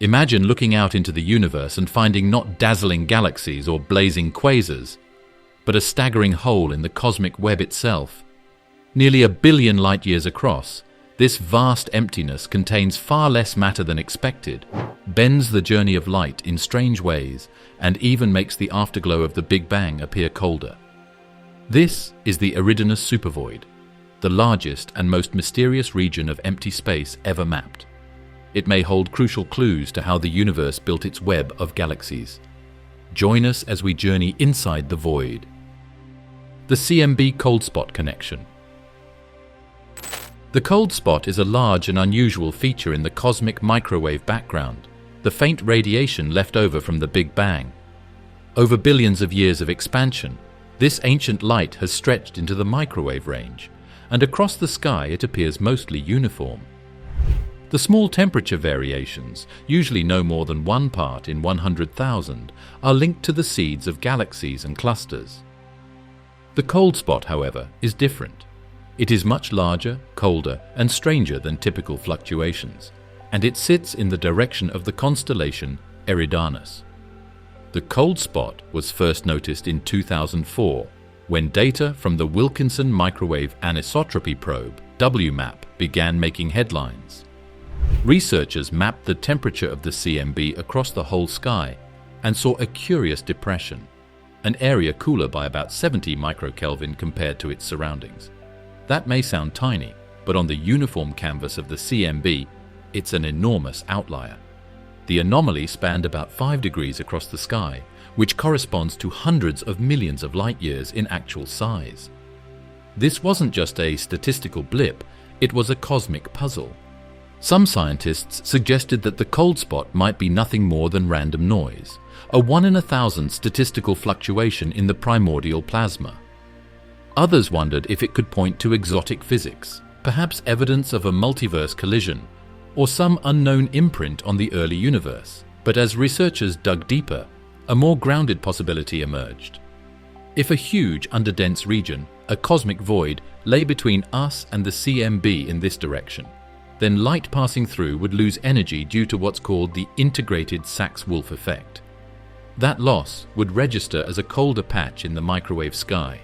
Imagine looking out into the universe and finding not dazzling galaxies or blazing quasars, but a staggering hole in the cosmic web itself. Nearly 1 billion light-years across, this vast emptiness contains far less matter than expected, bends the journey of light in strange ways, and even makes the afterglow of the Big Bang appear colder. This is the Eridanus Supervoid, the largest and most mysterious region of empty space ever mapped. It may hold crucial clues to how the universe built its web of galaxies. Join us as we journey inside the void. The CMB cold spot connection. The cold spot is a large and unusual feature in the cosmic microwave background, the faint radiation left over from the Big Bang. Over billions of years of expansion, this ancient light has stretched into the microwave range, and across the sky it appears mostly uniform. The small temperature variations, usually no more than 1 part in 100,000, are linked to the seeds of galaxies and clusters. The cold spot, however, is different. It is much larger, colder, and stranger than typical fluctuations, and it sits in the direction of the constellation Eridanus. The cold spot was first noticed in 2004, when data from the Wilkinson Microwave Anisotropy Probe, WMAP, began making headlines. Researchers mapped the temperature of the CMB across the whole sky and saw a curious depression, an area cooler by about 70 microkelvin compared to its surroundings. That may sound tiny, but on the uniform canvas of the CMB, it's an enormous outlier. The anomaly spanned about 5 degrees across the sky, which corresponds to hundreds of millions of light-years in actual size. This wasn't just a statistical blip, it was a cosmic puzzle. Some scientists suggested that the cold spot might be nothing more than random noise, a 1 in 1,000 statistical fluctuation in the primordial plasma. Others wondered if it could point to exotic physics, perhaps evidence of a multiverse collision, or some unknown imprint on the early universe. But as researchers dug deeper, a more grounded possibility emerged. If a huge underdense region, a cosmic void, lay between us and the CMB in this direction, then light passing through would lose energy due to what's called the integrated Sachs-Wolfe effect. That loss would register as a colder patch in the microwave sky.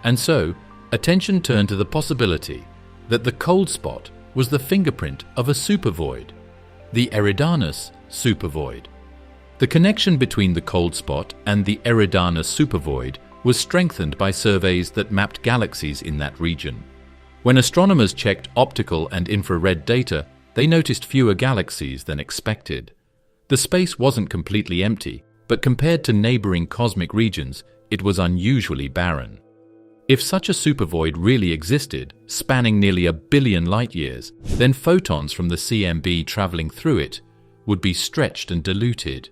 And so, attention turned to the possibility that the cold spot was the fingerprint of a supervoid, the Eridanus Supervoid. The connection between the cold spot and the Eridanus Supervoid was strengthened by surveys that mapped galaxies in that region. When astronomers checked optical and infrared data, they noticed fewer galaxies than expected. The space wasn't completely empty, but compared to neighboring cosmic regions, it was unusually barren. If such a supervoid really existed, spanning nearly 1 billion light-years, then photons from the CMB traveling through it would be stretched and diluted,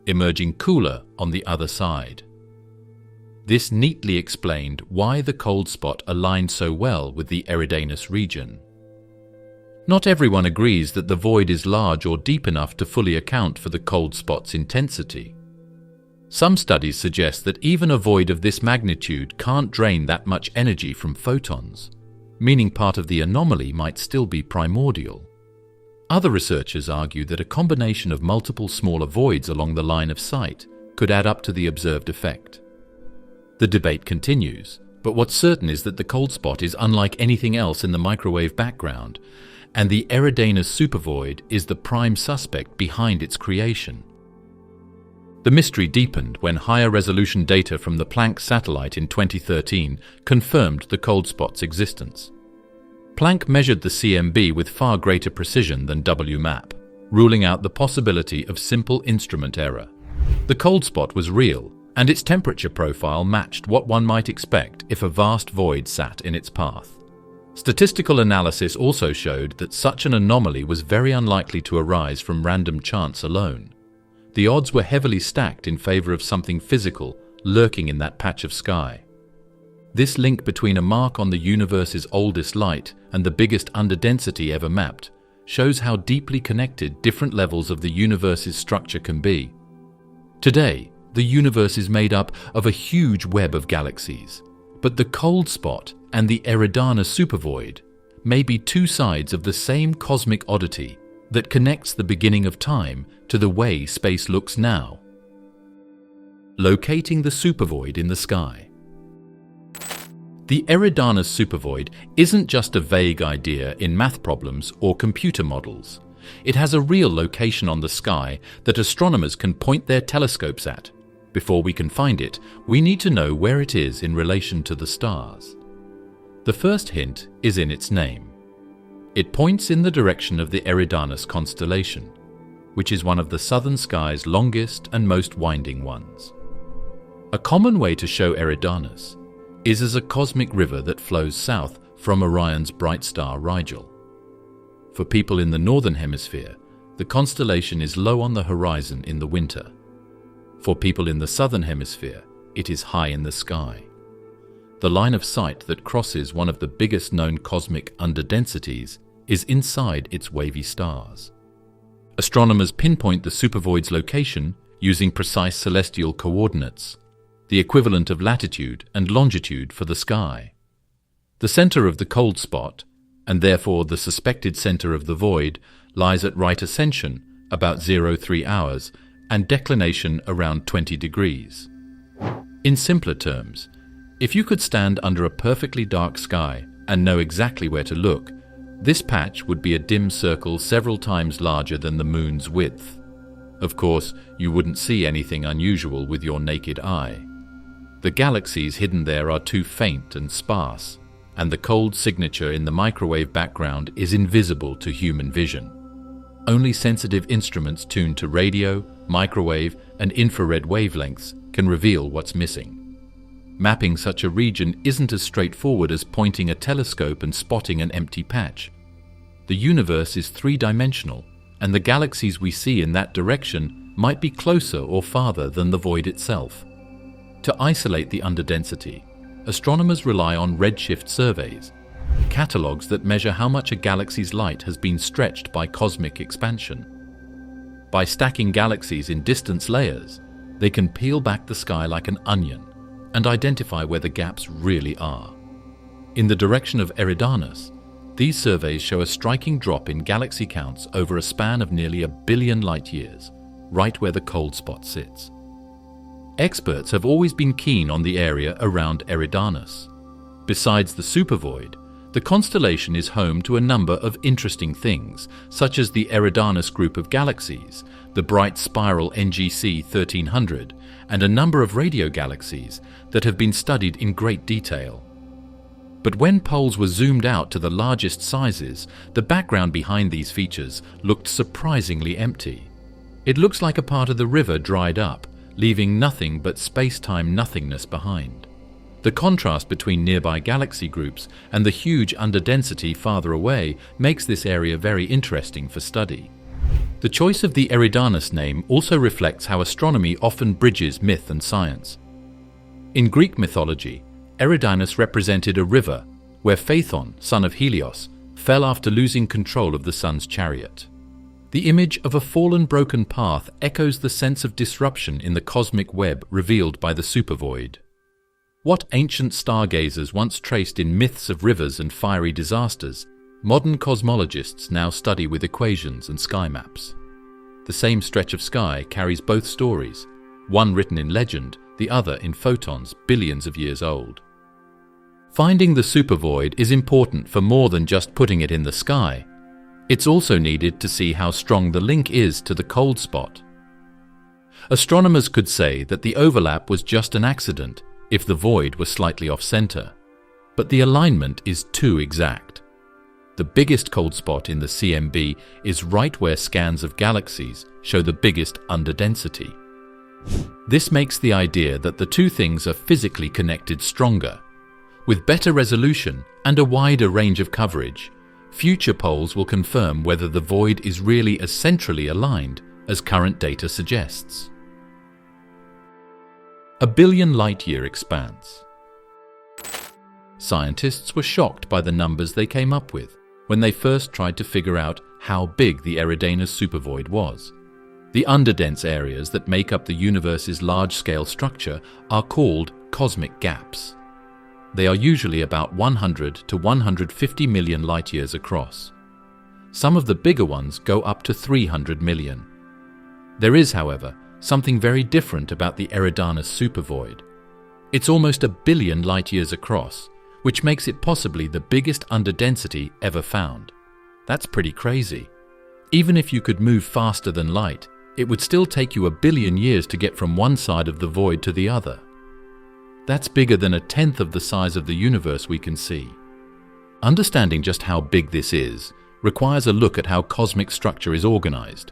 emerging cooler on the other side. This neatly explained why the cold spot aligned so well with the Eridanus region. Not everyone agrees that the void is large or deep enough to fully account for the cold spot's intensity. Some studies suggest that even a void of this magnitude can't drain that much energy from photons, meaning part of the anomaly might still be primordial. Other researchers argue that a combination of multiple smaller voids along the line of sight could add up to the observed effect. The debate continues, but what's certain is that the cold spot is unlike anything else in the microwave background, and the Eridanus Supervoid is the prime suspect behind its creation. The mystery deepened when higher resolution data from the Planck satellite in 2013 confirmed the cold spot's existence. Planck measured the CMB with far greater precision than WMAP, ruling out the possibility of simple instrument error. The cold spot was real, and its temperature profile matched what one might expect if a vast void sat in its path. Statistical analysis also showed that such an anomaly was very unlikely to arise from random chance alone. The odds were heavily stacked in favor of something physical lurking in that patch of sky. This link between a mark on the universe's oldest light and the biggest underdensity ever mapped shows how deeply connected different levels of the universe's structure can be. Today, the universe is made up of a huge web of galaxies, but the cold spot and the Eridanus Supervoid may be two sides of the same cosmic oddity, that connects the beginning of time to the way space looks now. Locating the supervoid in the sky. The Eridanus Supervoid isn't just a vague idea in math problems or computer models. It has a real location on the sky that astronomers can point their telescopes at. Before we can find it, we need to know where it is in relation to the stars. The first hint is in its name. It points in the direction of the Eridanus constellation, which is one of the southern sky's longest and most winding ones. A common way to show Eridanus is as a cosmic river that flows south from Orion's bright star Rigel. For people in the northern hemisphere, the constellation is low on the horizon in the winter. For people in the southern hemisphere, it is high in the sky. The line of sight that crosses one of the biggest known cosmic underdensities is inside its wavy stars. Astronomers pinpoint the supervoid's location using precise celestial coordinates, the equivalent of latitude and longitude for the sky. The center of the cold spot, and therefore the suspected center of the void, lies at right ascension, about 03 hours, and declination around 20 degrees. In simpler terms, if you could stand under a perfectly dark sky and know exactly where to look, this patch would be a dim circle several times larger than the moon's width. Of course, you wouldn't see anything unusual with your naked eye. The galaxies hidden there are too faint and sparse, and the cold signature in the microwave background is invisible to human vision. Only sensitive instruments tuned to radio, microwave, and infrared wavelengths can reveal what's missing. Mapping such a region isn't as straightforward as pointing a telescope and spotting an empty patch. The universe is three-dimensional, and the galaxies we see in that direction might be closer or farther than the void itself. To isolate the underdensity, astronomers rely on redshift surveys, catalogues that measure how much a galaxy's light has been stretched by cosmic expansion. By stacking galaxies in distance layers, they can peel back the sky like an onion and identify where the gaps really are. In the direction of Eridanus, these surveys show a striking drop in galaxy counts over a span of nearly 1 billion light-years, right where the cold spot sits. Experts have always been keen on the area around Eridanus. Besides the supervoid, the constellation is home to a number of interesting things, such as the Eridanus group of galaxies, the bright spiral NGC 1300, and a number of radio galaxies that have been studied in great detail. But when poles were zoomed out to the largest sizes, the background behind these features looked surprisingly empty. It looks like a part of the river dried up, leaving nothing but space-time nothingness behind. The contrast between nearby galaxy groups and the huge underdensity farther away makes this area very interesting for study. The choice of the Eridanus name also reflects how astronomy often bridges myth and science. In Greek mythology, Eridanus represented a river where Phaethon, son of Helios, fell after losing control of the sun's chariot. The image of a fallen broken path echoes the sense of disruption in the cosmic web revealed by the supervoid. What ancient stargazers once traced in myths of rivers and fiery disasters, modern cosmologists now study with equations and sky maps. The same stretch of sky carries both stories, one written in legend, the other in photons billions of years old. Finding the supervoid is important for more than just putting it in the sky. It's also needed to see how strong the link is to the cold spot. Astronomers could say that the overlap was just an accident if the void was slightly off-center, but the alignment is too exact. The biggest cold spot in the CMB is right where scans of galaxies show the biggest underdensity. This makes the idea that the two things are physically connected stronger. With better resolution and a wider range of coverage, future polls will confirm whether the void is really as centrally aligned as current data suggests. 1 billion light-year expanse. Scientists were shocked by the numbers they came up with when they first tried to figure out how big the Eridanus supervoid was. The underdense areas that make up the universe's large-scale structure are called cosmic gaps. They are usually about 100 to 150 million light-years across. Some of the bigger ones go up to 300 million. There is, however, something very different about the Eridanus Supervoid. It's almost 1 billion light-years across, which makes it possibly the biggest underdensity ever found. That's pretty crazy. Even if you could move faster than light, it would still take you 1 billion years to get from one side of the void to the other. That's bigger than 1/10 of the size of the universe we can see. Understanding just how big this is requires a look at how cosmic structure is organized.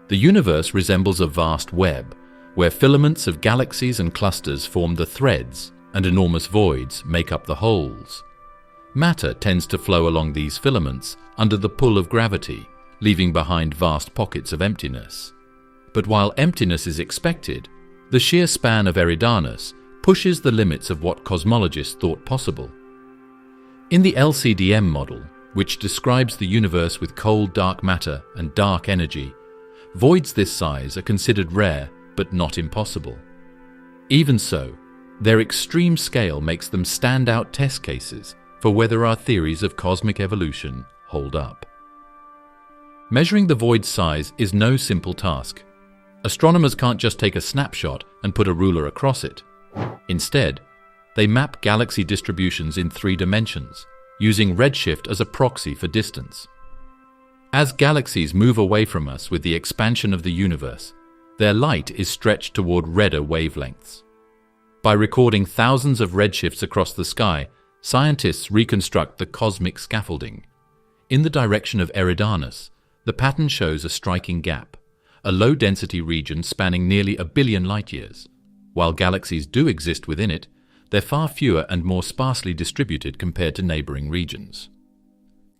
The universe resembles a vast web, where filaments of galaxies and clusters form the threads, and enormous voids make up the holes. Matter tends to flow along these filaments under the pull of gravity, leaving behind vast pockets of emptiness. But while emptiness is expected, the sheer span of Eridanus pushes the limits of what cosmologists thought possible. In the LCDM model, which describes the universe with cold dark matter and dark energy, voids this size are considered rare but not impossible. Even so, their extreme scale makes them standout test cases for whether our theories of cosmic evolution hold up. Measuring the void's size is no simple task. Astronomers can't just take a snapshot and put a ruler across it. Instead, they map galaxy distributions in 3 dimensions, using Redshift as a proxy for distance. As galaxies move away from us with the expansion of the universe, their light is stretched toward redder wavelengths. By recording thousands of redshifts across the sky, scientists reconstruct the cosmic scaffolding. In the direction of Eridanus, the pattern shows a striking gap, a low-density region spanning nearly 1 billion light-years. While galaxies do exist within it, they're far fewer and more sparsely distributed compared to neighboring regions.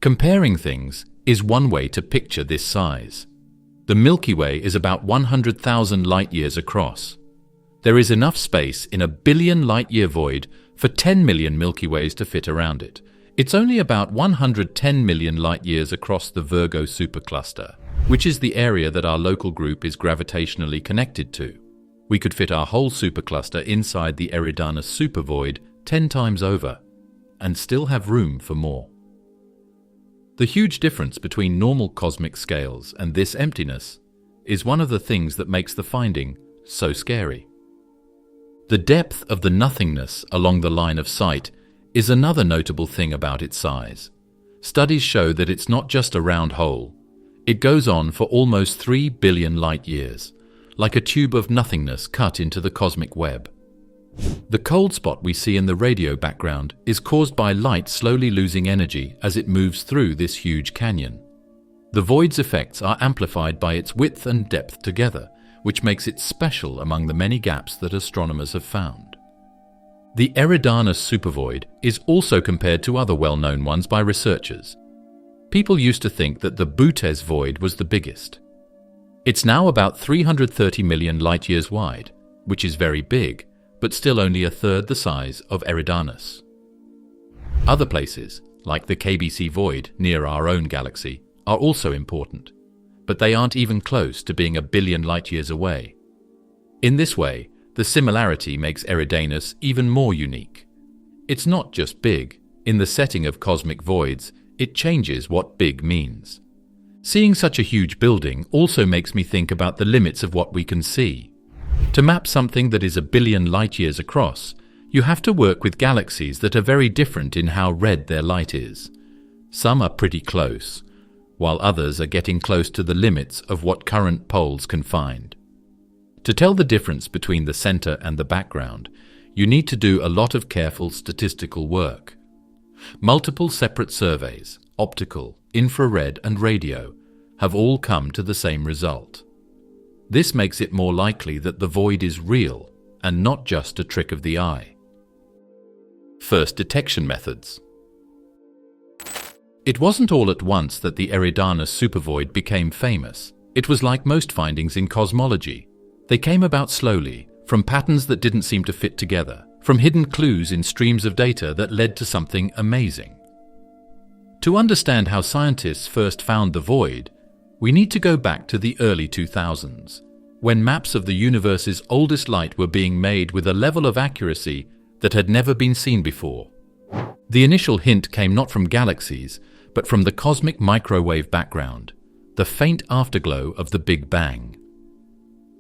Comparing things is one way to picture this size. The Milky Way is about 100,000 light-years across. There is enough space in 1 billion light-year void for 10 million Milky Ways to fit around it. It's only about 110 million light-years across the Virgo supercluster, which is the area that our local group is gravitationally connected to. We could fit our whole supercluster inside the Eridanus Supervoid 10 times over, and still have room for more. The huge difference between normal cosmic scales and this emptiness is one of the things that makes the finding so scary. The depth of the nothingness along the line of sight is another notable thing about its size. Studies show that it's not just a round hole. It goes on for almost 3 billion light-years, like a tube of nothingness cut into the cosmic web. The cold spot we see in the radio background is caused by light slowly losing energy as it moves through this huge canyon. The void's effects are amplified by its width and depth together, which makes it special among the many gaps that astronomers have found. The Eridanus Supervoid is also compared to other well-known ones by researchers. People used to think that the Boötes void was the biggest. It's now about 330 million light-years wide, which is very big, but still only 1/3 the size of Eridanus. Other places, like the KBC void near our own galaxy, are also important, but they aren't even close to being 1 billion light-years away. In this way, the similarity makes Eridanus even more unique. It's not just big. In the setting of cosmic voids, it changes what big means. Seeing such a huge building also makes me think about the limits of what we can see. To map something that is 1 billion light-years across, you have to work with galaxies that are very different in how red their light is. Some are pretty close, while others are getting close to the limits of what current poles can find. To tell the difference between the center and the background, you need to do a lot of careful statistical work. Multiple separate surveys, optical, infrared, and radio, have all come to the same result. This makes it more likely that the void is real and not just a trick of the eye. First detection methods. It wasn't all at once that the Eridanus Supervoid became famous. It was like most findings in cosmology. They came about slowly, from patterns that didn't seem to fit together, from hidden clues in streams of data that led to something amazing. To understand how scientists first found the void, we need to go back to the early 2000s, when maps of the universe's oldest light were being made with a level of accuracy that had never been seen before. The initial hint came not from galaxies, but from the cosmic microwave background, the faint afterglow of the Big Bang.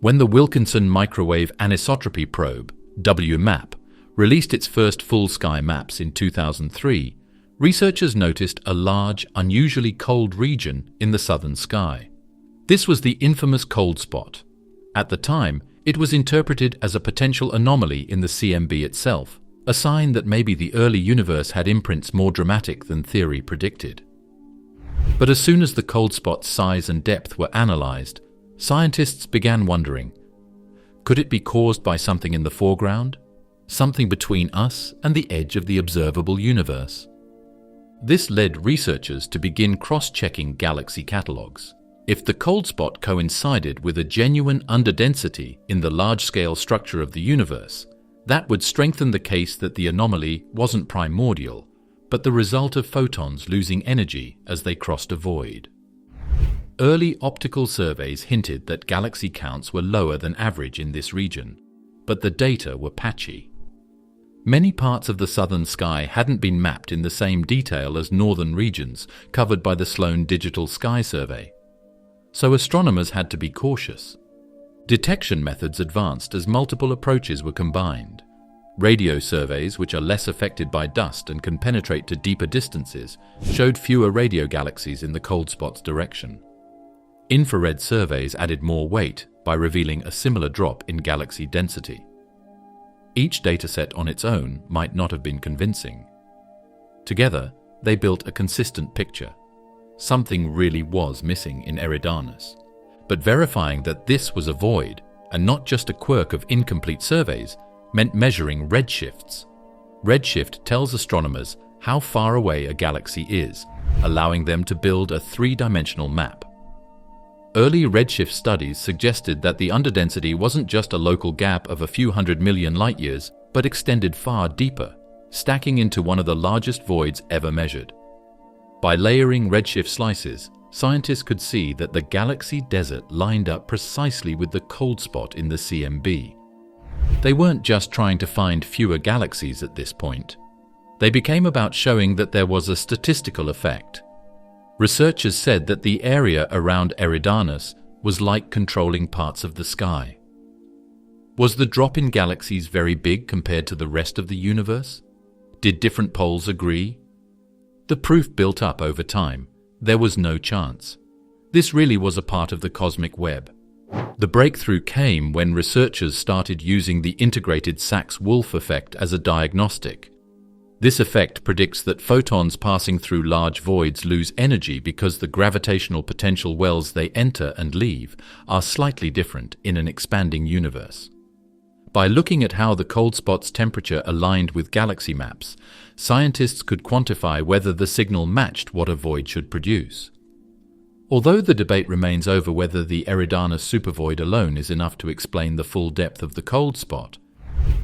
When the Wilkinson Microwave Anisotropy Probe, WMAP, released its first full sky maps in 2003, researchers noticed a large, unusually cold region in the southern sky. This was the infamous cold spot. At the time, it was interpreted as a potential anomaly in the CMB itself, a sign that maybe the early universe had imprints more dramatic than theory predicted. But as soon as the cold spot's size and depth were analyzed, scientists began wondering, could it be caused by something in the foreground? Something between us and the edge of the observable universe? This led researchers to begin cross-checking galaxy catalogues. If the cold spot coincided with a genuine underdensity in the large-scale structure of the universe, that would strengthen the case that the anomaly wasn't primordial, but the result of photons losing energy as they crossed a void. Early optical surveys hinted that galaxy counts were lower than average in this region, but the data were patchy. Many parts of the southern sky hadn't been mapped in the same detail as northern regions covered by the Sloan Digital Sky Survey, so astronomers had to be cautious. Detection methods advanced as multiple approaches were combined. Radio surveys, which are less affected by dust and can penetrate to deeper distances, showed fewer radio galaxies in the cold spot's direction. Infrared surveys added more weight by revealing a similar drop in galaxy density. Each dataset on its own might not have been convincing. Together, they built a consistent picture. Something really was missing in Eridanus. But verifying that this was a void, and not just a quirk of incomplete surveys, meant measuring redshifts. Redshift tells astronomers how far away a galaxy is, allowing them to build a three-dimensional map. Early redshift studies suggested that the underdensity wasn't just a local gap of a few 100 million light-years, but extended far deeper, stacking into one of the largest voids ever measured. By layering redshift slices, scientists could see that the galaxy desert lined up precisely with the cold spot in the CMB. They weren't just trying to find fewer galaxies at this point. They became about showing that there was a statistical effect. Researchers said that the area around Eridanus was like controlling parts of the sky. Was the drop in galaxies very big compared to the rest of the universe? Did different poles agree? The proof built up over time. There was no chance. This really was a part of the cosmic web. The breakthrough came when researchers started using the integrated Sachs-Wolfe effect as a diagnostic. This effect predicts that photons passing through large voids lose energy because the gravitational potential wells they enter and leave are slightly different in an expanding universe. By looking at how the cold spot's temperature aligned with galaxy maps, scientists could quantify whether the signal matched what a void should produce. Although the debate remains over whether the Eridanus Supervoid alone is enough to explain the full depth of the cold spot,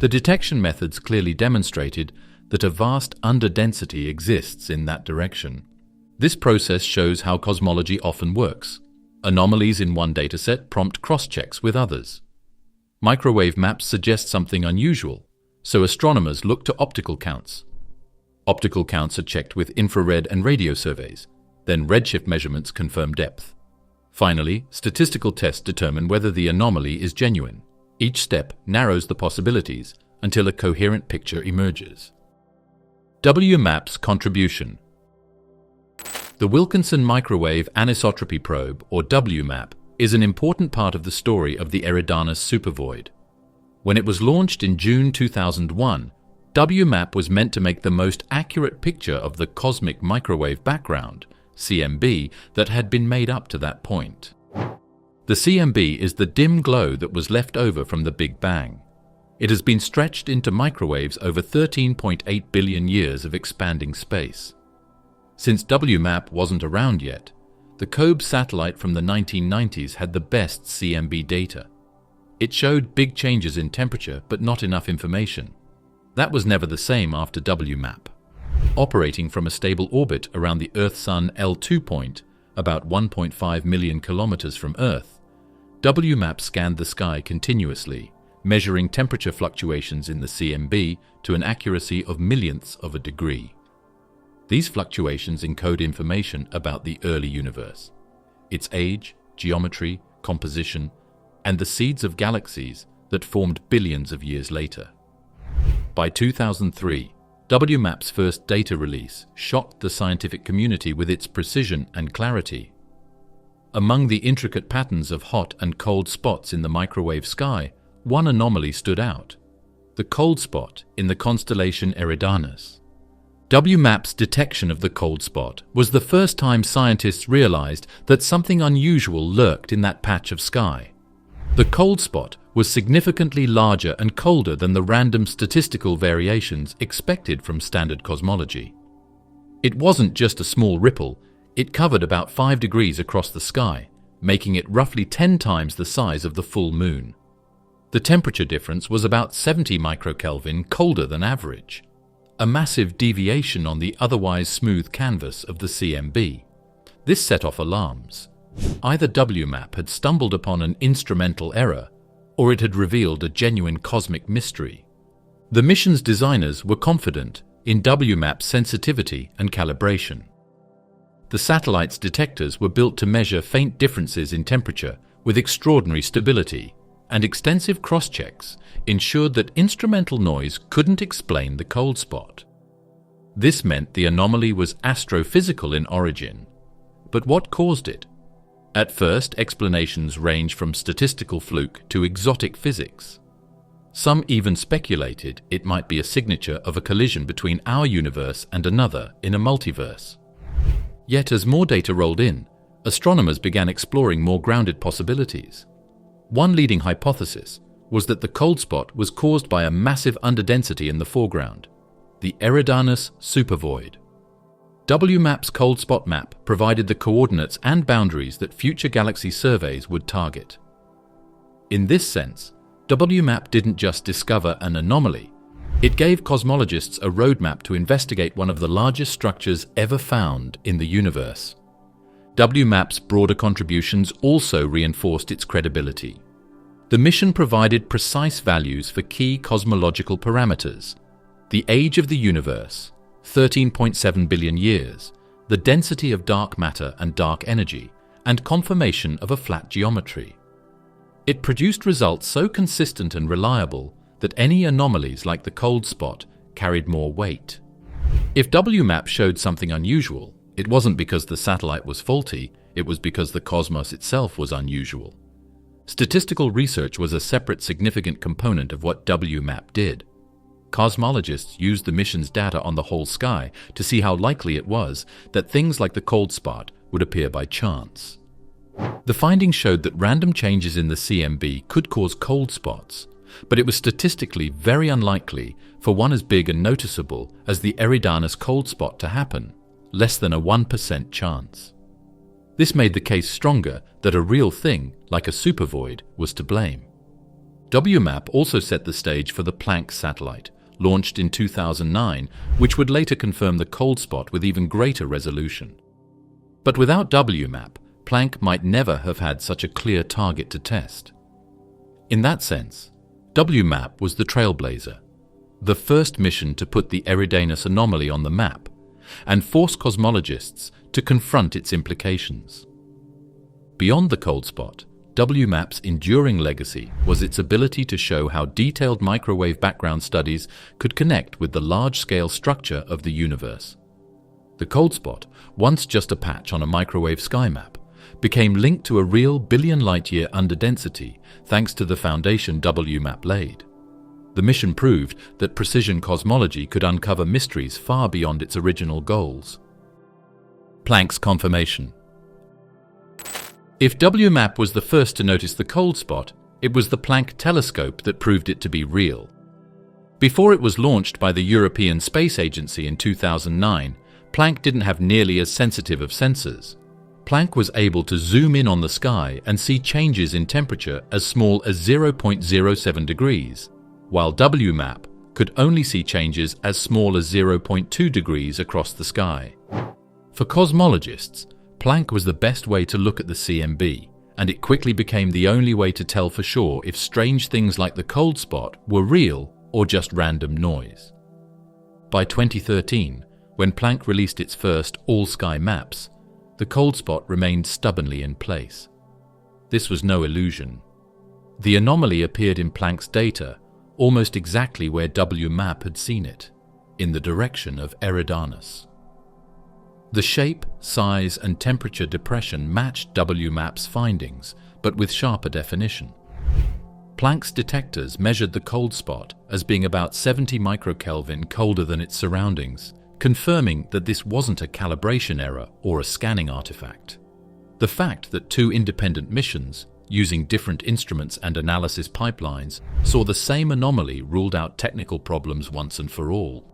the detection methods clearly demonstrated that a vast underdensity exists in that direction. This process shows how cosmology often works. Anomalies in one dataset prompt cross-checks with others. Microwave maps suggest something unusual, so astronomers look to optical counts. Optical counts are checked with infrared and radio surveys. Then redshift measurements confirm depth. Finally, statistical tests determine whether the anomaly is genuine. Each step narrows the possibilities until a coherent picture emerges. WMAP's contribution. The Wilkinson Microwave Anisotropy Probe, or WMAP, is an important part of the story of the Eridanus Supervoid. When it was launched in June 2001, WMAP was meant to make the most accurate picture of the cosmic microwave background, CMB, that had been made up to that point. The CMB is the dim glow that was left over from the Big Bang. It has been stretched into microwaves over 13.8 billion years of expanding space. Since WMAP wasn't around yet, the COBE satellite from the 1990s had the best CMB data. It showed big changes in temperature but not enough information. That was never the same after WMAP. Operating from a stable orbit around the Earth-Sun L2 point, about 1.5 million kilometers from Earth, WMAP scanned the sky continuously, measuring temperature fluctuations in the CMB to an accuracy of millionths of a degree. These fluctuations encode information about the early universe, its age, geometry, composition, and the seeds of galaxies that formed billions of years later. By 2003, WMAP's first data release shocked the scientific community with its precision and clarity. Among the intricate patterns of hot and cold spots in the microwave sky, one anomaly stood out: the cold spot in the constellation Eridanus. WMAP's detection of the cold spot was the first time scientists realized that something unusual lurked in that patch of sky. The cold spot was significantly larger and colder than the random statistical variations expected from standard cosmology. It wasn't just a small ripple, it covered about 5 degrees across the sky, making it roughly 10 times the size of the full moon. The temperature difference was about 70 microkelvin colder than average, a massive deviation on the otherwise smooth canvas of the CMB. This set off alarms. Either WMAP had stumbled upon an instrumental error, or it had revealed a genuine cosmic mystery. The mission's designers were confident in WMAP's sensitivity and calibration. The satellite's detectors were built to measure faint differences in temperature with extraordinary stability, and extensive cross-checks ensured that instrumental noise couldn't explain the cold spot. This meant the anomaly was astrophysical in origin. But what caused it? At first, explanations range from statistical fluke to exotic physics. Some even speculated it might be a signature of a collision between our universe and another in a multiverse. Yet as more data rolled in, astronomers began exploring more grounded possibilities. One leading hypothesis was that the cold spot was caused by a massive underdensity in the foreground, the Eridanus Supervoid. WMAP's cold spot map provided the coordinates and boundaries that future galaxy surveys would target. In this sense, WMAP didn't just discover an anomaly, it gave cosmologists a roadmap to investigate one of the largest structures ever found in the universe. WMAP's broader contributions also reinforced its credibility. The mission provided precise values for key cosmological parameters: the age of the universe, 13.7 billion years, the density of dark matter and dark energy, and confirmation of a flat geometry. It produced results so consistent and reliable that any anomalies like the cold spot carried more weight. If WMAP showed something unusual, it wasn't because the satellite was faulty, it was because the cosmos itself was unusual. Statistical research was a separate significant component of what WMAP did. Cosmologists used the mission's data on the whole sky to see how likely it was that things like the cold spot would appear by chance. The findings showed that random changes in the CMB could cause cold spots, but it was statistically very unlikely for one as big and noticeable as the Eridanus cold spot to happen, less than a 1% chance. This made the case stronger that a real thing, like a supervoid, was to blame. WMAP also set the stage for the Planck satellite, launched in 2009, which would later confirm the cold spot with even greater resolution. But without WMAP, Planck might never have had such a clear target to test. In that sense, WMAP was the trailblazer, the first mission to put the Eridanus anomaly on the map and force cosmologists to confront its implications. Beyond the cold spot, WMAP's enduring legacy was its ability to show how detailed microwave background studies could connect with the large-scale structure of the universe. The cold spot, once just a patch on a microwave sky map, became linked to a real billion light-year underdensity thanks to the foundation WMAP laid. The mission proved that precision cosmology could uncover mysteries far beyond its original goals. Planck's confirmation. If WMAP was the first to notice the cold spot, it was the Planck telescope that proved it to be real. Before it was launched by the European Space Agency in 2009, Planck didn't have nearly as sensitive of sensors. Planck was able to zoom in on the sky and see changes in temperature as small as 0.07 degrees, while WMAP could only see changes as small as 0.2 degrees across the sky. For cosmologists, Planck was the best way to look at the CMB, and it quickly became the only way to tell for sure if strange things like the cold spot were real or just random noise. By 2013, When Planck released its first all-sky maps, the cold spot remained stubbornly in place. This was no illusion. The anomaly appeared in Planck's data almost exactly where WMAP had seen it, in the direction of Eridanus. The shape, size, and temperature depression matched WMAP's findings, but with sharper definition. Planck's detectors measured the cold spot as being about 70 microkelvin colder than its surroundings, confirming that this wasn't a calibration error or a scanning artifact. The fact that two independent missions, using different instruments and analysis pipelines, saw the same anomaly ruled out technical problems once and for all.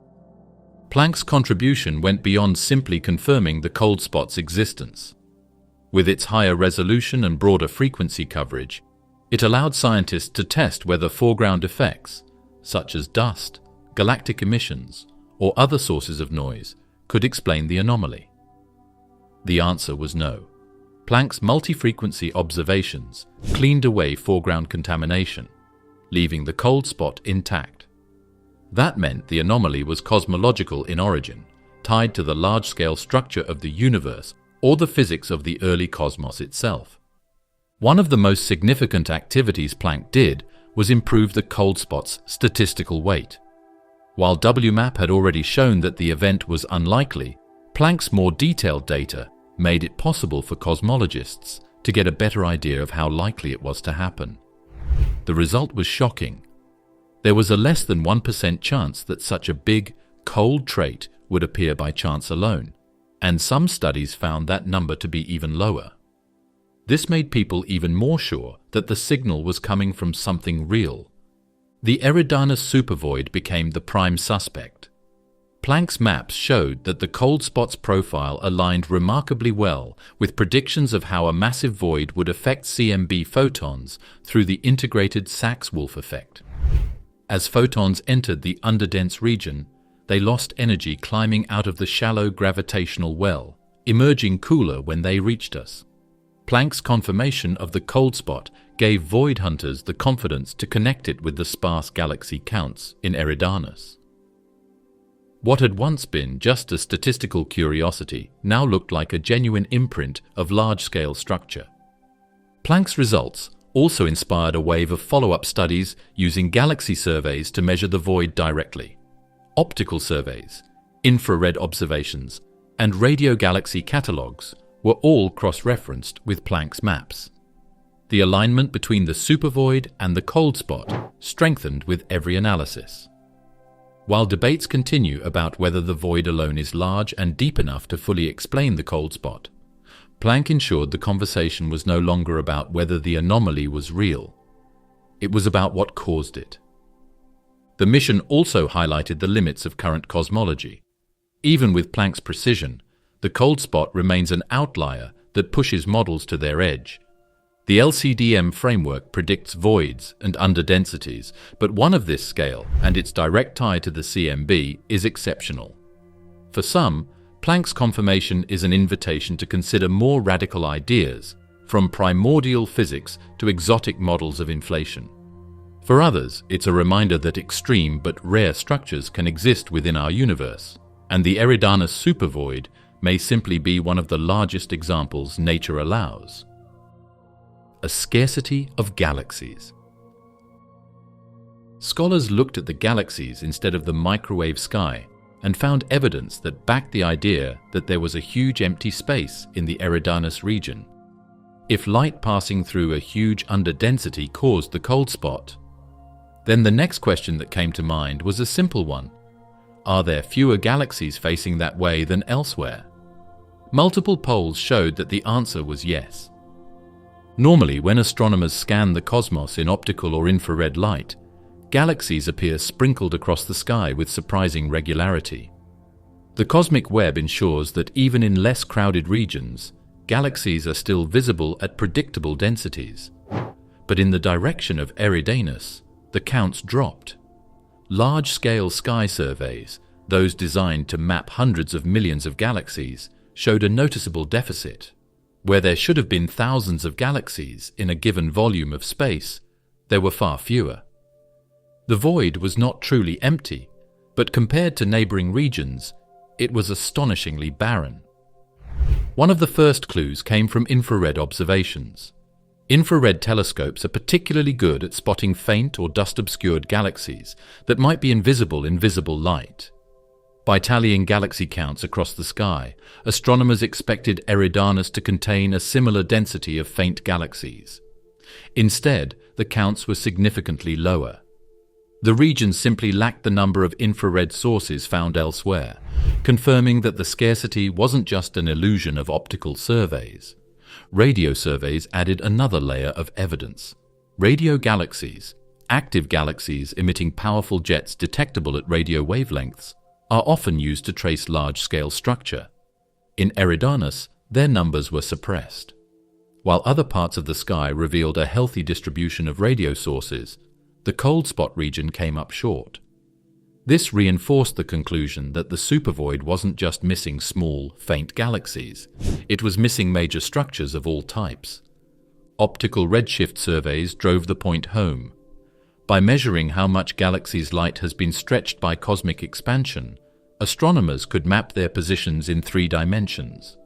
Planck's contribution went beyond simply confirming the cold spot's existence. With its higher resolution and broader frequency coverage, it allowed scientists to test whether foreground effects, such as dust, galactic emissions, or other sources of noise, could explain the anomaly. The answer was no. Planck's multi-frequency observations cleaned away foreground contamination, leaving the cold spot intact. That meant the anomaly was cosmological in origin, tied to the large-scale structure of the universe or the physics of the early cosmos itself. One of the most significant activities Planck did was improve the cold spot's statistical weight. While WMAP had already shown that the event was unlikely, Planck's more detailed data made it possible for cosmologists to get a better idea of how likely it was to happen. The result was shocking. There was a less than 1% chance that such a big, cold trait would appear by chance alone, and some studies found that number to be even lower. This made people even more sure that the signal was coming from something real. The Eridanus Supervoid became the prime suspect. Planck's maps showed that the cold spot's profile aligned remarkably well with predictions of how a massive void would affect CMB photons through the integrated Sachs-Wolfe effect. As photons entered the underdense region, they lost energy climbing out of the shallow gravitational well, emerging cooler when they reached us. Planck's confirmation of the cold spot gave void hunters the confidence to connect it with the sparse galaxy counts in Eridanus. What had once been just a statistical curiosity now looked like a genuine imprint of large-scale structure. Planck's results also inspired a wave of follow-up studies using galaxy surveys to measure the void directly. Optical surveys, infrared observations, and radio galaxy catalogues were all cross-referenced with Planck's maps. The alignment between the supervoid and the cold spot strengthened with every analysis. While debates continue about whether the void alone is large and deep enough to fully explain the cold spot, Planck ensured the conversation was no longer about whether the anomaly was real. It was about what caused it. The mission also highlighted the limits of current cosmology. Even with Planck's precision, the cold spot remains an outlier that pushes models to their edge. The LCDM framework predicts voids and underdensities, but one of this scale and its direct tie to the CMB is exceptional. For some, Planck's confirmation is an invitation to consider more radical ideas, from primordial physics to exotic models of inflation. For others, it's a reminder that extreme but rare structures can exist within our universe, and the Eridanus Supervoid may simply be one of the largest examples nature allows. A scarcity of galaxies. Scholars looked at the galaxies instead of the microwave sky and found evidence that backed the idea that there was a huge empty space in the Eridanus region. If light passing through a huge underdensity caused the cold spot, then the next question that came to mind was a simple one. Are there fewer galaxies facing that way than elsewhere? Multiple polls showed that the answer was yes. Normally, when astronomers scan the cosmos in optical or infrared light, galaxies appear sprinkled across the sky with surprising regularity. The cosmic web ensures that even in less crowded regions, galaxies are still visible at predictable densities. But in the direction of Eridanus, the counts dropped. Large-scale sky surveys, those designed to map hundreds of millions of galaxies, showed a noticeable deficit. Where there should have been thousands of galaxies in a given volume of space, there were far fewer. The void was not truly empty, but compared to neighboring regions, it was astonishingly barren. One of the first clues came from infrared observations. Infrared telescopes are particularly good at spotting faint or dust-obscured galaxies that might be invisible in visible light. By tallying galaxy counts across the sky, astronomers expected Eridanus to contain a similar density of faint galaxies. Instead, the counts were significantly lower. The region simply lacked the number of infrared sources found elsewhere, confirming that the scarcity wasn't just an illusion of optical surveys. Radio surveys added another layer of evidence. Radio galaxies, active galaxies emitting powerful jets detectable at radio wavelengths, are often used to trace large-scale structure. In Eridanus, their numbers were suppressed. While other parts of the sky revealed a healthy distribution of radio sources, the cold spot region came up short. This reinforced the conclusion that the supervoid wasn't just missing small, faint galaxies. It was missing major structures of all types. Optical redshift surveys drove the point home. By measuring how much galaxies' light has been stretched by cosmic expansion, astronomers could map their positions in 3 dimensions.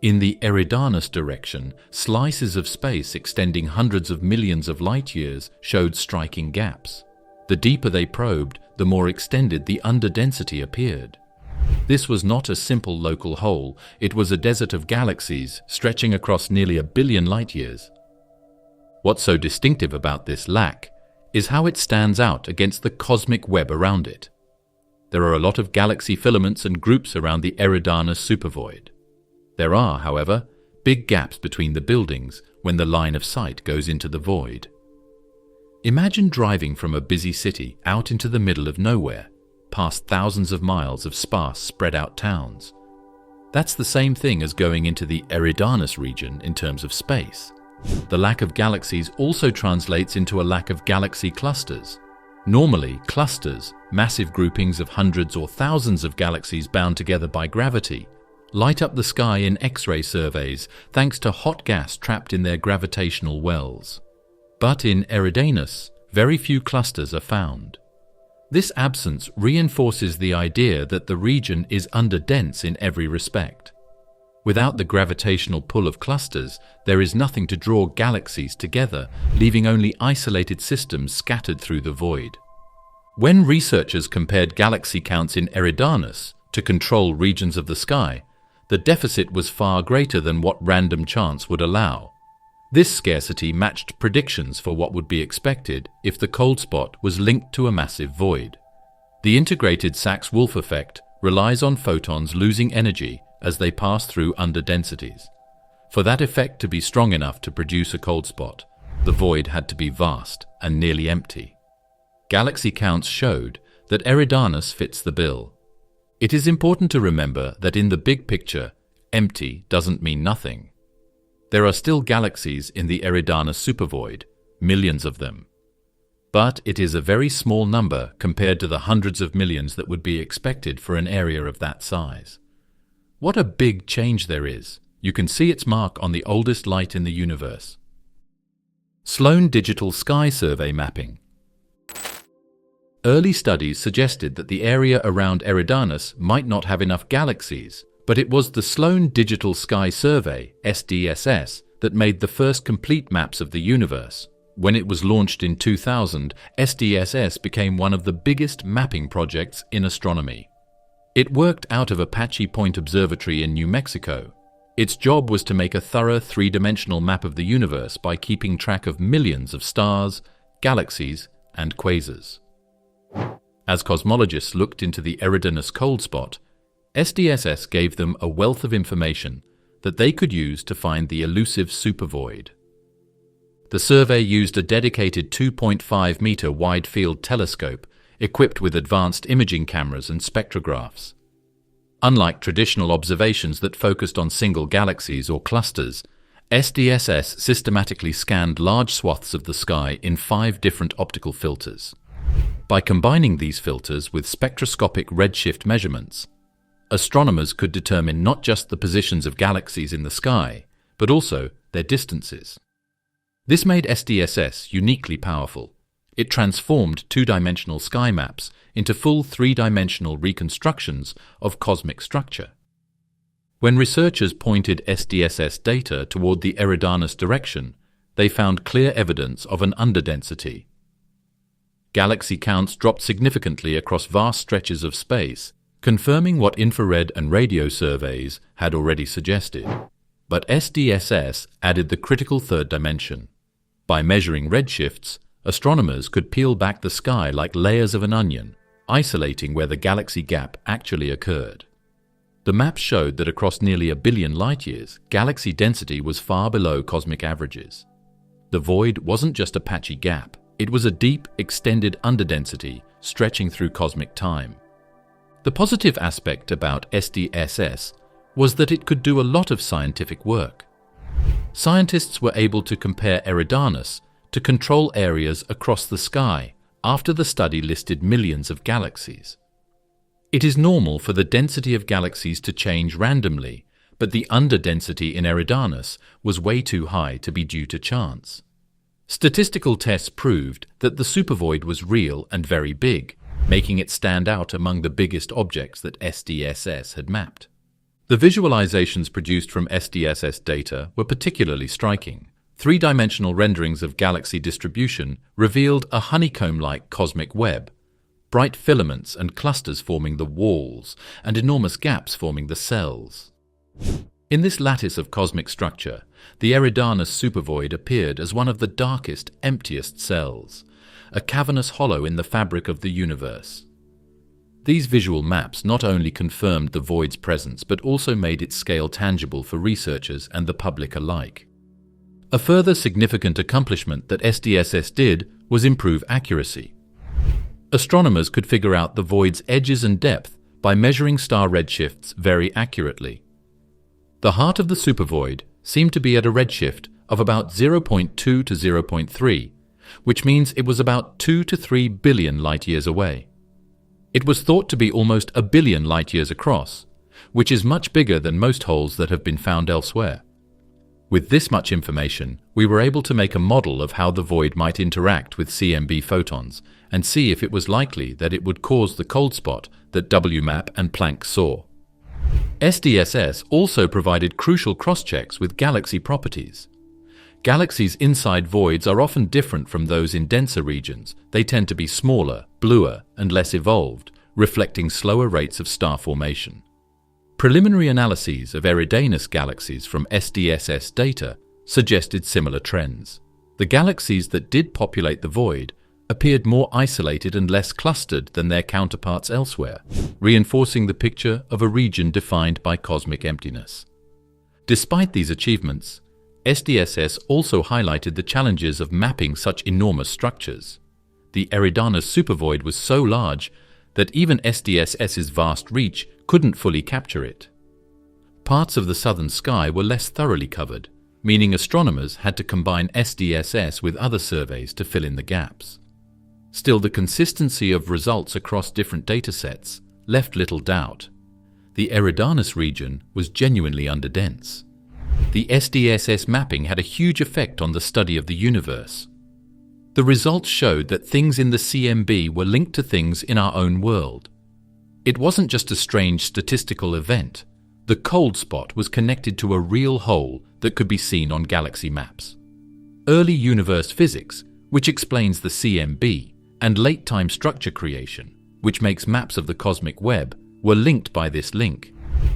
In the Eridanus direction, slices of space extending hundreds of millions of light-years showed striking gaps. The deeper they probed, the more extended the underdensity appeared. This was not a simple local hole, it was a desert of galaxies stretching across nearly 1 billion light-years. What's so distinctive about this lack is how it stands out against the cosmic web around it. There are a lot of galaxy filaments and groups around the Eridanus Supervoid. There are, however, big gaps between the buildings when the line of sight goes into the void. Imagine driving from a busy city out into the middle of nowhere, past thousands of miles of sparse, spread-out towns. That's the same thing as going into the Eridanus region in terms of space. The lack of galaxies also translates into a lack of galaxy clusters. Normally, clusters, massive groupings of hundreds or thousands of galaxies bound together by gravity, light up the sky in X-ray surveys thanks to hot gas trapped in their gravitational wells. But in Eridanus, very few clusters are found. This absence reinforces the idea that the region is underdense in every respect. Without the gravitational pull of clusters, there is nothing to draw galaxies together, leaving only isolated systems scattered through the void. When researchers compared galaxy counts in Eridanus to control regions of the sky, the deficit was far greater than what random chance would allow. This scarcity matched predictions for what would be expected if the cold spot was linked to a massive void. The integrated Sachs-Wolfe effect relies on photons losing energy as they pass through underdensities. For that effect to be strong enough to produce a cold spot, the void had to be vast and nearly empty. Galaxy counts showed that Eridanus fits the bill. It is important to remember that in the big picture, empty doesn't mean nothing. There are still galaxies in the Eridanus Supervoid, millions of them. But it is a very small number compared to the hundreds of millions that would be expected for an area of that size. What a big change there is. You can see its mark on the oldest light in the universe. Sloan Digital Sky Survey Mapping. Early studies suggested that the area around Eridanus might not have enough galaxies, but it was the Sloan Digital Sky Survey, SDSS, that made the first complete maps of the universe. When it was launched in 2000, SDSS became one of the biggest mapping projects in astronomy. It worked out of Apache Point Observatory in New Mexico. Its job was to make a thorough three-dimensional map of the universe by keeping track of millions of stars, galaxies, and quasars. As cosmologists looked into the Eridanus cold spot, SDSS gave them a wealth of information that they could use to find the elusive supervoid. The survey used a dedicated 2.5-meter wide-field telescope equipped with advanced imaging cameras and spectrographs. Unlike traditional observations that focused on single galaxies or clusters, SDSS systematically scanned large swaths of the sky in 5 different optical filters. By combining these filters with spectroscopic redshift measurements, astronomers could determine not just the positions of galaxies in the sky, but also their distances. This made SDSS uniquely powerful. It transformed two-dimensional sky maps into full three-dimensional reconstructions of cosmic structure. When researchers pointed SDSS data toward the Eridanus direction, they found clear evidence of an underdensity. Galaxy counts dropped significantly across vast stretches of space, confirming what infrared and radio surveys had already suggested. But SDSS added the critical third dimension. By measuring redshifts, astronomers could peel back the sky like layers of an onion, isolating where the galaxy gap actually occurred. The maps showed that across nearly 1 billion light-years, galaxy density was far below cosmic averages. The void wasn't just a patchy gap, it was a deep, extended underdensity stretching through cosmic time. The positive aspect about SDSS was that it could do a lot of scientific work. Scientists were able to compare Eridanus to control areas across the sky after the study listed millions of galaxies. It is normal for the density of galaxies to change randomly, but the underdensity in Eridanus was way too high to be due to chance. Statistical tests proved that the supervoid was real and very big, making it stand out among the biggest objects that SDSS had mapped. The visualizations produced from SDSS data were particularly striking. Three-dimensional renderings of galaxy distribution revealed a honeycomb-like cosmic web, bright filaments and clusters forming the walls, and enormous gaps forming the cells. In this lattice of cosmic structure, the Eridanus Supervoid appeared as one of the darkest, emptiest cells, a cavernous hollow in the fabric of the universe. These visual maps not only confirmed the void's presence but also made its scale tangible for researchers and the public alike. A further significant accomplishment that SDSS did was improve accuracy. Astronomers could figure out the void's edges and depth by measuring star redshifts very accurately. The heart of the supervoid seemed to be at a redshift of about 0.2 to 0.3, which means it was about 2 to 3 billion light-years away. It was thought to be almost 1 billion light-years across, which is much bigger than most holes that have been found elsewhere. With this much information, we were able to make a model of how the void might interact with CMB photons and see if it was likely that it would cause the cold spot that WMAP and Planck saw. SDSS also provided crucial cross-checks with galaxy properties. Galaxies inside voids are often different from those in denser regions. They tend to be smaller, bluer, and less evolved, reflecting slower rates of star formation. Preliminary analyses of Eridanus galaxies from SDSS data suggested similar trends. The galaxies that did populate the void appeared more isolated and less clustered than their counterparts elsewhere, reinforcing the picture of a region defined by cosmic emptiness. Despite these achievements, SDSS also highlighted the challenges of mapping such enormous structures. The Eridanus Supervoid was so large that even SDSS's vast reach couldn't fully capture it. Parts of the southern sky were less thoroughly covered, meaning astronomers had to combine SDSS with other surveys to fill in the gaps. Still, the consistency of results across different datasets left little doubt. The Eridanus region was genuinely underdense. The SDSS mapping had a huge effect on the study of the universe. The results showed that things in the CMB were linked to things in our own world. It wasn't just a strange statistical event. The cold spot was connected to a real hole that could be seen on galaxy maps. Early universe physics, which explains the CMB, and late-time structure creation, which makes maps of the cosmic web, were linked by this link.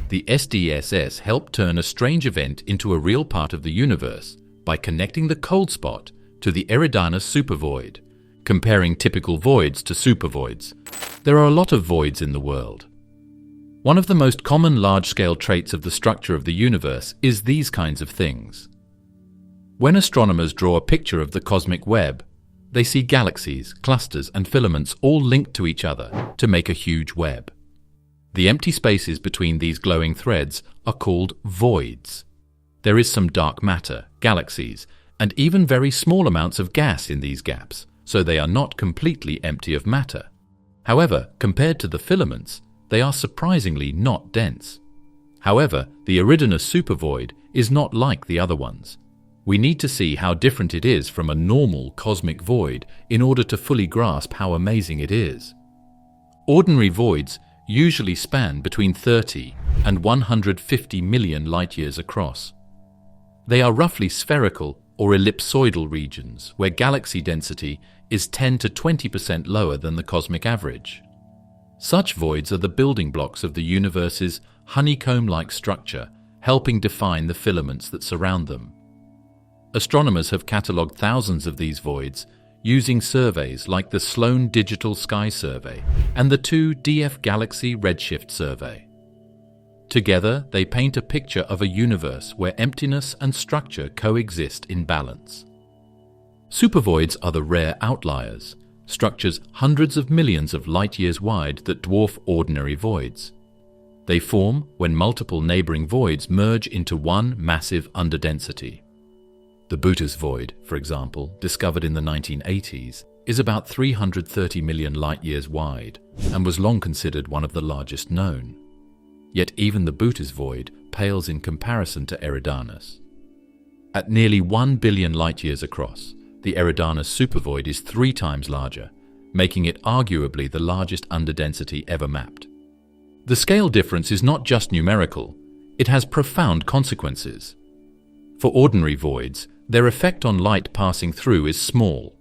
The SDSS helped turn a strange event into a real part of the universe by connecting the cold spot to the Eridanus Supervoid, comparing typical voids to supervoids. There are a lot of voids in the world. One of the most common large-scale traits of the structure of the universe is these kinds of things. When astronomers draw a picture of the cosmic web, they see galaxies, clusters, and filaments all linked to each other to make a huge web. The empty spaces between these glowing threads are called voids. There is some dark matter, galaxies, and even very small amounts of gas in these gaps, so they are not completely empty of matter. However, compared to the filaments, they are surprisingly not dense. However, the Eridanus Supervoid is not like the other ones. We need to see how different it is from a normal cosmic void in order to fully grasp how amazing it is. Ordinary voids usually span between 30 and 150 million light-years across. They are roughly spherical or ellipsoidal regions where galaxy density is 10 to 20% lower than the cosmic average. Such voids are the building blocks of the universe's honeycomb-like structure, helping define the filaments that surround them. Astronomers have catalogued thousands of these voids using surveys like the Sloan Digital Sky Survey and the 2DF Galaxy Redshift Survey. Together, they paint a picture of a universe where emptiness and structure coexist in balance. Supervoids are the rare outliers, structures hundreds of millions of light-years wide that dwarf ordinary voids. They form when multiple neighboring voids merge into one massive underdensity. The Butas void, for example, discovered in the 1980s, is about 330 million light-years wide and was long considered one of the largest known. Yet even the Butas void pales in comparison to Eridanus. At nearly 1 billion light-years across, the Eridanus Supervoid is 3 times larger, making it arguably the largest underdensity ever mapped. The scale difference is not just numerical, it has profound consequences. For ordinary voids, their effect on light passing through is small.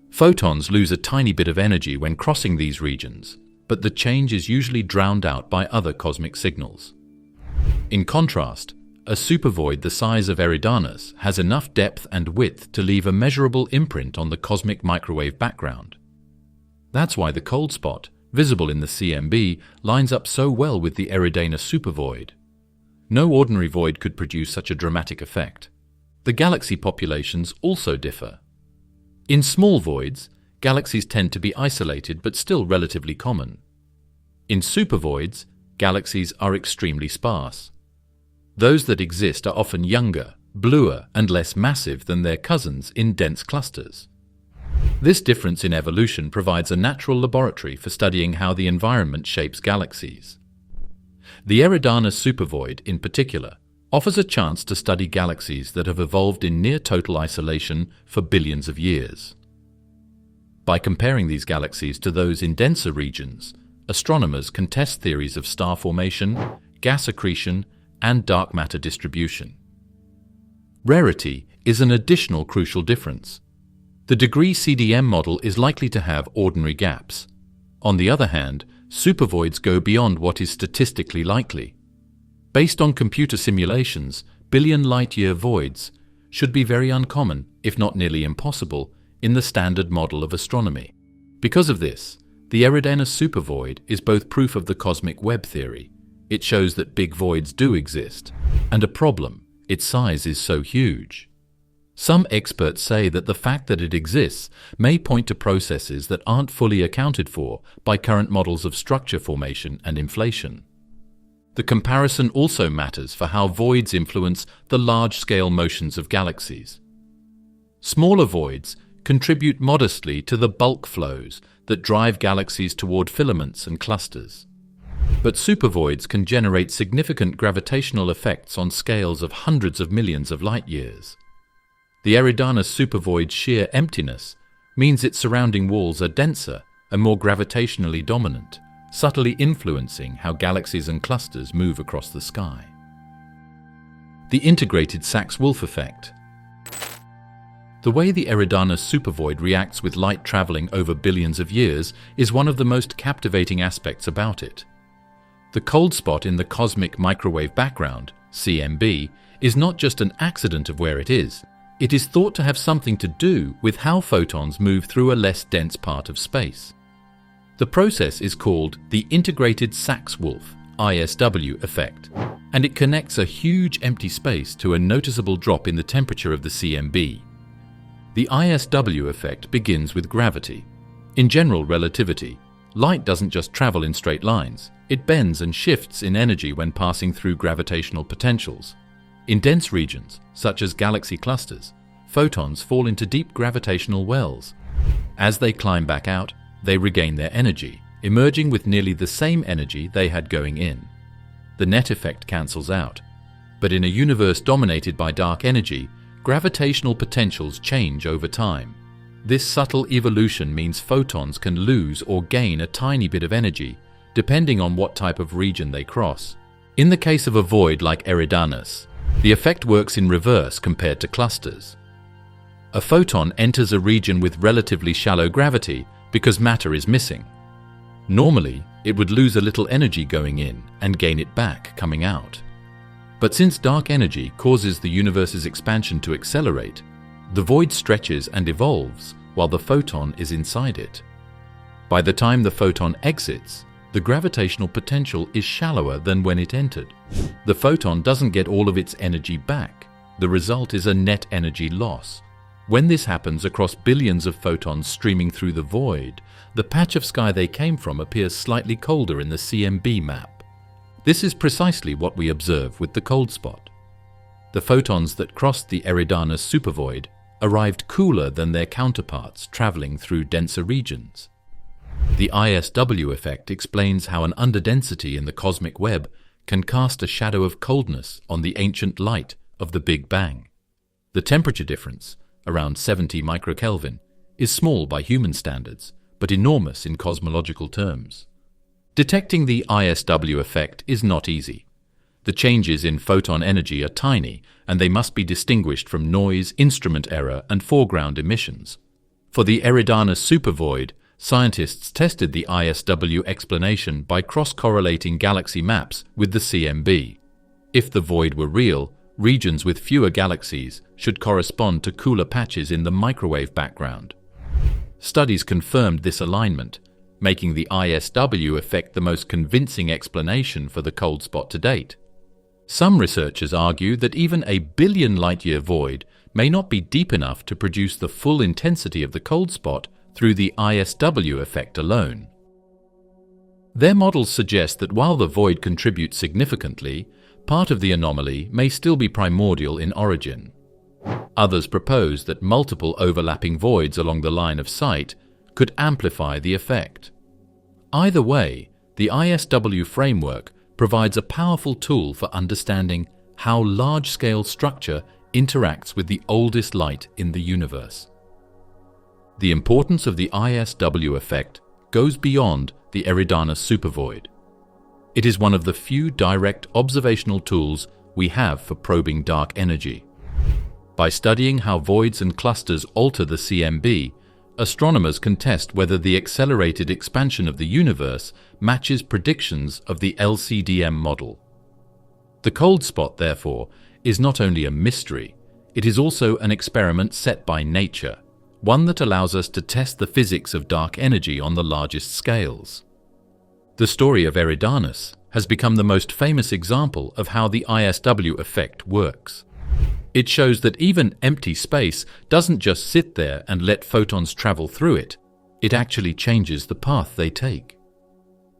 Photons lose a tiny bit of energy when crossing these regions, but the change is usually drowned out by other cosmic signals. In contrast, a supervoid the size of Eridanus has enough depth and width to leave a measurable imprint on the cosmic microwave background. That's why the cold spot, visible in the CMB, lines up so well with the Eridanus Supervoid. No ordinary void could produce such a dramatic effect. The galaxy populations also differ. In small voids, galaxies tend to be isolated but still relatively common. In supervoids, galaxies are extremely sparse. Those that exist are often younger, bluer, and less massive than their cousins in dense clusters. This difference in evolution provides a natural laboratory for studying how the environment shapes galaxies. The Eridanus Supervoid, in particular, offers a chance to study galaxies that have evolved in near-total isolation for billions of years. By comparing these galaxies to those in denser regions, astronomers can test theories of star formation, gas accretion, and dark matter distribution. Rarity is an additional crucial difference. The degree CDM model is likely to have ordinary gaps. On the other hand, supervoids go beyond what is statistically likely. Based on computer simulations, billion light-year voids should be very uncommon, if not nearly impossible, in the standard model of astronomy. Because of this, the Eridanus Supervoid is both proof of the cosmic web theory. It shows that big voids do exist, and a problem: its size is so huge. Some experts say that the fact that it exists may point to processes that aren't fully accounted for by current models of structure formation and inflation. The comparison also matters for how voids influence the large-scale motions of galaxies. Smaller voids contribute modestly to the bulk flows that drive galaxies toward filaments and clusters. But supervoids can generate significant gravitational effects on scales of hundreds of millions of light-years. The Eridanus Supervoid's sheer emptiness means its surrounding walls are denser and more gravitationally dominant, subtly influencing how galaxies and clusters move across the sky. The integrated Sachs-Wolfe effect. The way the Eridanus Supervoid reacts with light traveling over billions of years is one of the most captivating aspects about it. The cold spot in the cosmic microwave background, CMB, is not just an accident of where it is. It is thought to have something to do with how photons move through a less dense part of space. The process is called the integrated Sachs-Wolfe (ISW) effect, and it connects a huge empty space to a noticeable drop in the temperature of the CMB. The ISW effect begins with gravity. In general relativity, light doesn't just travel in straight lines. It bends and shifts in energy when passing through gravitational potentials. In dense regions, such as galaxy clusters, photons fall into deep gravitational wells. As they climb back out, they regain their energy, emerging with nearly the same energy they had going in. The net effect cancels out. But in a universe dominated by dark energy, Gravitational potentials change over time. This subtle evolution means photons can lose or gain a tiny bit of energy, depending on what type of region they cross. In the case of a void like Eridanus, the effect works in reverse compared to clusters. A photon enters a region with relatively shallow gravity because matter is missing. Normally, it would lose a little energy going in and gain it back coming out. But since dark energy causes the universe's expansion to accelerate, the void stretches and evolves while the photon is inside it. By the time the photon exits, the gravitational potential is shallower than when it entered. The photon doesn't get all of its energy back. The result is a net energy loss. When this happens across billions of photons streaming through the void, the patch of sky they came from appears slightly colder in the CMB map. This is precisely what we observe with the cold spot. The photons that crossed the Eridanus Supervoid arrived cooler than their counterparts traveling through denser regions. The ISW effect explains how an underdensity in the cosmic web can cast a shadow of coldness on the ancient light of the Big Bang. The temperature difference, around 70 microkelvin, is small by human standards, but enormous in cosmological terms. Detecting the ISW effect is not easy. The changes in photon energy are tiny, and they must be distinguished from noise, instrument error, and foreground emissions. For the Eridanus Supervoid, scientists tested the ISW explanation by cross-correlating galaxy maps with the CMB. If the void were real, regions with fewer galaxies should correspond to cooler patches in the microwave background. Studies confirmed this alignment, making the ISW effect the most convincing explanation for the cold spot to date. Some researchers argue that even a billion light-year void may not be deep enough to produce the full intensity of the cold spot through the ISW effect alone. Their models suggest that while the void contributes significantly, part of the anomaly may still be primordial in origin. Others propose that multiple overlapping voids along the line of sight could amplify the effect. Either way, the ISW framework provides a powerful tool for understanding how large-scale structure interacts with the oldest light in the universe. The importance of the ISW effect goes beyond the Eridanus Supervoid. It is one of the few direct observational tools we have for probing dark energy. By studying how voids and clusters alter the CMB, astronomers can test whether the accelerated expansion of the universe matches predictions of the LCDM model. The cold spot, therefore, is not only a mystery, it is also an experiment set by nature, one that allows us to test the physics of dark energy on the largest scales. The story of Eridanus has become the most famous example of how the ISW effect works. It shows that even empty space doesn't just sit there and let photons travel through it. It actually changes the path they take.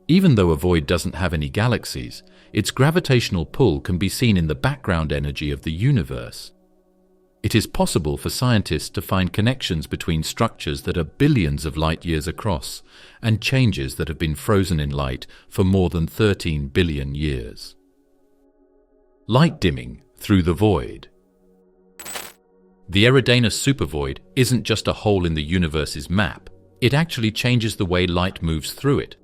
Even though a void doesn't have any galaxies, its gravitational pull can be seen in the background energy of the universe. It is possible for scientists to find connections between structures that are billions of light years across and changes that have been frozen in light for more than 13 billion years. Light dimming through the void. The Eridanus Supervoid isn't just a hole in the universe's map, it actually changes the way light moves through it.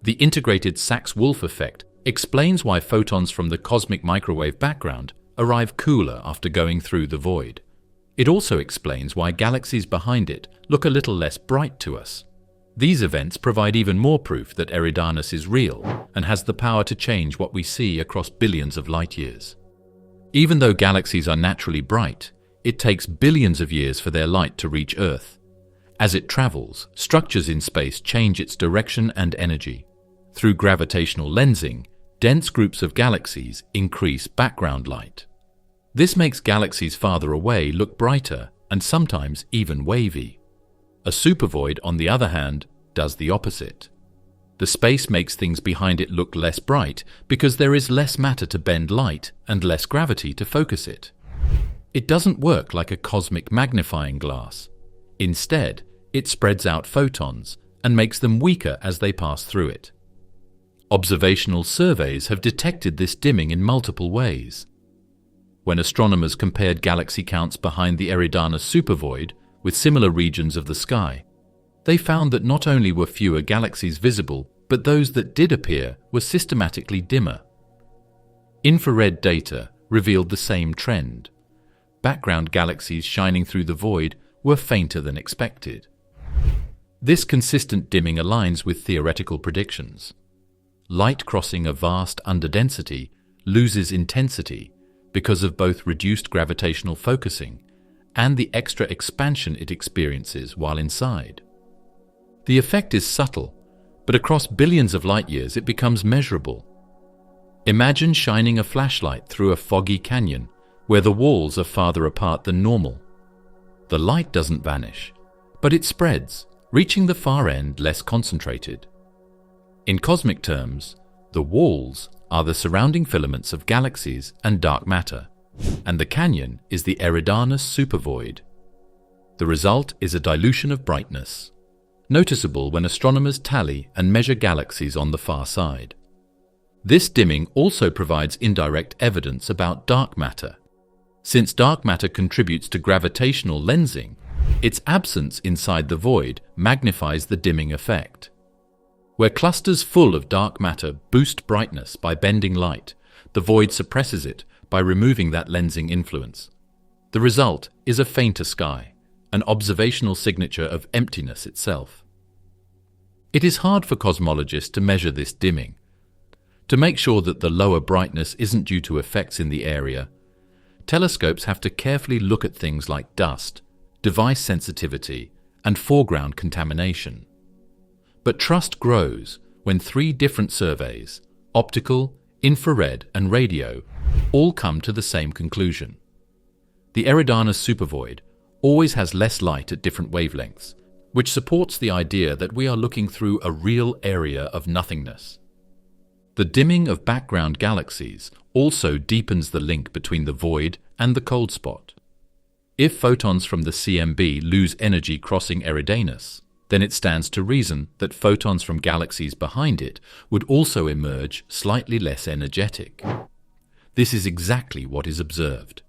The integrated Sachs-Wolfe effect explains why photons from the cosmic microwave background arrive cooler after going through the void. It also explains why galaxies behind it look a little less bright to us. These events provide even more proof that Eridanus is real and has the power to change what we see across billions of light years. Even though galaxies are naturally bright, it takes billions of years for their light to reach Earth. As it travels, structures in space change its direction and energy. Through gravitational lensing, dense groups of galaxies increase background light. This makes galaxies farther away look brighter and sometimes even wavy. A supervoid, on the other hand, does the opposite. The space makes things behind it look less bright because there is less matter to bend light and less gravity to focus it. It doesn't work like a cosmic magnifying glass. Instead, it spreads out photons and makes them weaker as they pass through it. Observational surveys have detected this dimming in multiple ways. When astronomers compared galaxy counts behind the Eridanus Supervoid with similar regions of the sky, they found that not only were fewer galaxies visible, but those that did appear were systematically dimmer. Infrared data revealed the same trend. Background galaxies shining through the void were fainter than expected. This consistent dimming aligns with theoretical predictions. Light crossing a vast underdensity loses intensity because of both reduced gravitational focusing and the extra expansion it experiences while inside. The effect is subtle, but across billions of light years it becomes measurable. Imagine shining a flashlight through a foggy canyon where the walls are farther apart than normal. The light doesn't vanish, but it spreads, reaching the far end less concentrated. In cosmic terms, the walls are the surrounding filaments of galaxies and dark matter, and the canyon is the Eridanus Supervoid. The result is a dilution of brightness, noticeable when astronomers tally and measure galaxies on the far side. This dimming also provides indirect evidence about dark matter. Since dark matter contributes to gravitational lensing, its absence inside the void magnifies the dimming effect. Where clusters full of dark matter boost brightness by bending light, the void suppresses it by removing that lensing influence. The result is a fainter sky, an observational signature of emptiness itself. It is hard for cosmologists to measure this dimming. To make sure that the lower brightness isn't due to effects in the area, telescopes have to carefully look at things like dust, device sensitivity, and foreground contamination. But trust grows when 3 different surveys, optical, infrared, and radio, all come to the same conclusion. The Eridanus Supervoid always has less light at different wavelengths, which supports the idea that we are looking through a real area of nothingness. The dimming of background galaxies also deepens the link between the void and the cold spot. If photons from the CMB lose energy crossing Eridanus, then it stands to reason that photons from galaxies behind it would also emerge slightly less energetic. This is exactly what is observed.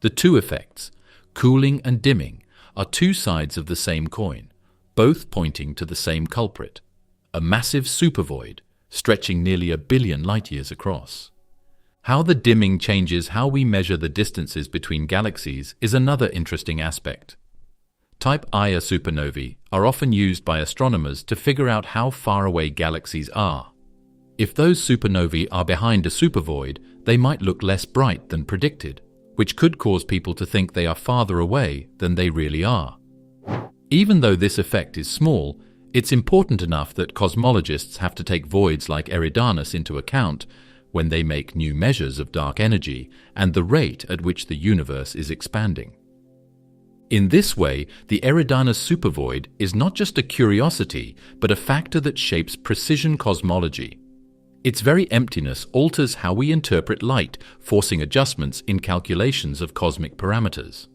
The two effects, cooling and dimming, are two sides of the same coin, both pointing to the same culprit, a massive supervoid stretching nearly 1 billion light-years across. How the dimming changes how we measure the distances between galaxies is another interesting aspect. Type Ia supernovae are often used by astronomers to figure out how far away galaxies are. If those supernovae are behind a supervoid, they might look less bright than predicted, which could cause people to think they are farther away than they really are. Even though this effect is small, it's important enough that cosmologists have to take voids like Eridanus into account when they make new measures of dark energy and the rate at which the universe is expanding. In this way, the Eridanus Supervoid is not just a curiosity, but a factor that shapes precision cosmology. Its very emptiness alters how we interpret light, forcing adjustments in calculations of cosmic parameters.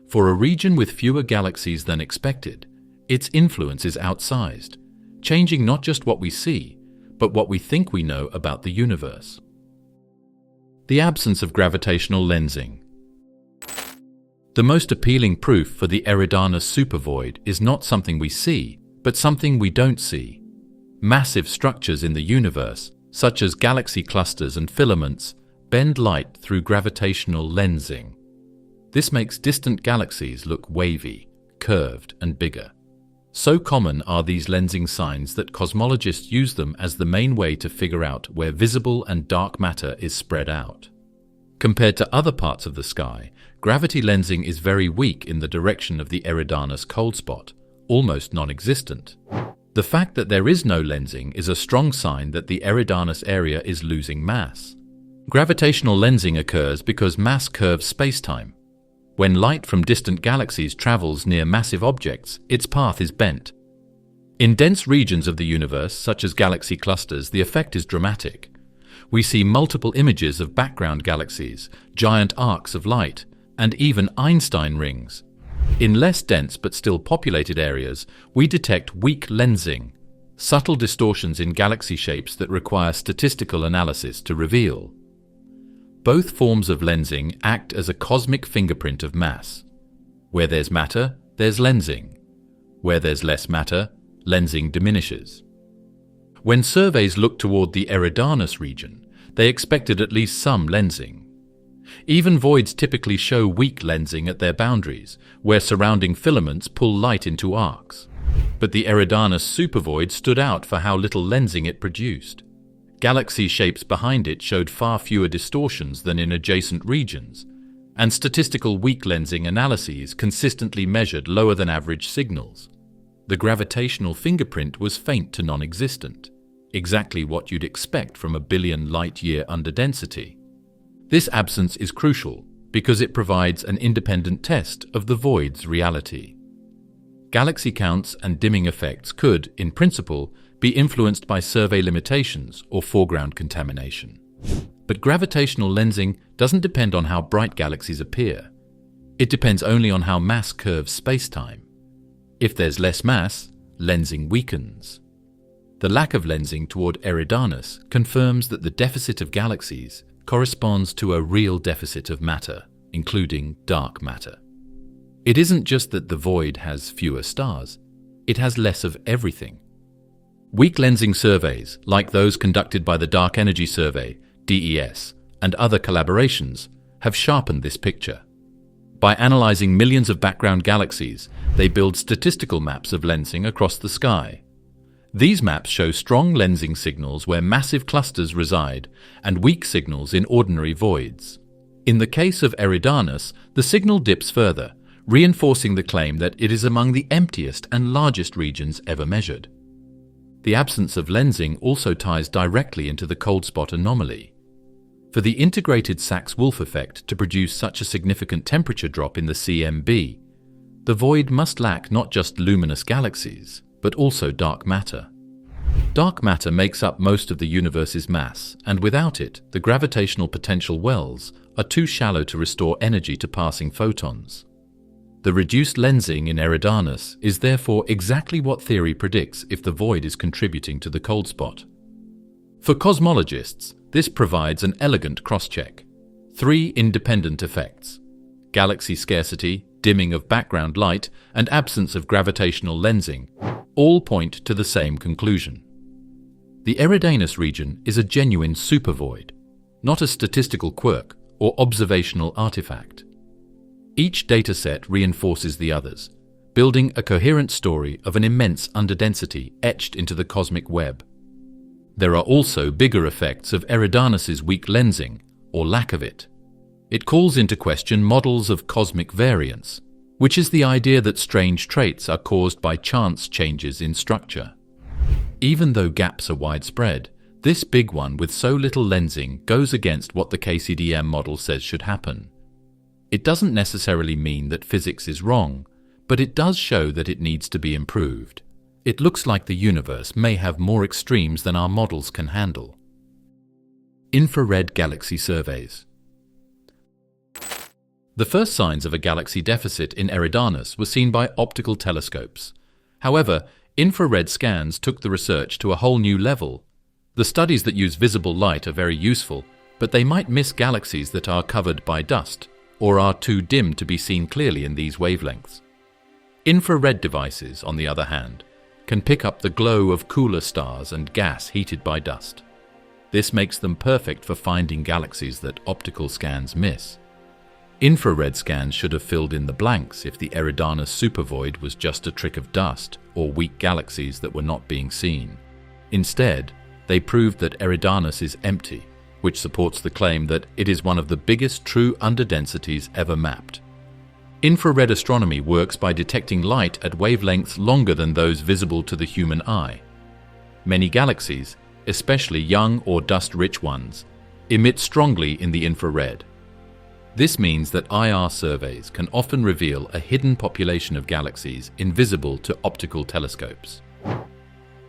For a region with fewer galaxies than expected, its influence is outsized, changing not just what we see, but what we think we know about the universe. The absence of gravitational lensing. The most appealing proof for the Eridanus Supervoid is not something we see, but something we don't see. Massive structures in the universe, such as galaxy clusters and filaments, bend light through gravitational lensing. This makes distant galaxies look wavy, curved, and bigger. So common are these lensing signs that cosmologists use them as the main way to figure out where visible and dark matter is spread out. Compared to other parts of the sky, gravity lensing is very weak in the direction of the Eridanus cold spot, almost non-existent. The fact that there is no lensing is a strong sign that the Eridanus area is losing mass. Gravitational lensing occurs because mass curves spacetime. When light from distant galaxies travels near massive objects, its path is bent. In dense regions of the universe, such as galaxy clusters, the effect is dramatic. We see multiple images of background galaxies, giant arcs of light, and even Einstein rings. In less dense but still populated areas, we detect weak lensing, subtle distortions in galaxy shapes that require statistical analysis to reveal. Both forms of lensing act as a cosmic fingerprint of mass. Where there's matter, there's lensing. Where there's less matter, lensing diminishes. When surveys looked toward the Eridanus region, they expected at least some lensing. Even voids typically show weak lensing at their boundaries, where surrounding filaments pull light into arcs. But the Eridanus Supervoid stood out for how little lensing it produced. Galaxy shapes behind it showed far fewer distortions than in adjacent regions, and statistical weak lensing analyses consistently measured lower than average signals. The gravitational fingerprint was faint to non-existent, exactly what you'd expect from a billion light-year underdensity. This absence is crucial because it provides an independent test of the void's reality. Galaxy counts and dimming effects could, in principle, be influenced by survey limitations or foreground contamination. But gravitational lensing doesn't depend on how bright galaxies appear. It depends only on how mass curves spacetime. If there's less mass, lensing weakens. The lack of lensing toward Eridanus confirms that the deficit of galaxies corresponds to a real deficit of matter, including dark matter. It isn't just that the void has fewer stars, it has less of everything. Weak lensing surveys, like those conducted by the Dark Energy Survey, DES, and other collaborations, have sharpened this picture. By analyzing millions of background galaxies, they build statistical maps of lensing across the sky. These maps show strong lensing signals where massive clusters reside and weak signals in ordinary voids. In the case of Eridanus, the signal dips further, reinforcing the claim that it is among the emptiest and largest regions ever measured. The absence of lensing also ties directly into the cold spot anomaly. For the integrated Sachs-Wolfe effect to produce such a significant temperature drop in the CMB, the void must lack not just luminous galaxies, but also dark matter. Dark matter makes up most of the universe's mass, and without it, the gravitational potential wells are too shallow to restore energy to passing photons. The reduced lensing in Eridanus is therefore exactly what theory predicts if the void is contributing to the cold spot. For cosmologists, this provides an elegant cross-check. 3 independent effects: galaxy scarcity, dimming of background light, and absence of gravitational lensing, all point to the same conclusion. The Eridanus region is a genuine supervoid, not a statistical quirk or observational artifact. Each dataset reinforces the others, building a coherent story of an immense underdensity etched into the cosmic web. There are also bigger effects of Eridanus's weak lensing, or lack of it. It calls into question models of cosmic variance, which is the idea that strange traits are caused by chance changes in structure. Even though gaps are widespread, this big one with so little lensing goes against what the LCDM model says should happen. It doesn't necessarily mean that physics is wrong, but it does show that it needs to be improved. It looks like the universe may have more extremes than our models can handle. Infrared galaxy surveys. The first signs of a galaxy deficit in Eridanus were seen by optical telescopes. However, infrared scans took the research to a whole new level. The studies that use visible light are very useful, but they might miss galaxies that are covered by dust, or are too dim to be seen clearly in these wavelengths. Infrared devices, on the other hand, can pick up the glow of cooler stars and gas heated by dust. This makes them perfect for finding galaxies that optical scans miss. Infrared scans should have filled in the blanks if the Eridanus Supervoid was just a trick of dust or weak galaxies that were not being seen. Instead, they proved that Eridanus is empty, which supports the claim that it is one of the biggest true underdensities ever mapped. Infrared astronomy works by detecting light at wavelengths longer than those visible to the human eye. Many galaxies, especially young or dust-rich ones, emit strongly in the infrared. This means that IR surveys can often reveal a hidden population of galaxies invisible to optical telescopes.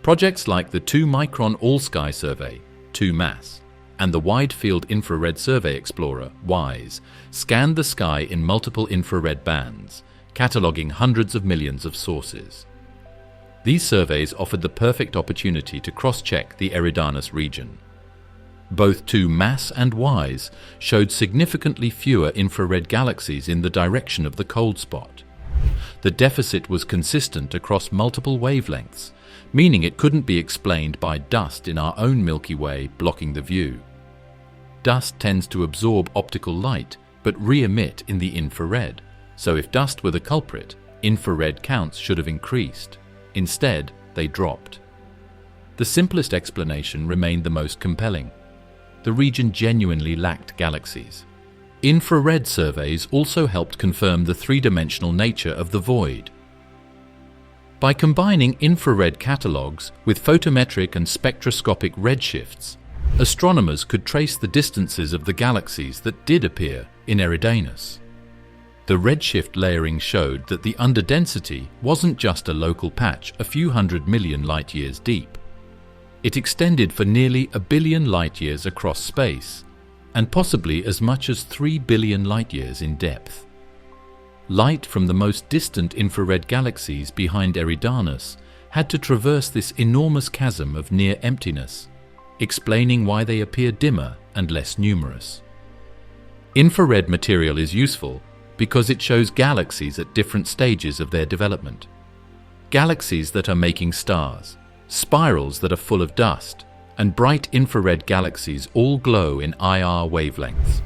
Projects like the 2-micron all-sky survey, 2MASS, and the Wide Field Infrared Survey Explorer, WISE, scanned the sky in multiple infrared bands, cataloging hundreds of millions of sources. These surveys offered the perfect opportunity to cross-check the Eridanus region. Both 2 mass and WISE showed significantly fewer infrared galaxies in the direction of the cold spot. The deficit was consistent across multiple wavelengths, meaning it couldn't be explained by dust in our own Milky Way blocking the view. Dust tends to absorb optical light but re-emit in the infrared, so if dust were the culprit, infrared counts should have increased. Instead, they dropped. The simplest explanation remained the most compelling. The region genuinely lacked galaxies. Infrared surveys also helped confirm the 3-dimensional nature of the void. By combining infrared catalogues with photometric and spectroscopic redshifts, astronomers could trace the distances of the galaxies that did appear in Eridanus. The redshift layering showed that the underdensity wasn't just a local patch a few hundred million light-years deep. It extended for nearly 1 billion light-years across space, and possibly as much as 3 billion light-years in depth. Light from the most distant infrared galaxies behind Eridanus had to traverse this enormous chasm of near emptiness, explaining why they appear dimmer and less numerous. Infrared material is useful because it shows galaxies at different stages of their development. Galaxies that are making stars, spirals that are full of dust, and bright infrared galaxies all glow in IR wavelengths.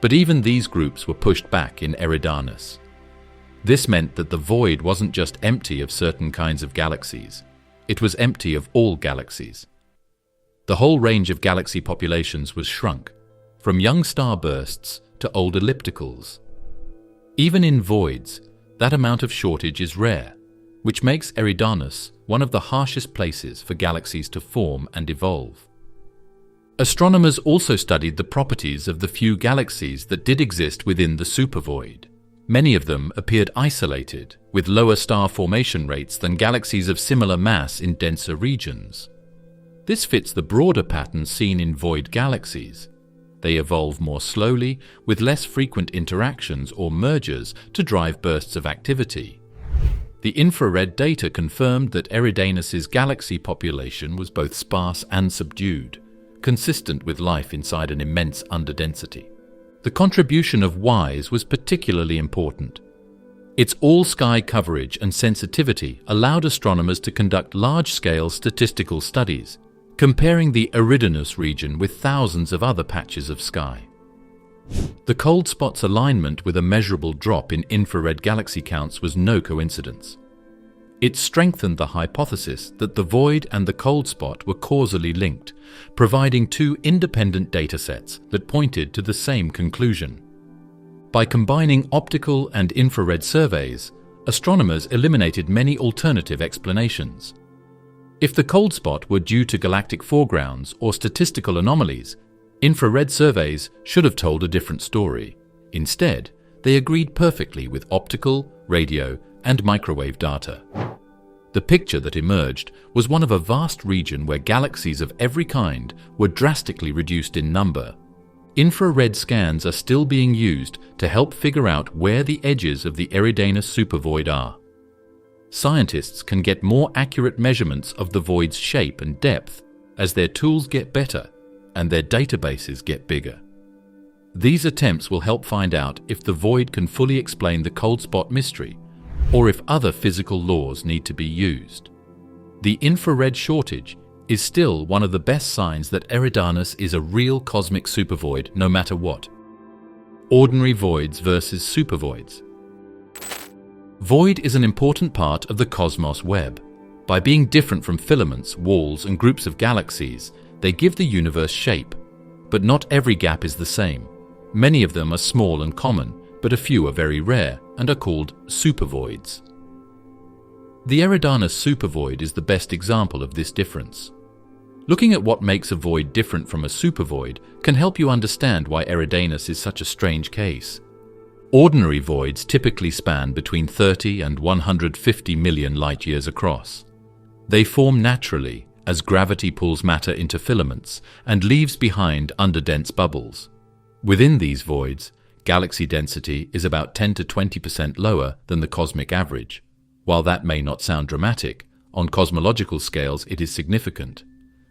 But even these groups were pushed back in Eridanus. This meant that the void wasn't just empty of certain kinds of galaxies, it was empty of all galaxies. The whole range of galaxy populations was shrunk, from young starbursts to old ellipticals. Even in voids, that amount of shortage is rare, which makes Eridanus one of the harshest places for galaxies to form and evolve. Astronomers also studied the properties of the few galaxies that did exist within the supervoid. Many of them appeared isolated, with lower star formation rates than galaxies of similar mass in denser regions. This fits the broader pattern seen in void galaxies. They evolve more slowly, with less frequent interactions or mergers to drive bursts of activity. The infrared data confirmed that Eridanus's galaxy population was both sparse and subdued, consistent with life inside an immense underdensity. The contribution of WISE was particularly important. Its all-sky coverage and sensitivity allowed astronomers to conduct large-scale statistical studies, comparing the Eridanus region with thousands of other patches of sky. The cold spot's alignment with a measurable drop in infrared galaxy counts was no coincidence. It strengthened the hypothesis that the void and the cold spot were causally linked, providing 2 independent datasets that pointed to the same conclusion. By combining optical and infrared surveys, astronomers eliminated many alternative explanations. If the cold spot were due to galactic foregrounds or statistical anomalies, infrared surveys should have told a different story. Instead, they agreed perfectly with optical, radio, and microwave data. The picture that emerged was one of a vast region where galaxies of every kind were drastically reduced in number. Infrared scans are still being used to help figure out where the edges of the Eridanus Supervoid are. Scientists can get more accurate measurements of the void's shape and depth as their tools get better and their databases get bigger. These attempts will help find out if the void can fully explain the cold spot mystery, or if other physical laws need to be used. The infrared shortage is still one of the best signs that Eridanus is a real cosmic supervoid no matter what. Ordinary voids versus supervoids. Void is an important part of the cosmos web. By being different from filaments, walls, and groups of galaxies, they give the universe shape. But not every gap is the same. Many of them are small and common, but a few are very rare and are called supervoids. The Eridanus Supervoid is the best example of this difference. Looking at what makes a void different from a supervoid can help you understand why Eridanus is such a strange case. Ordinary voids typically span between 30 and 150 million light-years across. They form naturally as gravity pulls matter into filaments and leaves behind underdense bubbles. Within these voids, galaxy density is about 10 to 20% lower than the cosmic average. While that may not sound dramatic, on cosmological scales it is significant.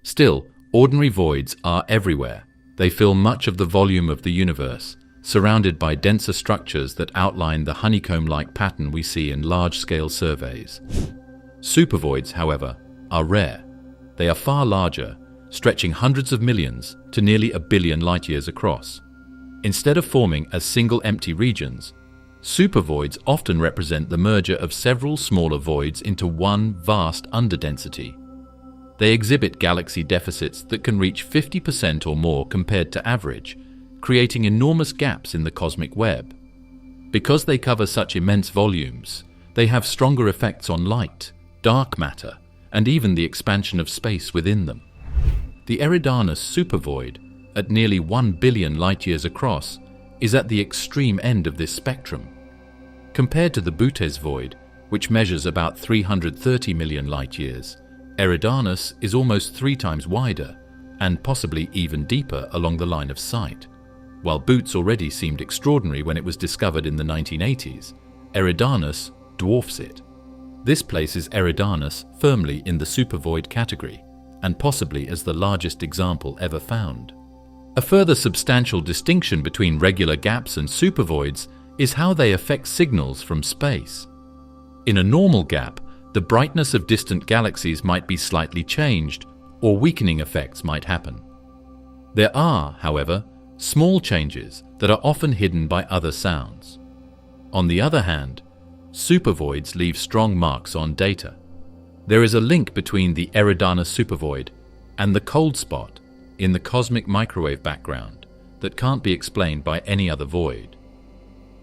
Still, Ordinary voids are everywhere. They fill much of the volume of the universe, surrounded by denser structures that outline the honeycomb-like pattern we see in large-scale surveys. Supervoids, however, are rare. They are far larger, stretching hundreds of millions to nearly 1 billion light-years across. Instead of forming as single empty regions, supervoids often represent the merger of several smaller voids into one vast underdensity. They exhibit galaxy deficits that can reach 50% or more compared to average, creating enormous gaps in the cosmic web. Because they cover such immense volumes, they have stronger effects on light, dark matter, and even the expansion of space within them. The Eridanus Supervoid, at nearly 1 billion light-years across, is at the extreme end of this spectrum. Compared to the Boötes void, which measures about 330 million light-years, Eridanus is almost 3 times wider, and possibly even deeper along the line of sight. While Boötes already seemed extraordinary when it was discovered in the 1980s, Eridanus dwarfs it. This places Eridanus firmly in the supervoid category, and possibly as the largest example ever found. A further substantial distinction between regular gaps and supervoids is how they affect signals from space. In a normal gap, the brightness of distant galaxies might be slightly changed, or weakening effects might happen. There are, however, small changes that are often hidden by other sounds. On the other hand, supervoids leave strong marks on data. There is a link between the Eridanus Supervoid and the cold spot in the cosmic microwave background that can't be explained by any other void.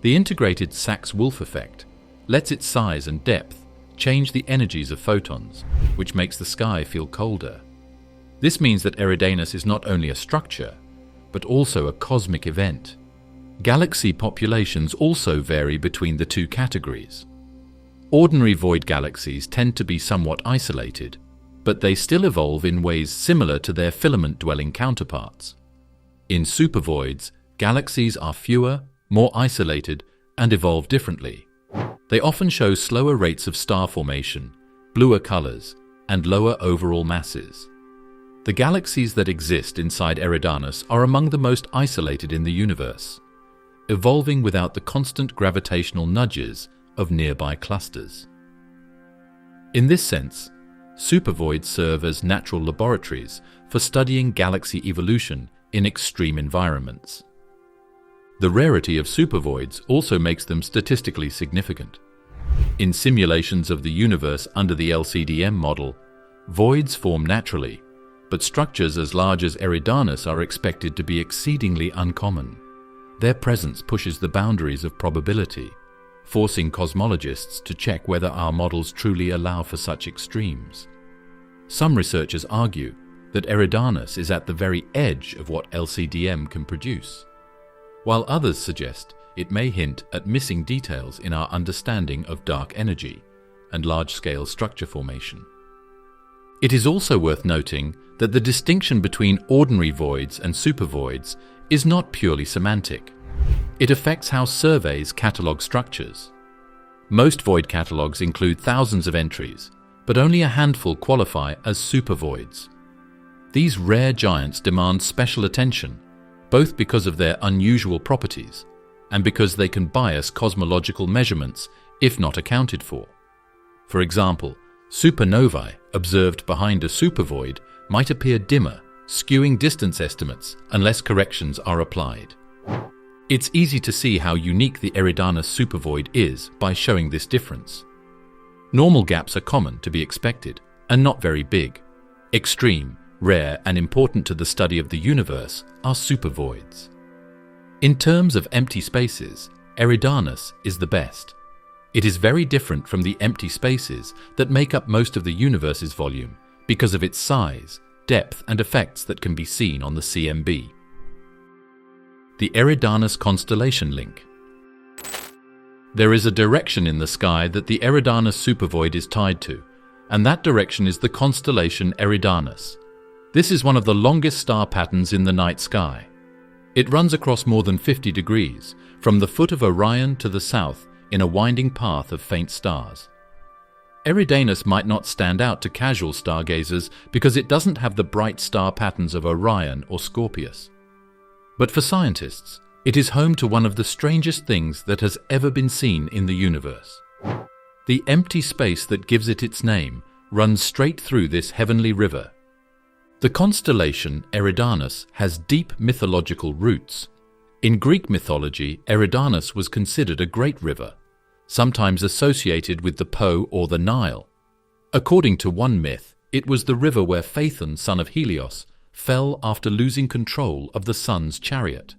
The integrated Sachs-Wolfe effect lets its size and depth change the energies of photons, which makes the sky feel colder. This means that Eridanus is not only a structure, but also a cosmic event. Galaxy populations also vary between the two categories. Ordinary void galaxies tend to be somewhat isolated, but they still evolve in ways similar to their filament-dwelling counterparts. In supervoids, galaxies are fewer, more isolated, and evolve differently. They often show slower rates of star formation, bluer colors, and lower overall masses. The galaxies that exist inside Eridanus are among the most isolated in the universe, evolving without the constant gravitational nudges of nearby clusters. In this sense, supervoids serve as natural laboratories for studying galaxy evolution in extreme environments. The rarity of supervoids also makes them statistically significant. In simulations of the universe under the LCDM model, voids form naturally, but structures as large as Eridanus are expected to be exceedingly uncommon. Their presence pushes the boundaries of probability, forcing cosmologists to check whether our models truly allow for such extremes. Some researchers argue that Eridanus is at the very edge of what LCDM can produce, while others suggest it may hint at missing details in our understanding of dark energy and large-scale structure formation. It is also worth noting that the distinction between ordinary voids and supervoids is not purely semantic. It affects how surveys catalog structures. Most void catalogues include thousands of entries, but only a handful qualify as supervoids. These rare giants demand special attention, both because of their unusual properties and because they can bias cosmological measurements if not accounted for. For example, supernovae observed behind a supervoid might appear dimmer, skewing distance estimates unless corrections are applied. It's easy to see how unique the Eridanus Supervoid is by showing this difference. Normal gaps are common to be expected and not very big. Extreme, rare, and important to the study of the universe are supervoids. In terms of empty spaces, Eridanus is the best. It is very different from the empty spaces that make up most of the universe's volume because of its size, depth, and effects that can be seen on the CMB. The Eridanus constellation link. There is a direction in the sky that the Eridanus Supervoid is tied to, and that direction is the constellation Eridanus. This is one of the longest star patterns in the night sky. It runs across more than 50 degrees, from the foot of Orion to the south in a winding path of faint stars. Eridanus might not stand out to casual stargazers because it doesn't have the bright star patterns of Orion or Scorpius. But for scientists, it is home to one of the strangest things that has ever been seen in the universe. The empty space that gives it its name runs straight through this heavenly river. The constellation Eridanus has deep mythological roots. In Greek mythology, Eridanus was considered a great river, sometimes associated with the Po or the Nile. According to one myth, it was the river where Phaethon, son of Helios, fell after losing control of the sun's chariot.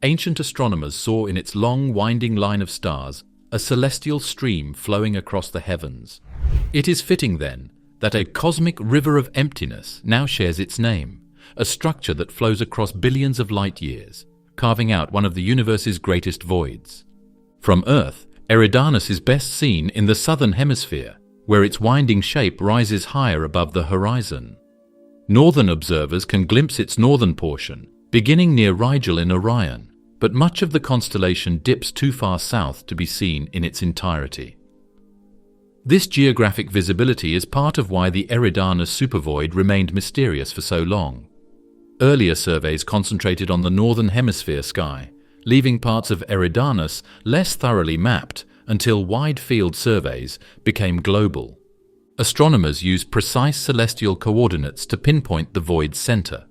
Ancient astronomers saw in its long, winding line of stars a celestial stream flowing across the heavens. It is fitting, then, that a cosmic river of emptiness now shares its name, a structure that flows across billions of light years, carving out one of the universe's greatest voids. From Earth, Eridanus is best seen in the southern hemisphere, where its winding shape rises higher above the horizon. Northern observers can glimpse its northern portion, beginning near Rigel in Orion, but much of the constellation dips too far south to be seen in its entirety. This geographic visibility is part of why the Eridanus Supervoid remained mysterious for so long. Earlier surveys concentrated on the northern hemisphere sky, leaving parts of Eridanus less thoroughly mapped until wide-field surveys became global. Astronomers use precise celestial coordinates to pinpoint the void's center,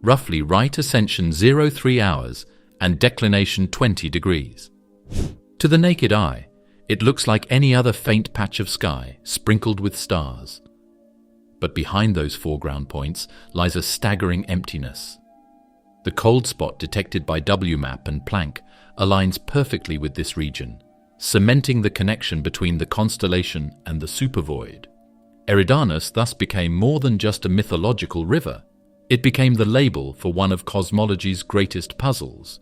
roughly right ascension 03 hours and declination 20 degrees. To the naked eye, it looks like any other faint patch of sky sprinkled with stars. But behind those foreground points lies a staggering emptiness. The cold spot detected by WMAP and Planck aligns perfectly with this region, cementing the connection between the constellation and the supervoid. Eridanus thus became more than just a mythological river. It became the label for one of cosmology's greatest puzzles.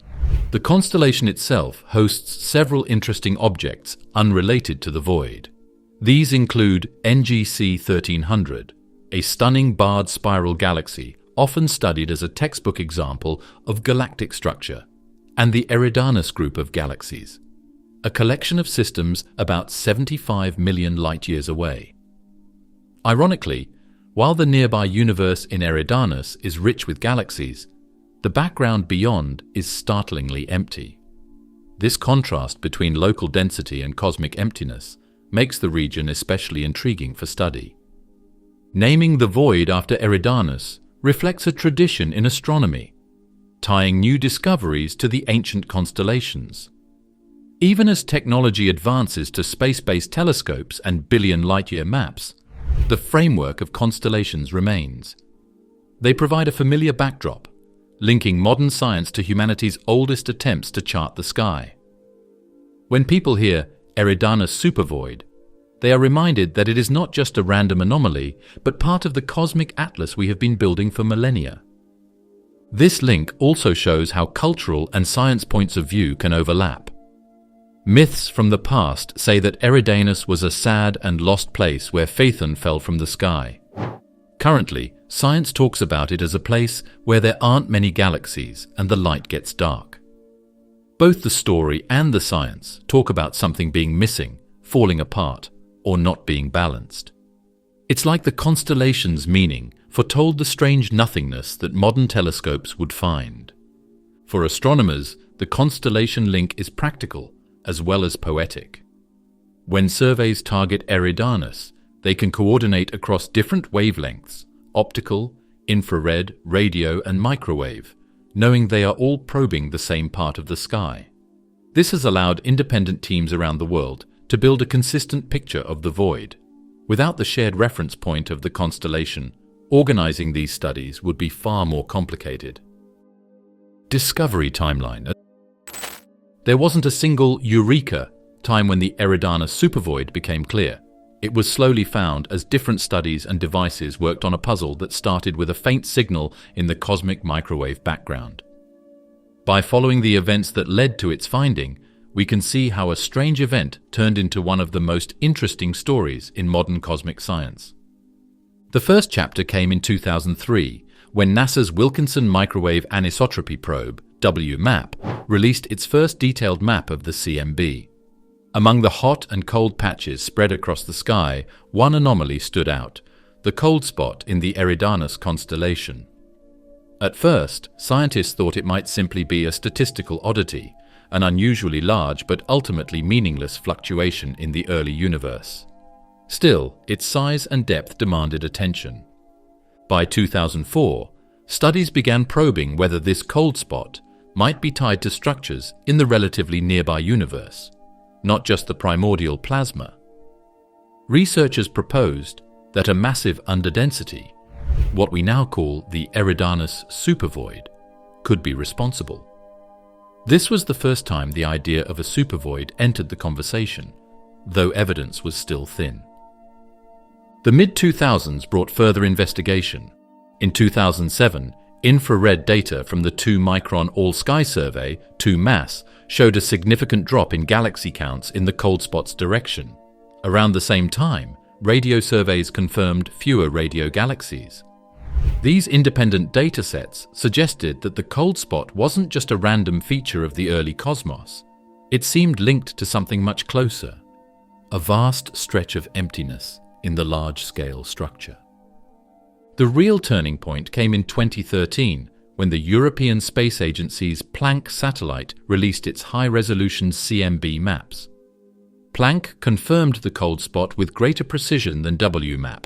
The constellation itself hosts several interesting objects unrelated to the void. These include NGC 1300, a stunning barred spiral galaxy often studied as a textbook example of galactic structure, and the Eridanus group of galaxies, a collection of systems about 75 million light-years away. Ironically, while the nearby universe in Eridanus is rich with galaxies, the background beyond is startlingly empty. This contrast between local density and cosmic emptiness makes the region especially intriguing for study. Naming the void after Eridanus reflects a tradition in astronomy, tying new discoveries to the ancient constellations. Even as technology advances to space-based telescopes and billion light-year maps, the framework of constellations remains. They provide a familiar backdrop, linking modern science to humanity's oldest attempts to chart the sky. When people hear Eridanus Supervoid, they are reminded that it is not just a random anomaly, but part of the cosmic atlas we have been building for millennia. This link also shows how cultural and science points of view can overlap. Myths from the past say that Eridanus was a sad and lost place where Phaethon fell from the sky. Currently, science talks about it as a place where there aren't many galaxies and the light gets dark. Both the story and the science talk about something being missing, falling apart, or not being balanced. It's like the constellation's meaning foretold the strange nothingness that modern telescopes would find. For astronomers, the constellation link is practical as well as poetic. When surveys target Eridanus, they can coordinate across different wavelengths, optical, infrared, radio, and microwave, knowing they are all probing the same part of the sky. This has allowed independent teams around the world to build a consistent picture of the void. Without the shared reference point of the constellation, organizing these studies would be far more complicated. Discovery timeline. There wasn't a single eureka time when the Eridanus Supervoid became clear. It was slowly found as different studies and devices worked on a puzzle that started with a faint signal in the cosmic microwave background. By following the events that led to its finding, we can see how a strange event turned into one of the most interesting stories in modern cosmic science. The first chapter came in 2003, when NASA's Wilkinson Microwave Anisotropy Probe, WMAP, released its first detailed map of the CMB. Among the hot and cold patches spread across the sky, one anomaly stood out: the cold spot in the Eridanus constellation. At first, scientists thought it might simply be a statistical oddity, an unusually large but ultimately meaningless fluctuation in the early universe. Still, its size and depth demanded attention. By 2004, studies began probing whether this cold spot might be tied to structures in the relatively nearby universe, not just the primordial plasma. Researchers proposed that a massive underdensity, what we now call the Eridanus Supervoid, could be responsible. This was the first time the idea of a supervoid entered the conversation, though evidence was still thin. The mid-2000s brought further investigation. In 2007, infrared data from the 2-micron all-sky survey, 2MASS, showed a significant drop in galaxy counts in the cold spot's direction. Around the same time, radio surveys confirmed fewer radio galaxies. These independent datasets suggested that the cold spot wasn't just a random feature of the early cosmos. It seemed linked to something much closer: a vast stretch of emptiness in the large-scale structure. The real turning point came in 2013, when the European Space Agency's Planck satellite released its high-resolution CMB maps. Planck confirmed the cold spot with greater precision than WMAP,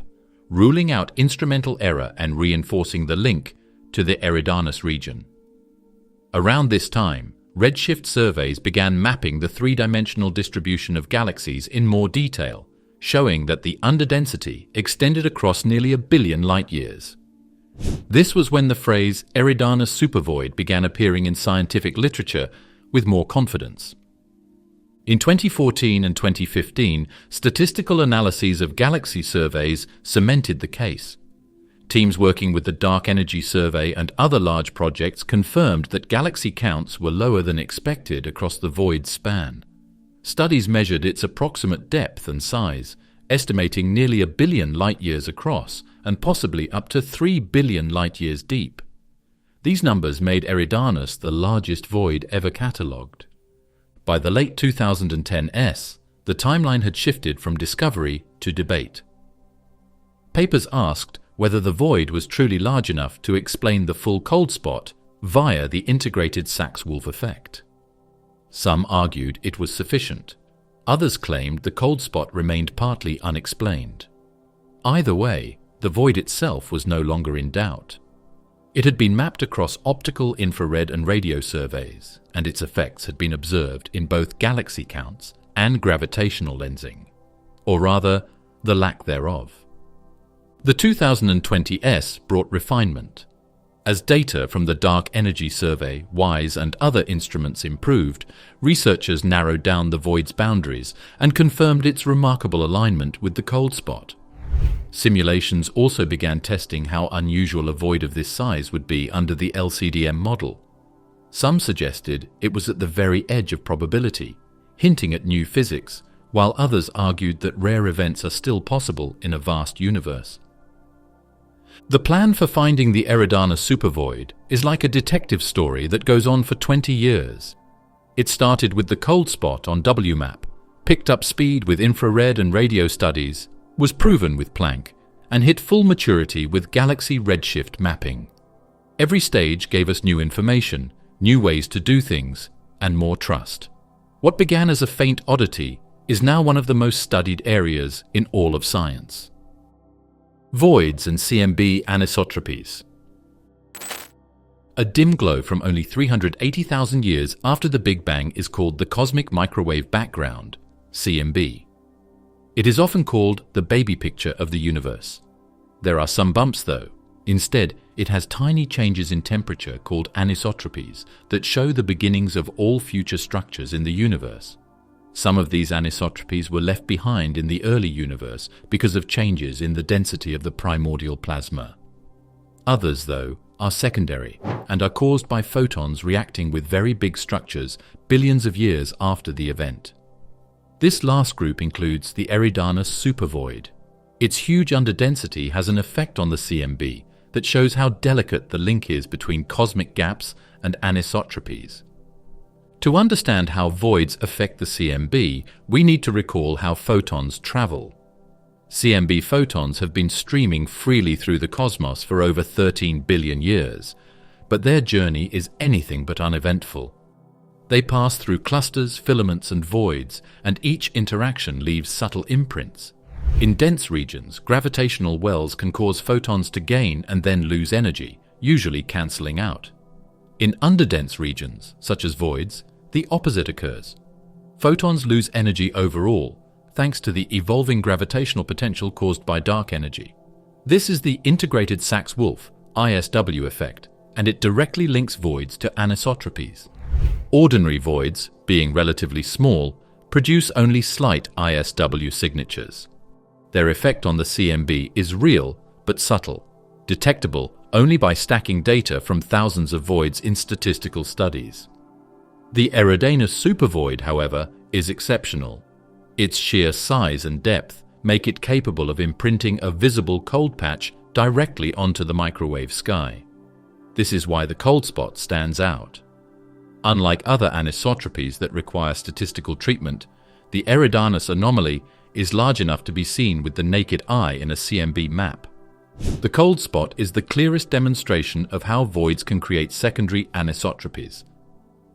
ruling out instrumental error and reinforcing the link to the Eridanus region. Around this time, Redshift surveys began mapping the three-dimensional distribution of galaxies in more detail, showing that the underdensity extended across nearly 1 billion light-years. This was when the phrase Eridanus Supervoid began appearing in scientific literature with more confidence. In 2014 and 2015, statistical analyses of galaxy surveys cemented the case. Teams working with the Dark Energy Survey and other large projects confirmed that galaxy counts were lower than expected across the void span. Studies measured its approximate depth and size, estimating nearly 1 billion light-years across and possibly up to 3 billion light-years deep. These numbers made Eridanus the largest void ever catalogued. By the late 2010s, the timeline had shifted from discovery to debate. Papers asked whether the void was truly large enough to explain the full cold spot via the integrated Sachs-Wolfe effect. Some argued it was sufficient. Others claimed the cold spot remained partly unexplained. Either way, the void itself was no longer in doubt. It had been mapped across optical, infrared, and radio surveys, and its effects had been observed in both galaxy counts and gravitational lensing, or rather, the lack thereof. The 2020s brought refinement. As data from the Dark Energy Survey, WISE, and other instruments improved, researchers narrowed down the void's boundaries and confirmed its remarkable alignment with the cold spot. Simulations also began testing how unusual a void of this size would be under the LCDM model. Some suggested it was at the very edge of probability, hinting at new physics, while others argued that rare events are still possible in a vast universe. The plan for finding the Eridanus Supervoid is like a detective story that goes on for 20 years. It started with the cold spot on WMAP, picked up speed with infrared and radio studies, was proven with Planck, and hit full maturity with galaxy redshift mapping. Every stage gave us new information, new ways to do things, and more trust. What began as a faint oddity is now one of the most studied areas in all of science. Voids and CMB anisotropies. A dim glow from only 380,000 years after the Big Bang is called the cosmic microwave background, CMB. It is often called the baby picture of the universe. There are some bumps though. Instead, it has tiny changes in temperature called anisotropies that show the beginnings of all future structures in the universe. Some of these anisotropies were left behind in the early universe because of changes in the density of the primordial plasma. Others, though, are secondary and are caused by photons reacting with very big structures billions of years after the event. This last group includes the Eridanus Supervoid. Its huge underdensity has an effect on the CMB that shows how delicate the link is between cosmic gaps and anisotropies. To understand how voids affect the CMB, we need to recall how photons travel. CMB photons have been streaming freely through the cosmos for over 13 billion years, but their journey is anything but uneventful. They pass through clusters, filaments, and voids, and each interaction leaves subtle imprints. In dense regions, gravitational wells can cause photons to gain and then lose energy, usually cancelling out. In underdense regions, such as voids, the opposite occurs. Photons lose energy overall, thanks to the evolving gravitational potential caused by dark energy. This is the integrated Sachs-Wolfe (ISW) effect, and it directly links voids to anisotropies. Ordinary voids, being relatively small, produce only slight ISW signatures. Their effect on the CMB is real but subtle, detectable only by stacking data from thousands of voids in statistical studies. The Eridanus Supervoid, however, is exceptional. Its sheer size and depth make it capable of imprinting a visible cold patch directly onto the microwave sky. This is why the cold spot stands out. Unlike other anisotropies that require statistical treatment, the Eridanus anomaly is large enough to be seen with the naked eye in a CMB map. The cold spot is the clearest demonstration of how voids can create secondary anisotropies.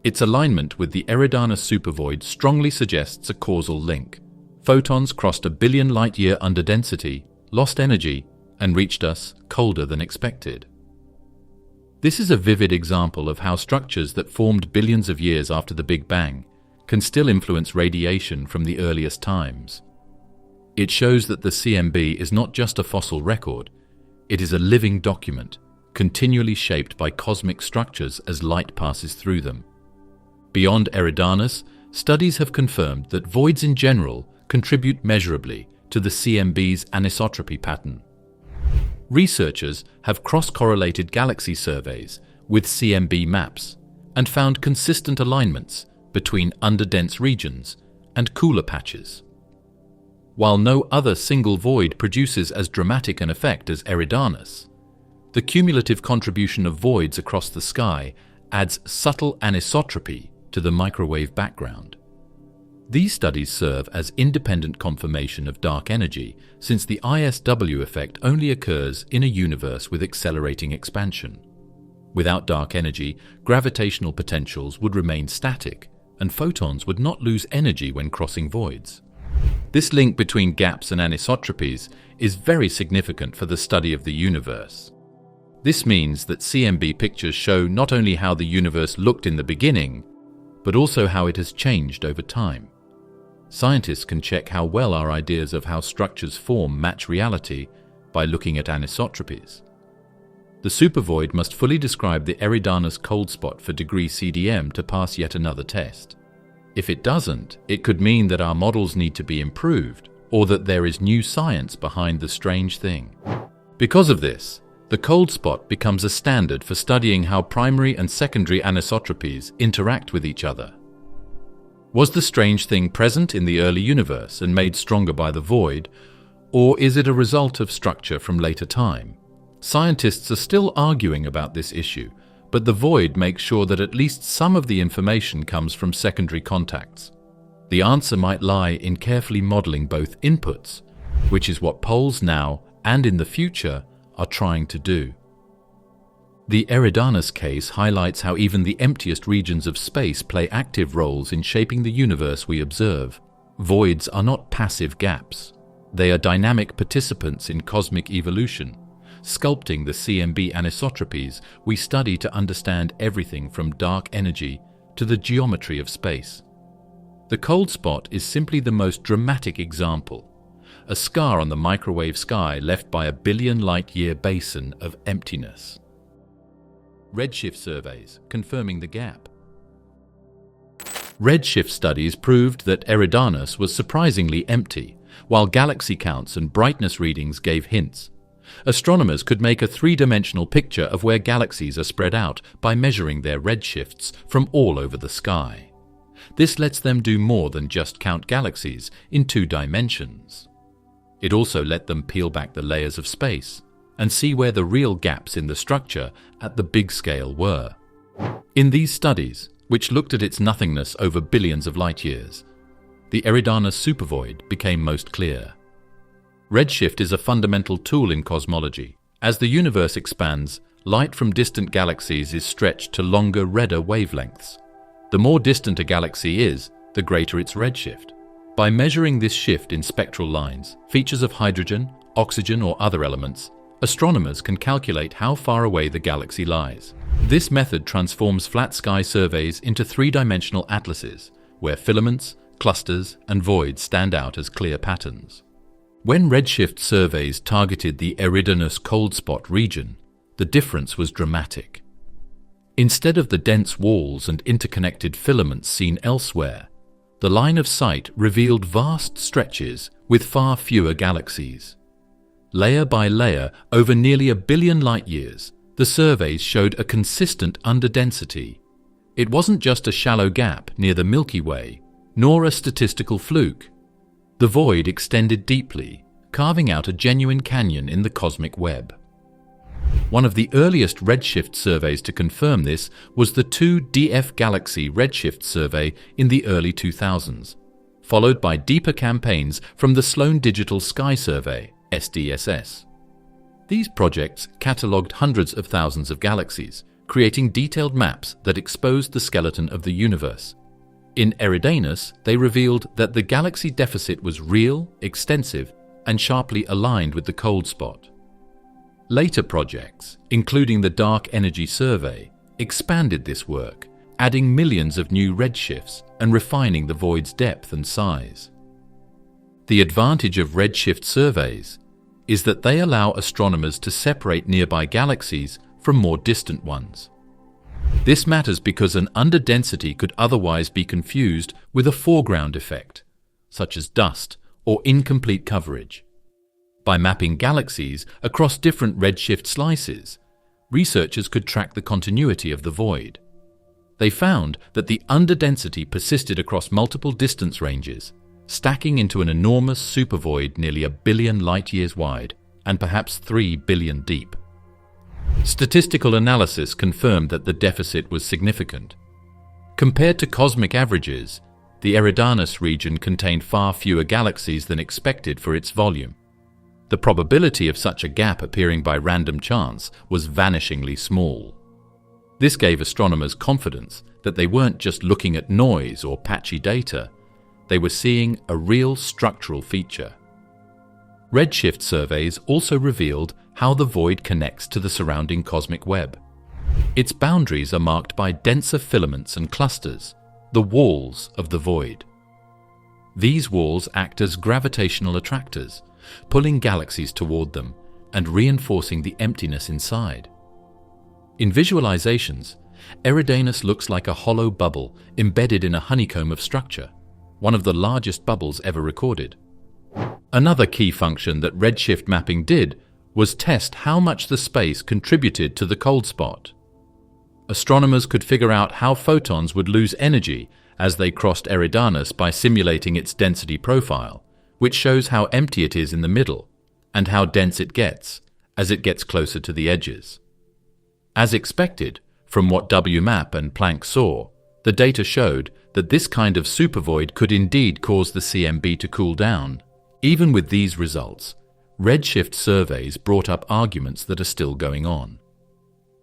Its alignment with the Eridanus Supervoid strongly suggests a causal link. Photons crossed 1 billion light-year under density, lost energy, and reached us colder than expected. This is a vivid example of how structures that formed billions of years after the Big Bang can still influence radiation from the earliest times. It shows that the CMB is not just a fossil record, it is a living document, continually shaped by cosmic structures as light passes through them. Beyond Eridanus, studies have confirmed that voids in general contribute measurably to the CMB's anisotropy pattern. Researchers have cross-correlated galaxy surveys with CMB maps and found consistent alignments between underdense regions and cooler patches. While no other single void produces as dramatic an effect as Eridanus, the cumulative contribution of voids across the sky adds subtle anisotropy to the microwave background. These studies serve as independent confirmation of dark energy, since the ISW effect only occurs in a universe with accelerating expansion. Without dark energy, gravitational potentials would remain static, and photons would not lose energy when crossing voids. This link between gaps and anisotropies is very significant for the study of the universe. This means that CMB pictures show not only how the universe looked in the beginning, but also how it has changed over time. Scientists can check how well our ideas of how structures form match reality by looking at anisotropies. The supervoid must fully describe the Eridanus cold spot for degree CDM to pass yet another test. If it doesn't, it could mean that our models need to be improved, or that there is new science behind the strange thing. Because of this, the cold spot becomes a standard for studying how primary and secondary anisotropies interact with each other. Was the strange thing present in the early universe and made stronger by the void, or is it a result of structure from later time? Scientists are still arguing about this issue, but the void makes sure that at least some of the information comes from secondary contacts. The answer might lie in carefully modeling both inputs, which is what poles now and in the future are trying to do. The Eridanus case highlights how even the emptiest regions of space play active roles in shaping the universe we observe. Voids are not passive gaps. They are dynamic participants in cosmic evolution, sculpting the CMB anisotropies we study to understand everything from dark energy to the geometry of space. The cold spot is simply the most dramatic example, a scar on the microwave sky left by a billion light-year basin of emptiness. Redshift surveys confirming the gap. Redshift studies proved that Eridanus was surprisingly empty, while galaxy counts and brightness readings gave hints. Astronomers could make a three-dimensional picture of where galaxies are spread out by measuring their redshifts from all over the sky. This lets them do more than just count galaxies in 2 dimensions. It also let them peel back the layers of space and see where the real gaps in the structure at the big scale were. In these studies, which looked at its nothingness over billions of light years. The Eridanus Supervoid became most clear. Redshift is a fundamental tool in cosmology. As the universe expands, light from distant galaxies is stretched to longer, redder wavelengths. The more distant a galaxy is, the greater its redshift. By measuring this shift in spectral lines, features of hydrogen, oxygen or other elements, astronomers can calculate how far away the galaxy lies. This method transforms flat sky surveys into three-dimensional atlases, where filaments, clusters and voids stand out as clear patterns. When redshift surveys targeted the Eridanus cold spot region, the difference was dramatic. Instead of the dense walls and interconnected filaments seen elsewhere, the line of sight revealed vast stretches with far fewer galaxies. Layer by layer, over nearly 1 billion light-years, the surveys showed a consistent underdensity. It wasn't just a shallow gap near the Milky Way, nor a statistical fluke. The void extended deeply, carving out a genuine canyon in the cosmic web. One of the earliest redshift surveys to confirm this was the 2DF Galaxy Redshift Survey in the early 2000s, followed by deeper campaigns from the Sloan Digital Sky Survey, SDSS. These projects catalogued hundreds of thousands of galaxies, creating detailed maps that exposed the skeleton of the universe. In Eridanus, they revealed that the galaxy deficit was real, extensive, and sharply aligned with the cold spot. Later projects, including the Dark Energy Survey, expanded this work, adding millions of new redshifts and refining the void's depth and size. The advantage of redshift surveys is that they allow astronomers to separate nearby galaxies from more distant ones. This matters because an underdensity could otherwise be confused with a foreground effect, such as dust or incomplete coverage. By mapping galaxies across different redshift slices, researchers could track the continuity of the void. They found that the underdensity persisted across multiple distance ranges, stacking into an enormous supervoid nearly 1 billion light-years wide and perhaps 3 billion deep. Statistical analysis confirmed that the deficit was significant. Compared to cosmic averages, the Eridanus region contained far fewer galaxies than expected for its volume. The probability of such a gap appearing by random chance was vanishingly small. This gave astronomers confidence that they weren't just looking at noise or patchy data, they were seeing a real structural feature. Redshift surveys also revealed how the void connects to the surrounding cosmic web. Its boundaries are marked by denser filaments and clusters, the walls of the void. These walls act as gravitational attractors, pulling galaxies toward them and reinforcing the emptiness inside. In visualizations, Eridanus looks like a hollow bubble embedded in a honeycomb of structure, one of the largest bubbles ever recorded. Another key function that redshift mapping did was test how much the space contributed to the cold spot. Astronomers could figure out how photons would lose energy as they crossed Eridanus by simulating its density profile, which shows how empty it is in the middle and how dense it gets as it gets closer to the edges. As expected, from what WMAP and Planck saw, the data showed that this kind of supervoid could indeed cause the CMB to cool down. Even with these results, redshift surveys brought up arguments that are still going on.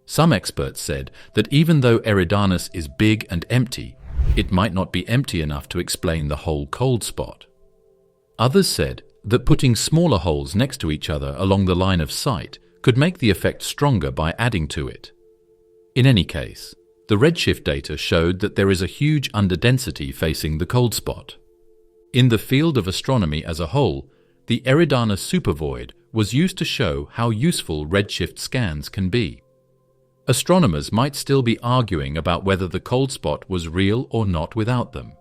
Some experts said that even though Eridanus is big and empty, it might not be empty enough to explain the whole cold spot. Others said that putting smaller holes next to each other along the line of sight could make the effect stronger by adding to it. In any case, the redshift data showed that there is a huge underdensity facing the cold spot. In the field of astronomy as a whole, the Eridanus Supervoid was used to show how useful redshift scans can be. Astronomers might still be arguing about whether the cold spot was real or not without them.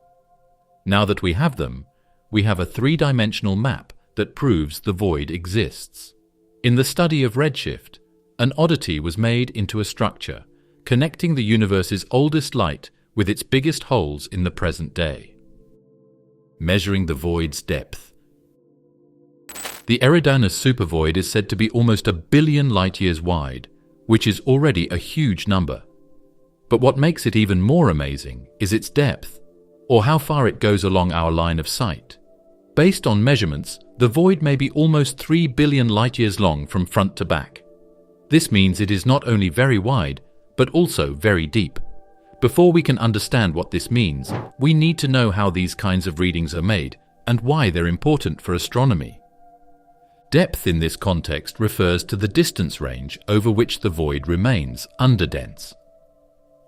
Now that we have them, we have a three-dimensional map that proves the void exists. In the study of redshift, an oddity was made into a structure, connecting the universe's oldest light with its biggest holes in the present day. Measuring the void's depth. The Eridanus Supervoid is said to be almost 1 billion light-years wide, which is already a huge number. But what makes it even more amazing is its depth, or how far it goes along our line of sight. Based on measurements, the void may be almost 3 billion light-years long from front to back. This means it is not only very wide, but also very deep. Before we can understand what this means, we need to know how these kinds of readings are made and why they're important for astronomy. Depth in this context refers to the distance range over which the void remains underdense.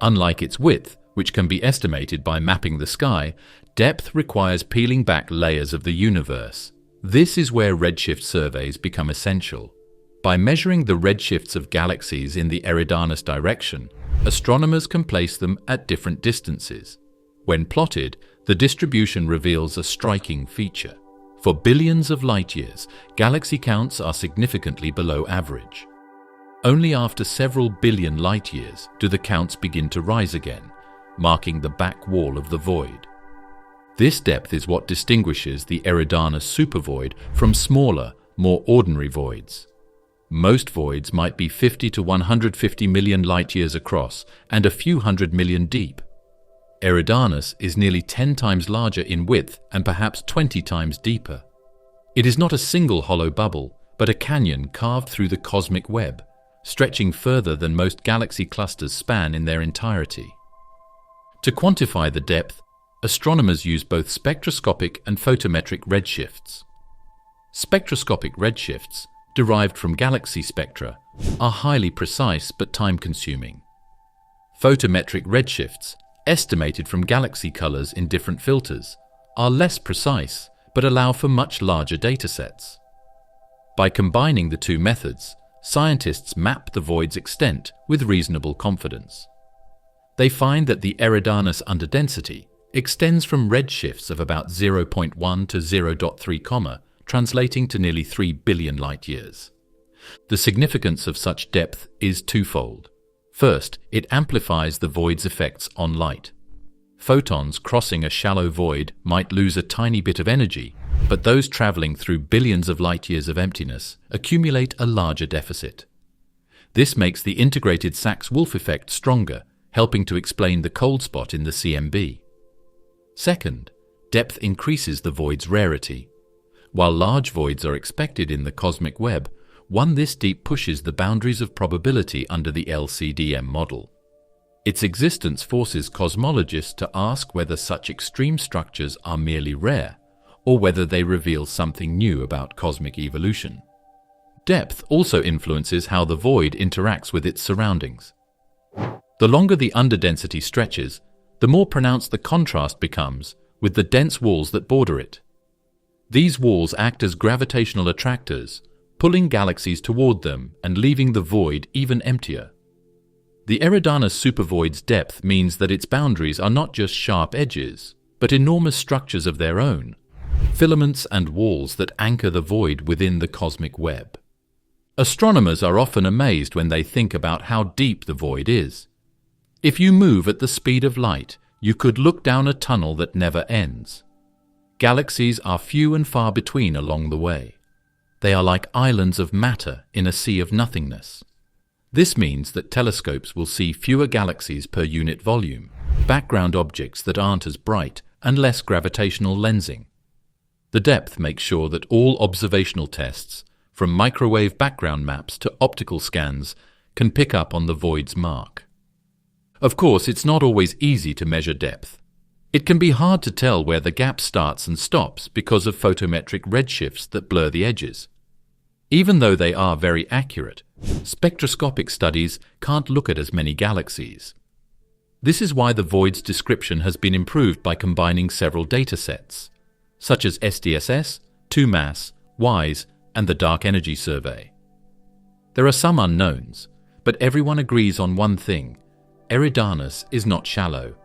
Unlike its width, which can be estimated by mapping the sky, depth requires peeling back layers of the universe. This is where redshift surveys become essential. By measuring the redshifts of galaxies in the Eridanus direction, astronomers can place them at different distances. When plotted, the distribution reveals a striking feature. For billions of light-years, galaxy counts are significantly below average. Only after several billion light-years do the counts begin to rise again, marking the back wall of the void. This depth is what distinguishes the Eridanus Supervoid from smaller, more ordinary voids. Most voids might be 50 to 150 million light-years across and a few hundred million deep. Eridanus is nearly 10 times larger in width and perhaps 20 times deeper. It is not a single hollow bubble, but a canyon carved through the cosmic web, stretching further than most galaxy clusters span in their entirety. To quantify the depth, astronomers use both spectroscopic and photometric redshifts. Spectroscopic redshifts, derived from galaxy spectra, are highly precise but time-consuming. Photometric redshifts, estimated from galaxy colors in different filters, are less precise but allow for much larger datasets. By combining the two methods, scientists map the void's extent with reasonable confidence. They find that the Eridanus underdensity extends from redshifts of about 0.1 to 0.3, translating to nearly 3 billion light-years. The significance of such depth is twofold. First, it amplifies the void's effects on light. Photons crossing a shallow void might lose a tiny bit of energy, but those traveling through billions of light-years of emptiness accumulate a larger deficit. This makes the integrated Sachs-Wolfe effect stronger, helping to explain the cold spot in the CMB. Second, depth increases the void's rarity. While large voids are expected in the cosmic web, one this deep pushes the boundaries of probability under the LCDM model. Its existence forces cosmologists to ask whether such extreme structures are merely rare, or whether they reveal something new about cosmic evolution. Depth also influences how the void interacts with its surroundings. The longer the underdensity stretches, the more pronounced the contrast becomes with the dense walls that border it. These walls act as gravitational attractors, pulling galaxies toward them and leaving the void even emptier. The Eridanus Supervoid's depth means that its boundaries are not just sharp edges, but enormous structures of their own, filaments and walls that anchor the void within the cosmic web. Astronomers are often amazed when they think about how deep the void is. If you move at the speed of light, you could look down a tunnel that never ends. Galaxies are few and far between along the way. They are like islands of matter in a sea of nothingness. This means that telescopes will see fewer galaxies per unit volume, background objects that aren't as bright, and less gravitational lensing. The depth makes sure that all observational tests, from microwave background maps to optical scans, can pick up on the void's mark. Of course, it's not always easy to measure depth. It can be hard to tell where the gap starts and stops because of photometric redshifts that blur the edges. Even though they are very accurate, spectroscopic studies can't look at as many galaxies. This is why the void's description has been improved by combining several datasets, such as SDSS, 2MASS, WISE, and the Dark Energy Survey. There are some unknowns, but everyone agrees on one thing: Eridanus is not shallow.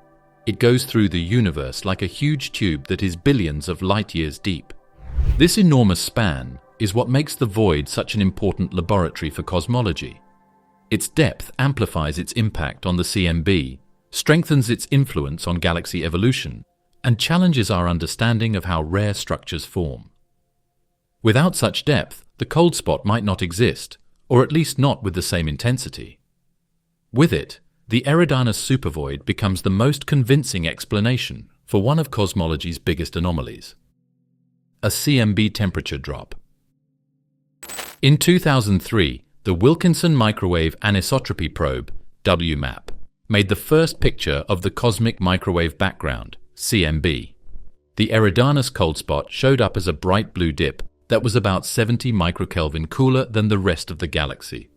It goes through the universe like a huge tube that is billions of light-years deep. This enormous span is what makes the void such an important laboratory for cosmology. Its depth amplifies its impact on the CMB, strengthens its influence on galaxy evolution, and challenges our understanding of how rare structures form. Without such depth, the cold spot might not exist, or at least not with the same intensity. With it, the Eridanus Supervoid becomes the most convincing explanation for one of cosmology's biggest anomalies: a CMB temperature drop. In 2003, the Wilkinson Microwave Anisotropy Probe, WMAP, made the first picture of the cosmic microwave background, CMB. The Eridanus cold spot showed up as a bright blue dip that was about 70 microkelvin cooler than the rest of the galaxy.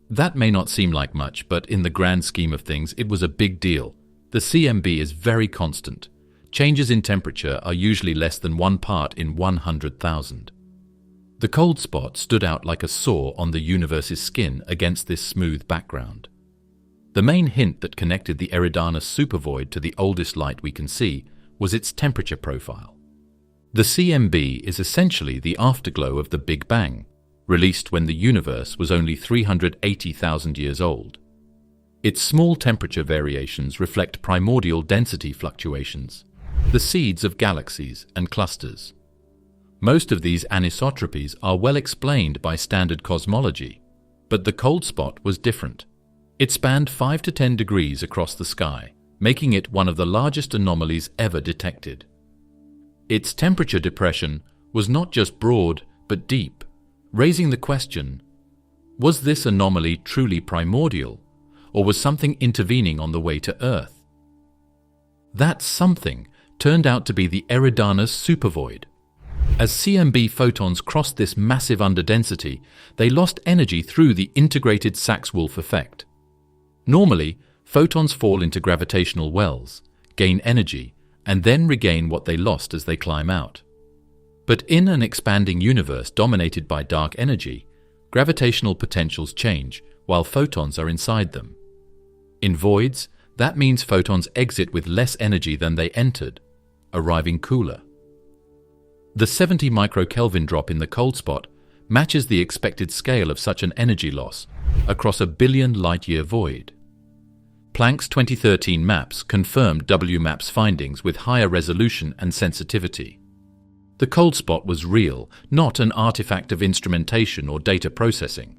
That may not seem like much, but in the grand scheme of things, it was a big deal. The CMB is very constant. Changes in temperature are usually less than 1 part in 100,000. The cold spot stood out like a sore on the universe's skin against this smooth background. The main hint that connected the Eridanus Supervoid to the oldest light we can see was its temperature profile. The CMB is essentially the afterglow of the Big Bang, released when the universe was only 380,000 years old. Its small temperature variations reflect primordial density fluctuations, the seeds of galaxies and clusters. Most of these anisotropies are well explained by standard cosmology, but the cold spot was different. It spanned 5 to 10 degrees across the sky, making it one of the largest anomalies ever detected. Its temperature depression was not just broad, but deep, raising the question, was this anomaly truly primordial, or was something intervening on the way to Earth? That something turned out to be the Eridanus Supervoid. As CMB photons crossed this massive underdensity, they lost energy through the integrated Sachs-Wolfe effect. Normally, photons fall into gravitational wells, gain energy, and then regain what they lost as they climb out. But in an expanding universe dominated by dark energy, gravitational potentials change while photons are inside them. In voids, that means photons exit with less energy than they entered, arriving cooler. The 70 microkelvin drop in the cold spot matches the expected scale of such an energy loss across a billion light-year void. Planck's 2013 maps confirmed WMAP's findings with higher resolution and sensitivity. The cold spot was real, not an artifact of instrumentation or data processing.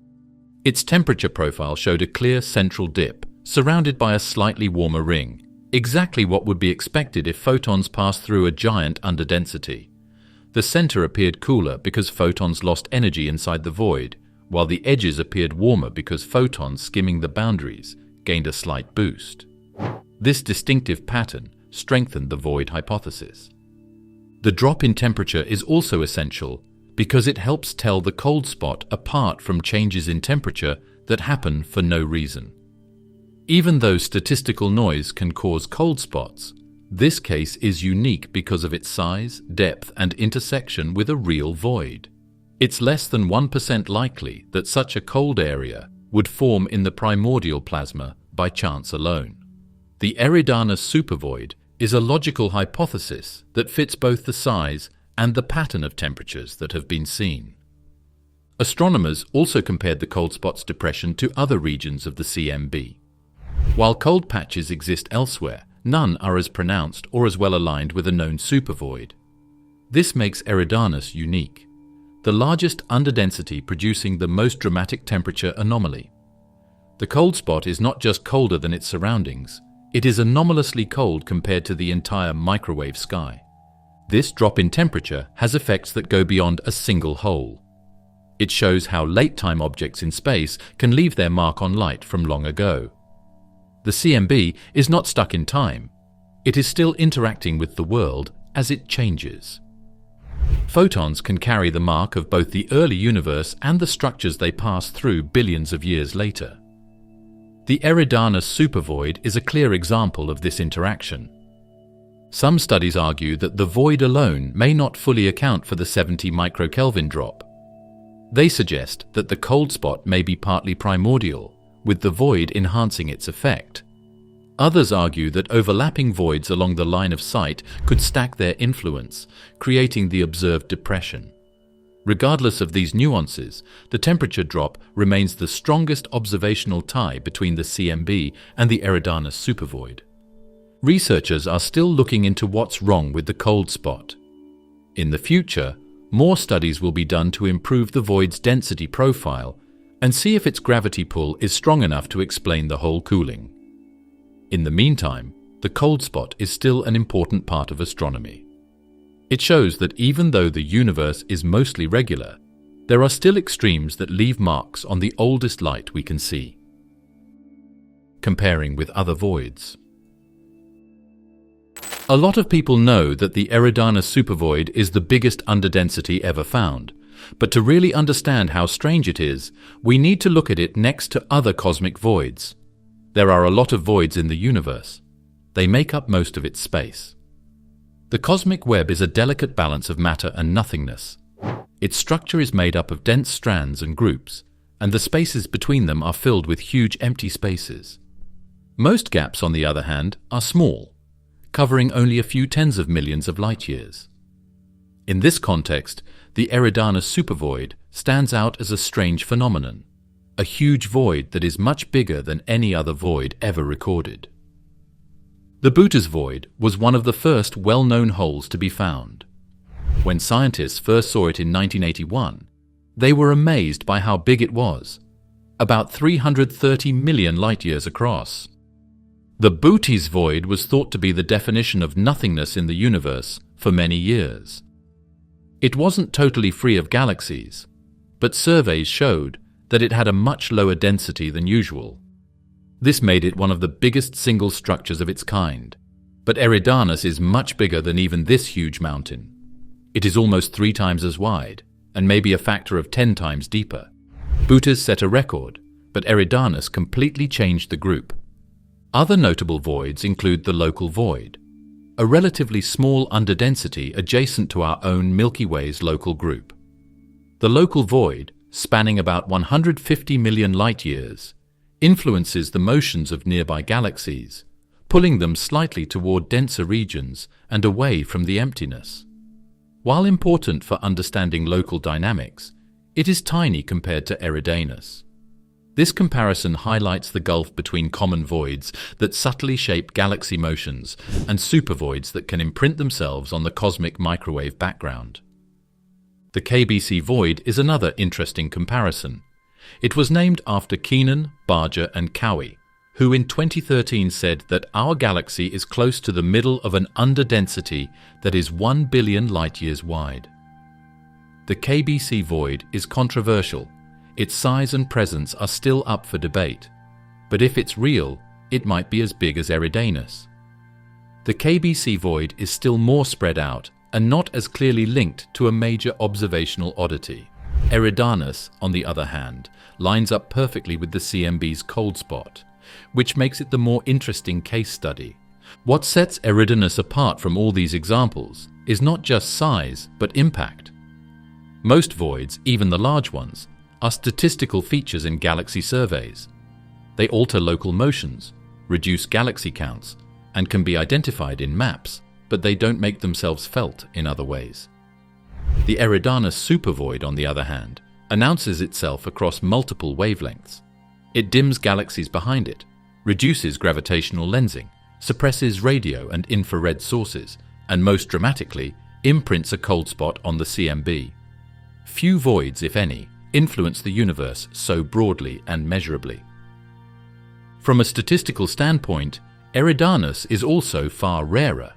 Its temperature profile showed a clear central dip, surrounded by a slightly warmer ring, exactly what would be expected if photons passed through a giant underdensity. The center appeared cooler because photons lost energy inside the void, while the edges appeared warmer because photons skimming the boundaries gained a slight boost. This distinctive pattern strengthened the void hypothesis. The drop in temperature is also essential because it helps tell the cold spot apart from changes in temperature that happen for no reason. Even though statistical noise can cause cold spots, this case is unique because of its size, depth, and intersection with a real void. It's less than 1% likely that such a cold area would form in the primordial plasma by chance alone. The Eridanus Supervoid is a logical hypothesis that fits both the size and the pattern of temperatures that have been seen. Astronomers also compared the cold spot's depression to other regions of the CMB. While cold patches exist elsewhere, none are as pronounced or as well aligned with a known supervoid. This makes Eridanus unique, the largest underdensity producing the most dramatic temperature anomaly. The cold spot is not just colder than its surroundings, it is anomalously cold compared to the entire microwave sky. This drop in temperature has effects that go beyond a single hole. It shows how late-time objects in space can leave their mark on light from long ago. The CMB is not stuck in time. It is still interacting with the world as it changes. Photons can carry the mark of both the early universe and the structures they pass through billions of years later. The Eridanus Supervoid is a clear example of this interaction. Some studies argue that the void alone may not fully account for the 70 microkelvin drop. They suggest that the cold spot may be partly primordial, with the void enhancing its effect. Others argue that overlapping voids along the line of sight could stack their influence, creating the observed depression. Regardless of these nuances, the temperature drop remains the strongest observational tie between the CMB and the Eridanus Supervoid. Researchers are still looking into what's wrong with the cold spot. In the future, more studies will be done to improve the void's density profile and see if its gravity pull is strong enough to explain the whole cooling. In the meantime, the cold spot is still an important part of astronomy. It shows that even though the universe is mostly regular, there are still extremes that leave marks on the oldest light we can see. Comparing with other voids. A lot of people know that the Eridanus Supervoid is the biggest underdensity ever found, but to really understand how strange it is, we need to look at it next to other cosmic voids. There are a lot of voids in the universe. They make up most of its space. The cosmic web is a delicate balance of matter and nothingness. Its structure is made up of dense strands and groups, and the spaces between them are filled with huge empty spaces. Most gaps, on the other hand, are small, covering only a few tens of millions of light-years. In this context, the Eridanus Supervoid stands out as a strange phenomenon, a huge void that is much bigger than any other void ever recorded. The Boötes void was one of the first well-known holes to be found. When scientists first saw it in 1981, they were amazed by how big it was, about 330 million light-years across. The Boötes void was thought to be the definition of nothingness in the universe for many years. It wasn't totally free of galaxies, but surveys showed that it had a much lower density than usual. This made it one of the biggest single structures of its kind, but Eridanus is much bigger than even this huge mountain. It is almost 3 times as wide, and maybe a factor of 10 times deeper. Boötes set a record, but Eridanus completely changed the group. Other notable voids include the local void, a relatively small underdensity adjacent to our own Milky Way's local group. The local void, spanning about 150 million light-years, influences the motions of nearby galaxies, pulling them slightly toward denser regions and away from the emptiness. While important for understanding local dynamics, it is tiny compared to Eridanus. This comparison highlights the gulf between common voids that subtly shape galaxy motions and supervoids that can imprint themselves on the cosmic microwave background. The KBC void is another interesting comparison. It was named after Keenan, Barger, and Cowie, who in 2013 said that our galaxy is close to the middle of an underdensity that is 1 billion light-years wide. The KBC void is controversial. Its size and presence are still up for debate, but if it's real, it might be as big as Eridanus. The KBC void is still more spread out and not as clearly linked to a major observational oddity. Eridanus, on the other hand, lines up perfectly with the CMB's cold spot, which makes it the more interesting case study. What sets Eridanus apart from all these examples is not just size, but impact. Most voids, even the large ones, are statistical features in galaxy surveys. They alter local motions, reduce galaxy counts, and can be identified in maps, but they don't make themselves felt in other ways. The Eridanus Supervoid, on the other hand, announces itself across multiple wavelengths. It dims galaxies behind it, reduces gravitational lensing, suppresses radio and infrared sources, and most dramatically, imprints a cold spot on the CMB. Few voids, if any, influence the universe so broadly and measurably. From a statistical standpoint, Eridanus is also far rarer.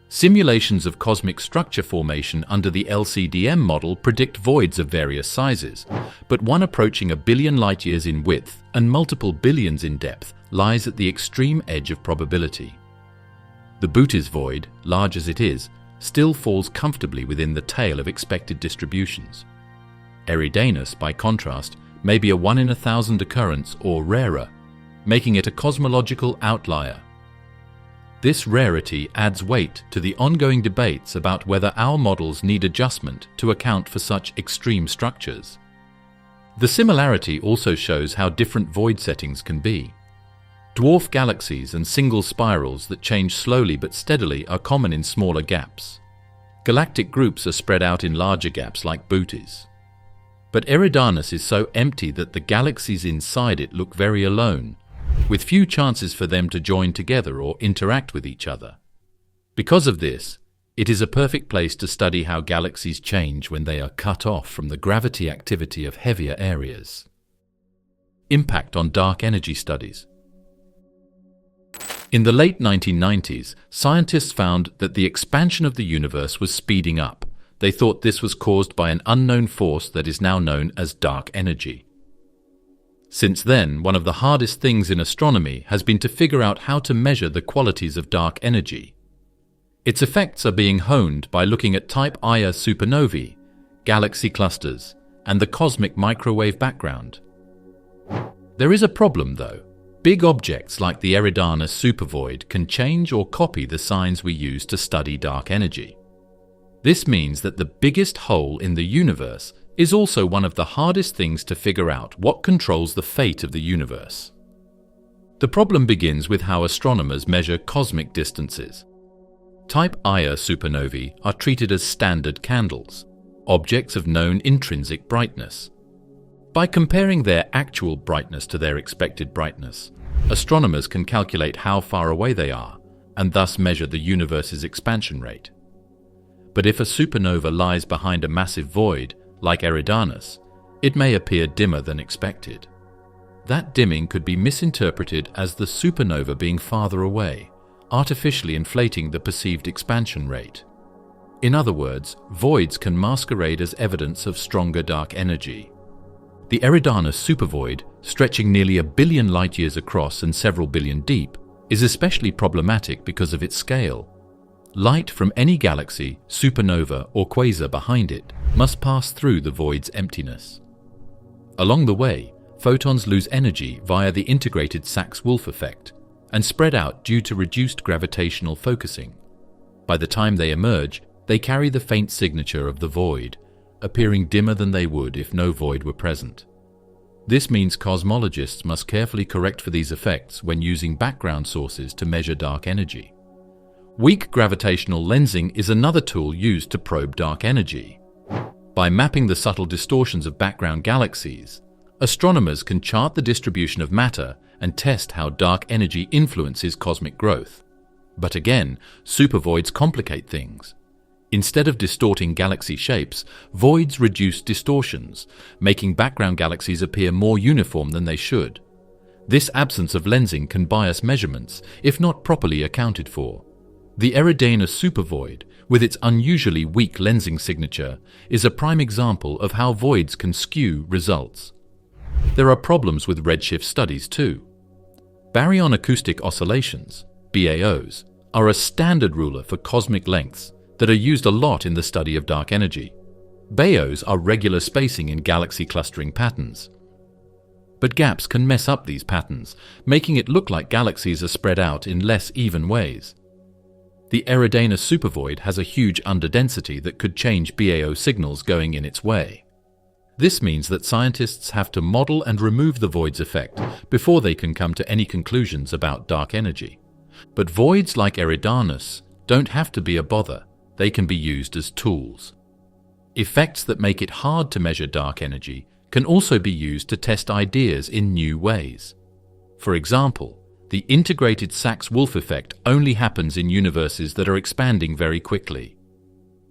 Simulations of cosmic structure formation under the LCDM model predict voids of various sizes, but one approaching 1 billion light-years in width and multiple billions in depth lies at the extreme edge of probability. The Boötes void, large as it is, still falls comfortably within the tail of expected distributions. Eridanus, by contrast, may be a 1 in 1,000 occurrence or rarer, making it a cosmological outlier. This rarity adds weight to the ongoing debates about whether our models need adjustment to account for such extreme structures. The similarity also shows how different void settings can be. Dwarf galaxies and single spirals that change slowly but steadily are common in smaller gaps. Galactic groups are spread out in larger gaps like Boötes. But Eridanus is so empty that the galaxies inside it look very alone, with few chances for them to join together or interact with each other. Because of this, it is a perfect place to study how galaxies change when they are cut off from the gravity activity of heavier areas. Impact on dark energy studies. In the late 1990s, scientists found that the expansion of the universe was speeding up. They thought this was caused by an unknown force that is now known as dark energy. Since then, one of the hardest things in astronomy has been to figure out how to measure the qualities of dark energy. Its effects are being honed by looking at type Ia supernovae, galaxy clusters, and the cosmic microwave background. There is a problem, though. Big objects like the Eridanus Supervoid can change or copy the signs we use to study dark energy. This means that the biggest hole in the universe is also one of the hardest things to figure out what controls the fate of the universe. The problem begins with how astronomers measure cosmic distances. Type Ia supernovae are treated as standard candles, objects of known intrinsic brightness. By comparing their actual brightness to their expected brightness, astronomers can calculate how far away they are and thus measure the universe's expansion rate. But if a supernova lies behind a massive void, like Eridanus, it may appear dimmer than expected. That dimming could be misinterpreted as the supernova being farther away, artificially inflating the perceived expansion rate. In other words, voids can masquerade as evidence of stronger dark energy. The Eridanus Supervoid, stretching nearly 1 billion light-years across and several billion deep, is especially problematic because of its scale. Light from any galaxy, supernova, or quasar behind it must pass through the void's emptiness. Along the way, photons lose energy via the integrated Sachs-Wolfe effect and spread out due to reduced gravitational focusing. By the time they emerge, they carry the faint signature of the void, appearing dimmer than they would if no void were present. This means cosmologists must carefully correct for these effects when using background sources to measure dark energy. Weak gravitational lensing is another tool used to probe dark energy. By mapping the subtle distortions of background galaxies, astronomers can chart the distribution of matter and test how dark energy influences cosmic growth. But again, supervoids complicate things. Instead of distorting galaxy shapes, voids reduce distortions, making background galaxies appear more uniform than they should. This absence of lensing can bias measurements, if not properly accounted for. The Eridanus Supervoid, with its unusually weak lensing signature, is a prime example of how voids can skew results. There are problems with redshift studies too. Baryon acoustic oscillations, BAOs, are a standard ruler for cosmic lengths that are used a lot in the study of dark energy. BAOs are regular spacing in galaxy clustering patterns. But gaps can mess up these patterns, making it look like galaxies are spread out in less even ways. The Eridanus Supervoid has a huge underdensity that could change BAO signals going in its way. This means that scientists have to model and remove the void's effect before they can come to any conclusions about dark energy. But voids like Eridanus don't have to be a bother. They can be used as tools. Effects that make it hard to measure dark energy can also be used to test ideas in new ways. For example, the integrated Sachs-Wolfe effect only happens in universes that are expanding very quickly.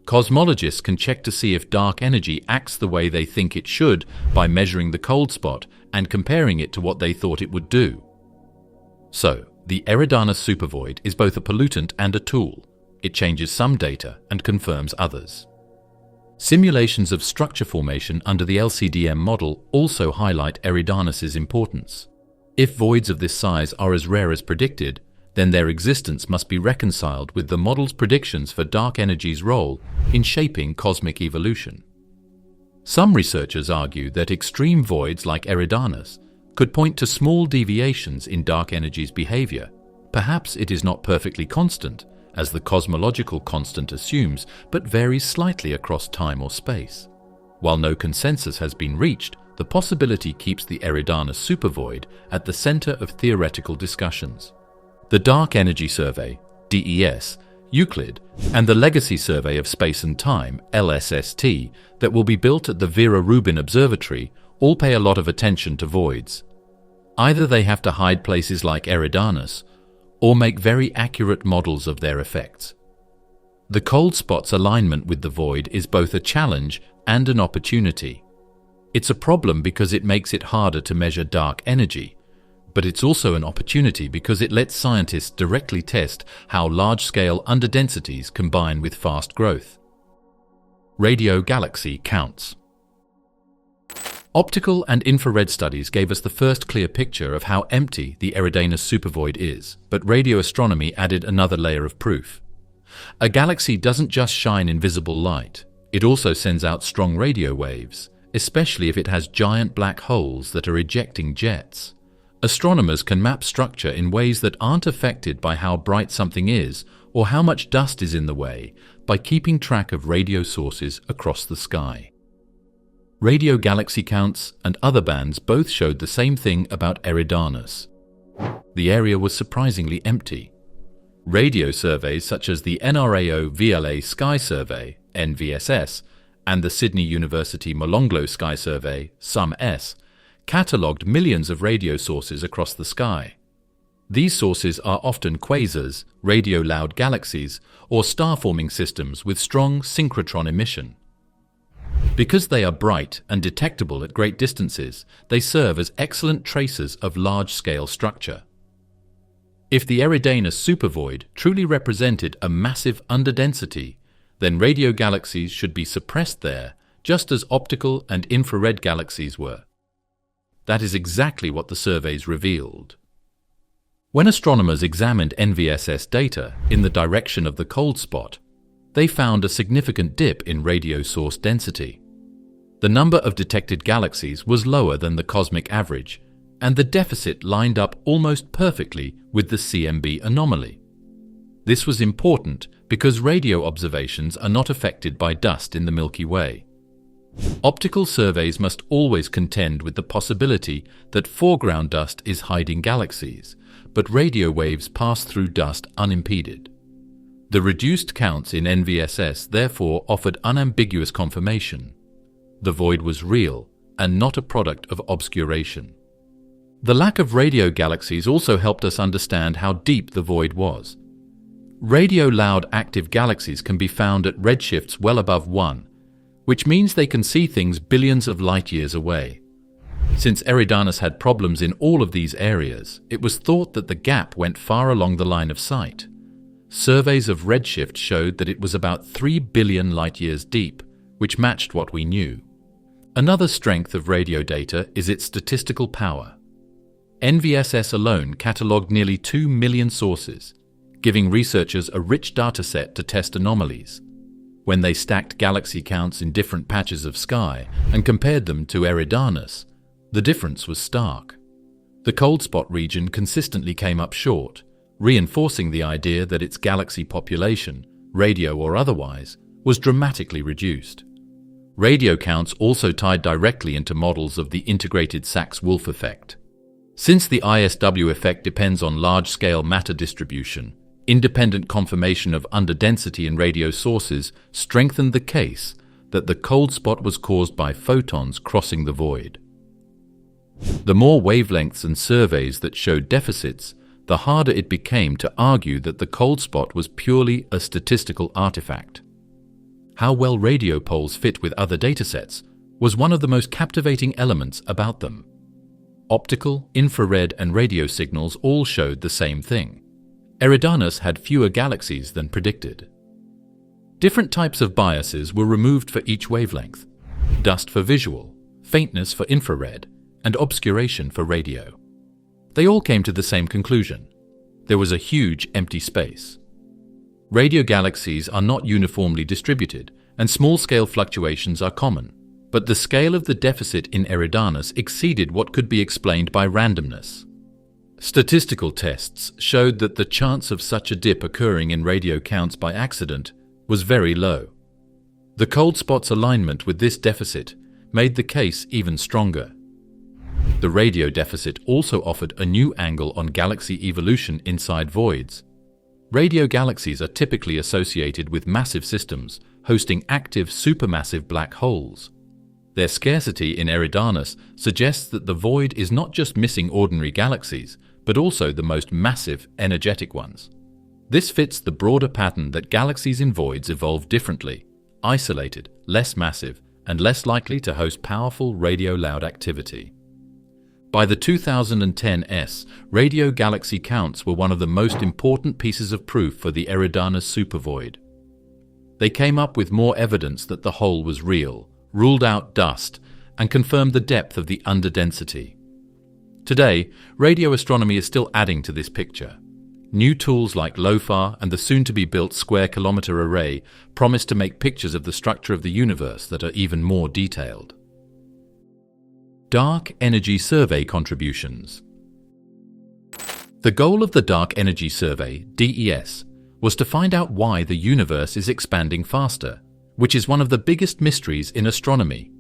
Cosmologists can check to see if dark energy acts the way they think it should by measuring the cold spot and comparing it to what they thought it would do. So, the Eridanus Supervoid is both a pollutant and a tool. It changes some data and confirms others. Simulations of structure formation under the LCDM model also highlight Eridanus's importance. If voids of this size are as rare as predicted, then their existence must be reconciled with the model's predictions for dark energy's role in shaping cosmic evolution. Some researchers argue that extreme voids like Eridanus could point to small deviations in dark energy's behavior. Perhaps it is not perfectly constant, as the cosmological constant assumes, but varies slightly across time or space. While no consensus has been reached, the possibility keeps the Eridanus Supervoid at the center of theoretical discussions. The Dark Energy Survey, DES, Euclid, and the Legacy Survey of Space and Time, LSST, that will be built at the Vera Rubin Observatory all pay a lot of attention to voids. Either they have to hide places like Eridanus, or make very accurate models of their effects. The cold spot's alignment with the void is both a challenge and an opportunity. It's a problem because it makes it harder to measure dark energy, But it's also an opportunity because it lets scientists directly test how large-scale underdensities combine with fast growth. Radio galaxy counts. Optical and infrared studies gave us the first clear picture of how empty the Eridanus Supervoid is, but radio astronomy added another layer of proof. A galaxy doesn't just shine invisible light, it also sends out strong radio waves, especially if it has giant black holes that are ejecting jets. Astronomers can map structure in ways that aren't affected by how bright something is or how much dust is in the way by keeping track of radio sources across the sky. Radio galaxy counts and other bands both showed the same thing about Eridanus. The area was surprisingly empty. Radio surveys such as the NRAO VLA Sky Survey, NVSS, and the Sydney University Molonglo Sky Survey, SUM-S, catalogued millions of radio sources across the sky. These sources are often quasars, radio-loud galaxies, or star-forming systems with strong synchrotron emission. Because they are bright and detectable at great distances, they serve as excellent tracers of large-scale structure. If the Eridanus Supervoid truly represented a massive underdensity, then radio galaxies should be suppressed there, just as optical and infrared galaxies were. That is exactly what the surveys revealed. When astronomers examined NVSS data in the direction of the cold spot, they found a significant dip in radio source density. The number of detected galaxies was lower than the cosmic average, and the deficit lined up almost perfectly with the CMB anomaly. This was important because radio observations are not affected by dust in the Milky Way. Optical surveys must always contend with the possibility that foreground dust is hiding galaxies, but radio waves pass through dust unimpeded. The reduced counts in NVSS therefore offered unambiguous confirmation. The void was real and not a product of obscuration. The lack of radio galaxies also helped us understand how deep the void was. Radio-loud active galaxies can be found at redshifts well above 1, which means they can see things billions of light-years away. Since Eridanus had problems in all of these areas, it was thought that the gap went far along the line of sight. Surveys of Redshift showed that it was about 3 billion light-years deep, which matched what we knew. Another strength of radio data is its statistical power. NVSS alone catalogued nearly 2 million sources, giving researchers a rich dataset to test anomalies. When they stacked galaxy counts in different patches of sky and compared them to Eridanus, the difference was stark. The cold spot region consistently came up short, reinforcing the idea that its galaxy population, radio or otherwise, was dramatically reduced. Radio counts also tied directly into models of the integrated Sachs-Wolfe effect. Since the ISW effect depends on large-scale matter distribution, independent confirmation of underdensity in radio sources strengthened the case that the cold spot was caused by photons crossing the void. The more wavelengths and surveys that showed deficits, the harder it became to argue that the cold spot was purely a statistical artifact. How well radio poles fit with other datasets was one of the most captivating elements about them. Optical, infrared, and radio signals all showed the same thing. Eridanus had fewer galaxies than predicted. Different types of biases were removed for each wavelength: dust for visual, faintness for infrared, and obscuration for radio. They all came to the same conclusion. There was a huge empty space. Radio galaxies are not uniformly distributed, and small-scale fluctuations are common, but the scale of the deficit in Eridanus exceeded what could be explained by randomness. Statistical tests showed that the chance of such a dip occurring in radio counts by accident was very low. The cold spot's alignment with this deficit made the case even stronger. The radio deficit also offered a new angle on galaxy evolution inside voids. Radio galaxies are typically associated with massive systems hosting active supermassive black holes. Their scarcity in Eridanus suggests that the void is not just missing ordinary galaxies, but also the most massive, energetic ones. This fits the broader pattern that galaxies in voids evolve differently, isolated, less massive, and less likely to host powerful radio-loud activity. By the 2010 radio galaxy counts were one of the most important pieces of proof for the Eridanus Supervoid. They came up with more evidence that the hole was real, ruled out dust, and confirmed the depth of the underdensity. Today, radio astronomy is still adding to this picture. New tools like LOFAR and the soon-to-be-built square-kilometre array promise to make pictures of the structure of the universe that are even more detailed. Dark Energy Survey Contributions. The goal of the Dark Energy Survey, DES, was to find out why the universe is expanding faster, which is one of the biggest mysteries in astronomy.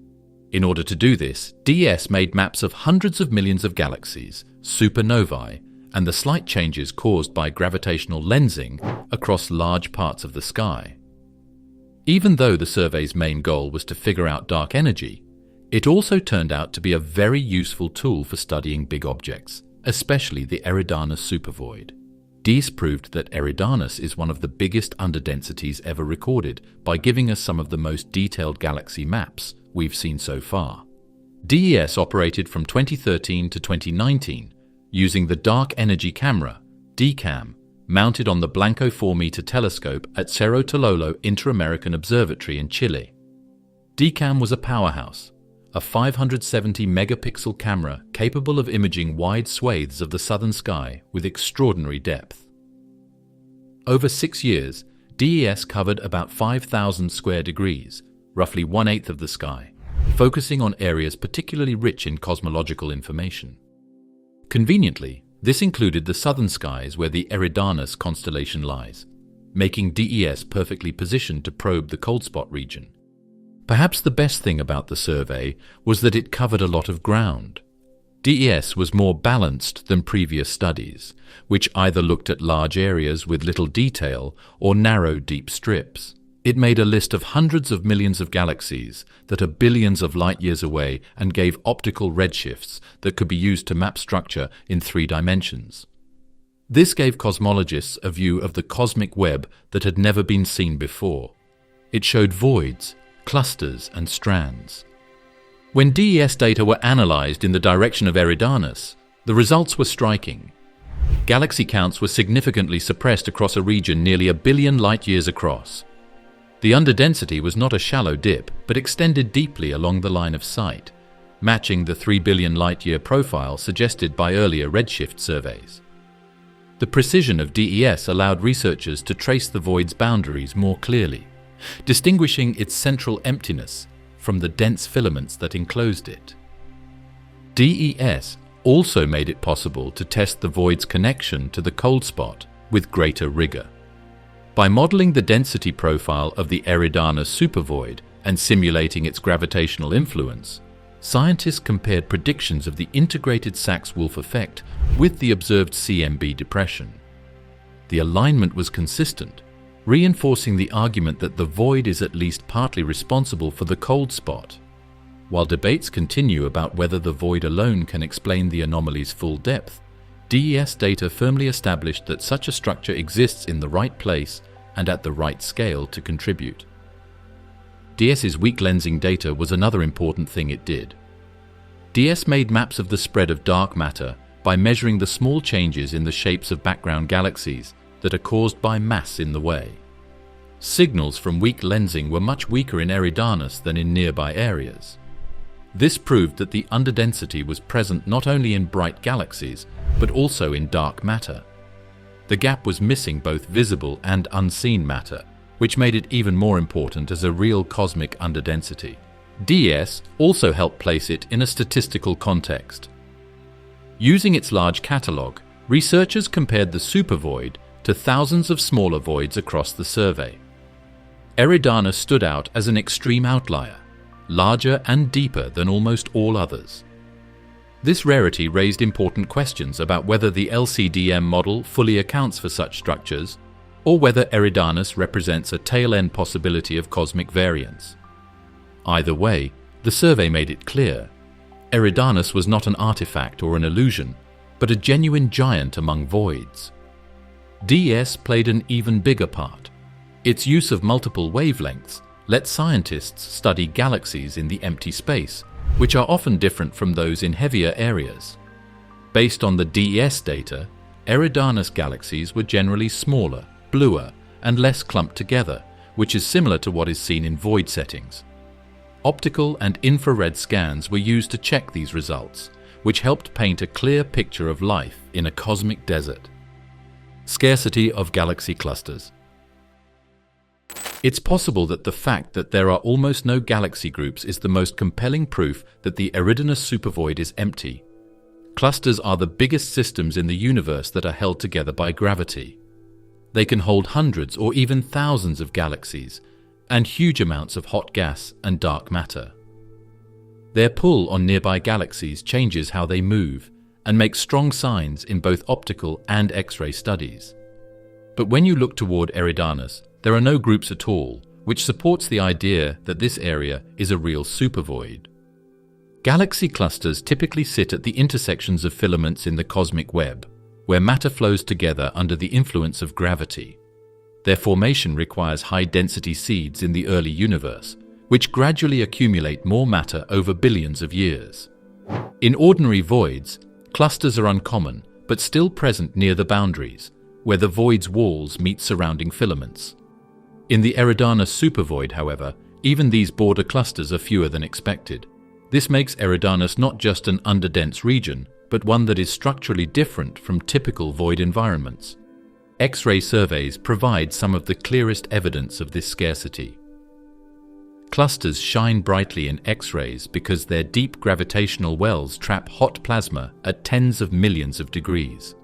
In order to do this, DES made maps of hundreds of millions of galaxies, supernovae, and the slight changes caused by gravitational lensing across large parts of the sky. Even though the survey's main goal was to figure out dark energy, it also turned out to be a very useful tool for studying big objects, especially the Eridanus Supervoid. DES proved that Eridanus is one of the biggest underdensities ever recorded by giving us some of the most detailed galaxy maps we've seen so far. DES operated from 2013 to 2019 using the Dark Energy Camera, DCAM, mounted on the Blanco 4-meter telescope at Cerro Tololo Inter-American Observatory in Chile. DCAM was a powerhouse, a 570 megapixel camera capable of imaging wide swathes of the southern sky with extraordinary depth. Over 6 years, DES covered about 5,000 square degrees, roughly 1/8 of the sky, focusing on areas particularly rich in cosmological information. Conveniently, this included the southern skies where the Eridanus constellation lies, making DES perfectly positioned to probe the cold spot region. Perhaps the best thing about the survey was that it covered a lot of ground. DES was more balanced than previous studies, which either looked at large areas with little detail or narrow, deep strips. It made a list of hundreds of millions of galaxies that are billions of light-years away and gave optical redshifts that could be used to map structure in 3 dimensions. This gave cosmologists a view of the cosmic web that had never been seen before. It showed voids, clusters, and strands. When DES data were analyzed in the direction of Eridanus, the results were striking. Galaxy counts were significantly suppressed across a region nearly 1 billion light-years across. The underdensity was not a shallow dip, but extended deeply along the line of sight, matching the 3 billion light-year profile suggested by earlier Redshift surveys. The precision of DES allowed researchers to trace the void's boundaries more clearly, distinguishing its central emptiness from the dense filaments that enclosed it. DES also made it possible to test the void's connection to the cold spot with greater rigor. By modeling the density profile of the Eridanus Supervoid and simulating its gravitational influence, scientists compared predictions of the integrated Sachs-Wolfe effect with the observed CMB depression. The alignment was consistent, reinforcing the argument that the void is at least partly responsible for the cold spot. While debates continue about whether the void alone can explain the anomaly's full depth, DES data firmly established that such a structure exists in the right place and at the right scale to contribute. DES's weak lensing data was another important thing it did. DES made maps of the spread of dark matter by measuring the small changes in the shapes of background galaxies that are caused by mass in the way. Signals from weak lensing were much weaker in Eridanus than in nearby areas. This proved that the underdensity was present not only in bright galaxies, but also in dark matter. The gap was missing both visible and unseen matter, which made it even more important as a real cosmic underdensity. DES also helped place it in a statistical context. Using its large catalogue, researchers compared the supervoid to thousands of smaller voids across the survey. Eridanus stood out as an extreme outlier, larger and deeper than almost all others. This rarity raised important questions about whether the LCDM model fully accounts for such structures, or whether Eridanus represents a tail-end possibility of cosmic variance. Either way, the survey made it clear. Eridanus was not an artifact or an illusion, but a genuine giant among voids. DES played an even bigger part. Its use of multiple wavelengths let scientists study galaxies in the empty space, which are often different from those in heavier areas. Based on the DES data, Eridanus galaxies were generally smaller, bluer, and less clumped together, which is similar to what is seen in void settings. Optical and infrared scans were used to check these results, which helped paint a clear picture of life in a cosmic desert. Scarcity of galaxy clusters. It's possible that the fact that there are almost no galaxy groups is the most compelling proof that the Eridanus Supervoid is empty. Clusters are the biggest systems in the universe that are held together by gravity. They can hold hundreds or even thousands of galaxies, and huge amounts of hot gas and dark matter. Their pull on nearby galaxies changes how they move and makes strong signs in both optical and X-ray studies. But when you look toward Eridanus, there are no groups at all, which supports the idea that this area is a real supervoid. Galaxy clusters typically sit at the intersections of filaments in the cosmic web, where matter flows together under the influence of gravity. Their formation requires high-density seeds in the early universe, which gradually accumulate more matter over billions of years. In ordinary voids, clusters are uncommon, but still present near the boundaries, where the void's walls meet surrounding filaments. In the Eridanus Supervoid, however, even these border clusters are fewer than expected. This makes Eridanus not just an underdense region, but one that is structurally different from typical void environments. X-ray surveys provide some of the clearest evidence of this scarcity. Clusters shine brightly in X-rays because their deep gravitational wells trap hot plasma at tens of millions of degrees.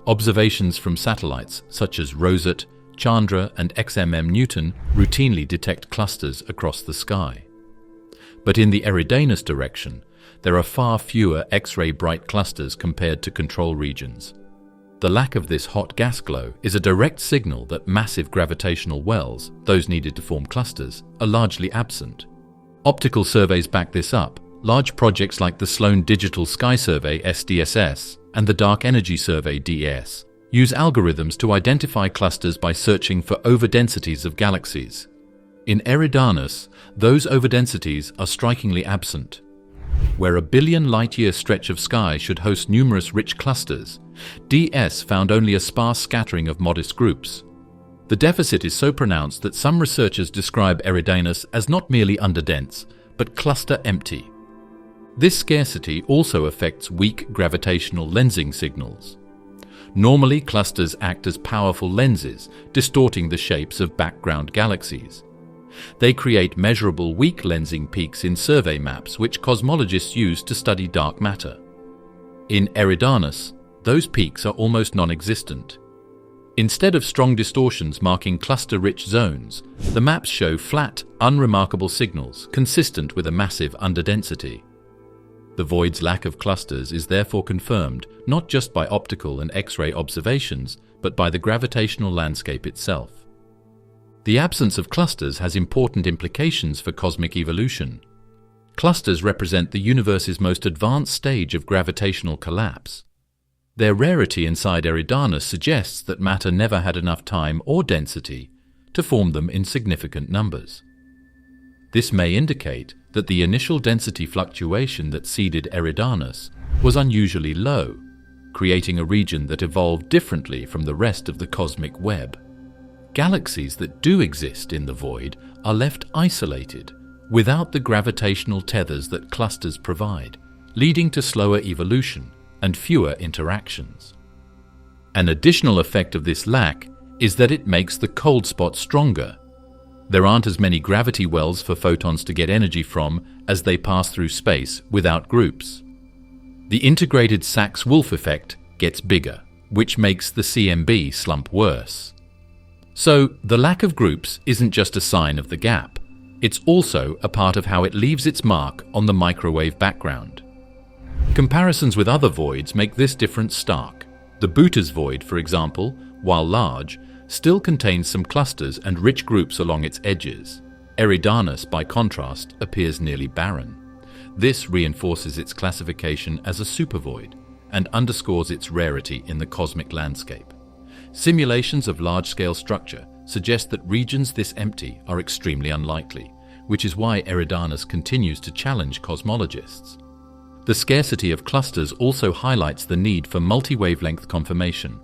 Observations from satellites such as Rosette, Chandra, and XMM Newton routinely detect clusters across the sky. But in the Eridanus direction, there are far fewer X-ray bright clusters compared to control regions. The lack of this hot gas glow is a direct signal that massive gravitational wells, those needed to form clusters, are largely absent. Optical surveys back this up. Large projects like the Sloan Digital Sky Survey SDSS and the Dark Energy Survey DES use algorithms to identify clusters by searching for overdensities of galaxies. In Eridanus, those overdensities are strikingly absent. Where a billion light-year stretch of sky should host numerous rich clusters, DS found only a sparse scattering of modest groups. The deficit is so pronounced that some researchers describe Eridanus as not merely underdense, but cluster-empty. This scarcity also affects weak gravitational lensing signals. Normally, clusters act as powerful lenses, distorting the shapes of background galaxies. They create measurable weak lensing peaks in survey maps which cosmologists use to study dark matter. In Eridanus, those peaks are almost non-existent. Instead of strong distortions marking cluster-rich zones, the maps show flat, unremarkable signals consistent with a massive underdensity. The void's lack of clusters is therefore confirmed not just by optical and X-ray observations, but by the gravitational landscape itself. The absence of clusters has important implications for cosmic evolution. Clusters represent the universe's most advanced stage of gravitational collapse. Their rarity inside Eridanus suggests that matter never had enough time or density to form them in significant numbers. This may indicate that the initial density fluctuation that seeded Eridanus was unusually low, creating a region that evolved differently from the rest of the cosmic web. Galaxies that do exist in the void are left isolated, without the gravitational tethers that clusters provide, leading to slower evolution and fewer interactions. An additional effect of this lack is that it makes the cold spot stronger. There aren't as many gravity wells for photons to get energy from as they pass through space without groups. The integrated Sachs-Wolfe effect gets bigger, which makes the CMB slump worse. So, the lack of groups isn't just a sign of the gap. It's also a part of how it leaves its mark on the microwave background. Comparisons with other voids make this difference stark. The Boötes void, for example, while large, still contains some clusters and rich groups along its edges. Eridanus, by contrast, appears nearly barren. This reinforces its classification as a supervoid and underscores its rarity in the cosmic landscape. Simulations of large-scale structure suggest that regions this empty are extremely unlikely, which is why Eridanus continues to challenge cosmologists. the scarcity of clusters also highlights the need for multi-wavelength confirmation.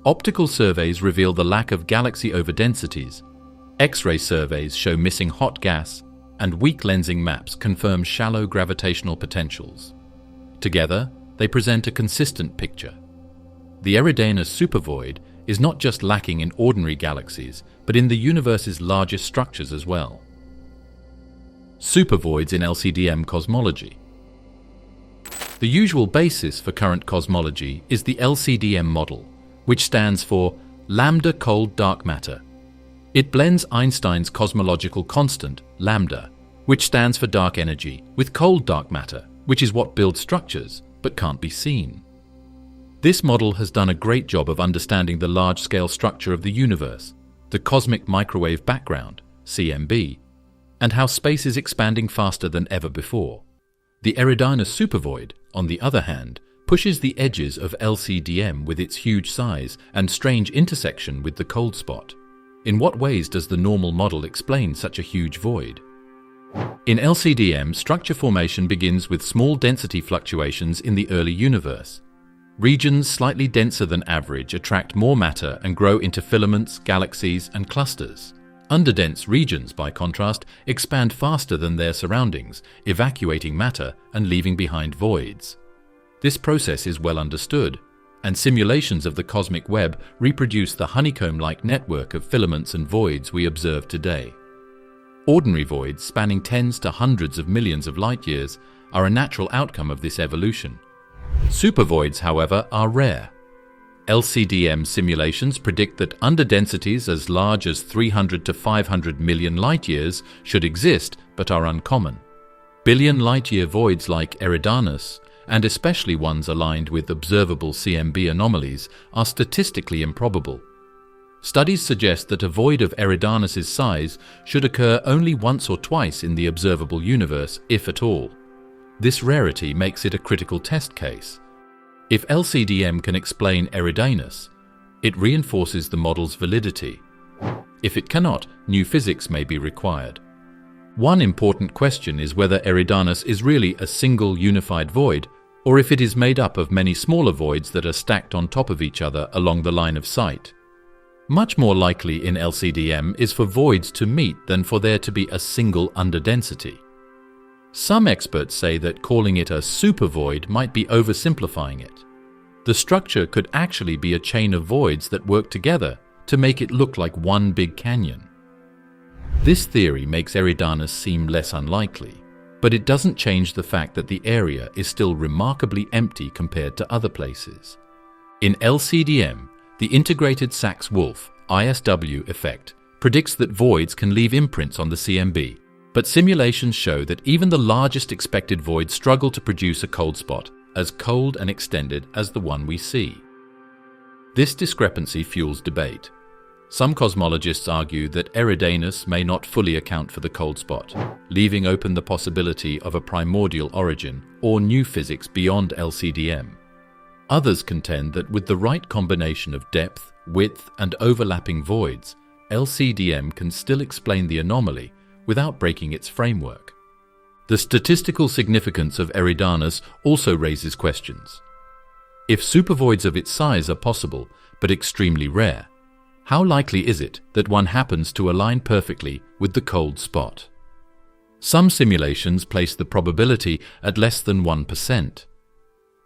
Optical surveys reveal the lack of galaxy overdensities. X-ray surveys show missing hot gas, and weak lensing maps confirm shallow gravitational potentials. Together, they present a consistent picture. The Eridanus Supervoid is not just lacking in ordinary galaxies, but in the universe's largest structures as well. Supervoids in LCDM cosmology. The usual basis for current cosmology is the LCDM model, which stands for lambda cold dark matter. It blends Einstein's cosmological constant, lambda, which stands for dark energy, with cold dark matter, which is what builds structures, but can't be seen. This model has done a great job of understanding the large-scale structure of the universe, the cosmic microwave background, CMB, and how space is expanding faster than ever before. The Eridanus Supervoid, on the other hand, pushes the edges of LCDM with its huge size and strange intersection with the cold spot. In what ways does the normal model explain such a huge void? In LCDM, structure formation begins with small density fluctuations in the early universe. Regions slightly denser than average attract more matter and grow into filaments, galaxies, and clusters. Underdense regions, by contrast, expand faster than their surroundings, evacuating matter and leaving behind voids. This process is well understood, and simulations of the cosmic web reproduce the honeycomb-like network of filaments and voids we observe today. Ordinary voids, spanning tens to hundreds of millions of light-years, are a natural outcome of this evolution. Supervoids, however, are rare. LCDM simulations predict that underdensities as large as 300 to 500 million light-years should exist but are uncommon. Billion light-year voids like Eridanus, and especially ones aligned with observable CMB anomalies, are statistically improbable. Studies suggest that a void of Eridanus' size should occur only once or twice in the observable universe, if at all. This rarity makes it a critical test case. If LCDM can explain Eridanus, it reinforces the model's validity. If it cannot, new physics may be required. One important question is whether Eridanus is really a single unified void, or if it is made up of many smaller voids that are stacked on top of each other along the line of sight. Much more likely in LCDM is for voids to meet than for there to be a single underdensity. Some experts say that calling it a supervoid might be oversimplifying it. The structure could actually be a chain of voids that work together to make it look like one big canyon. This theory makes Eridanus seem less unlikely, but it doesn't change the fact that the area is still remarkably empty compared to other places. In LCDM, the integrated Sachs-Wolfe (ISW) effect predicts that voids can leave imprints on the CMB, but simulations show that even the largest expected voids struggle to produce a cold spot as cold and extended as the one we see. This discrepancy fuels debate. Some cosmologists argue that Eridanus may not fully account for the cold spot, leaving open the possibility of a primordial origin or new physics beyond LCDM. Others contend that with the right combination of depth, width, and overlapping voids, LCDM can still explain the anomaly without breaking its framework. The statistical significance of Eridanus also raises questions. If supervoids of its size are possible, but extremely rare, how likely is it that one happens to align perfectly with the cold spot? Some simulations place the probability at less than 1%.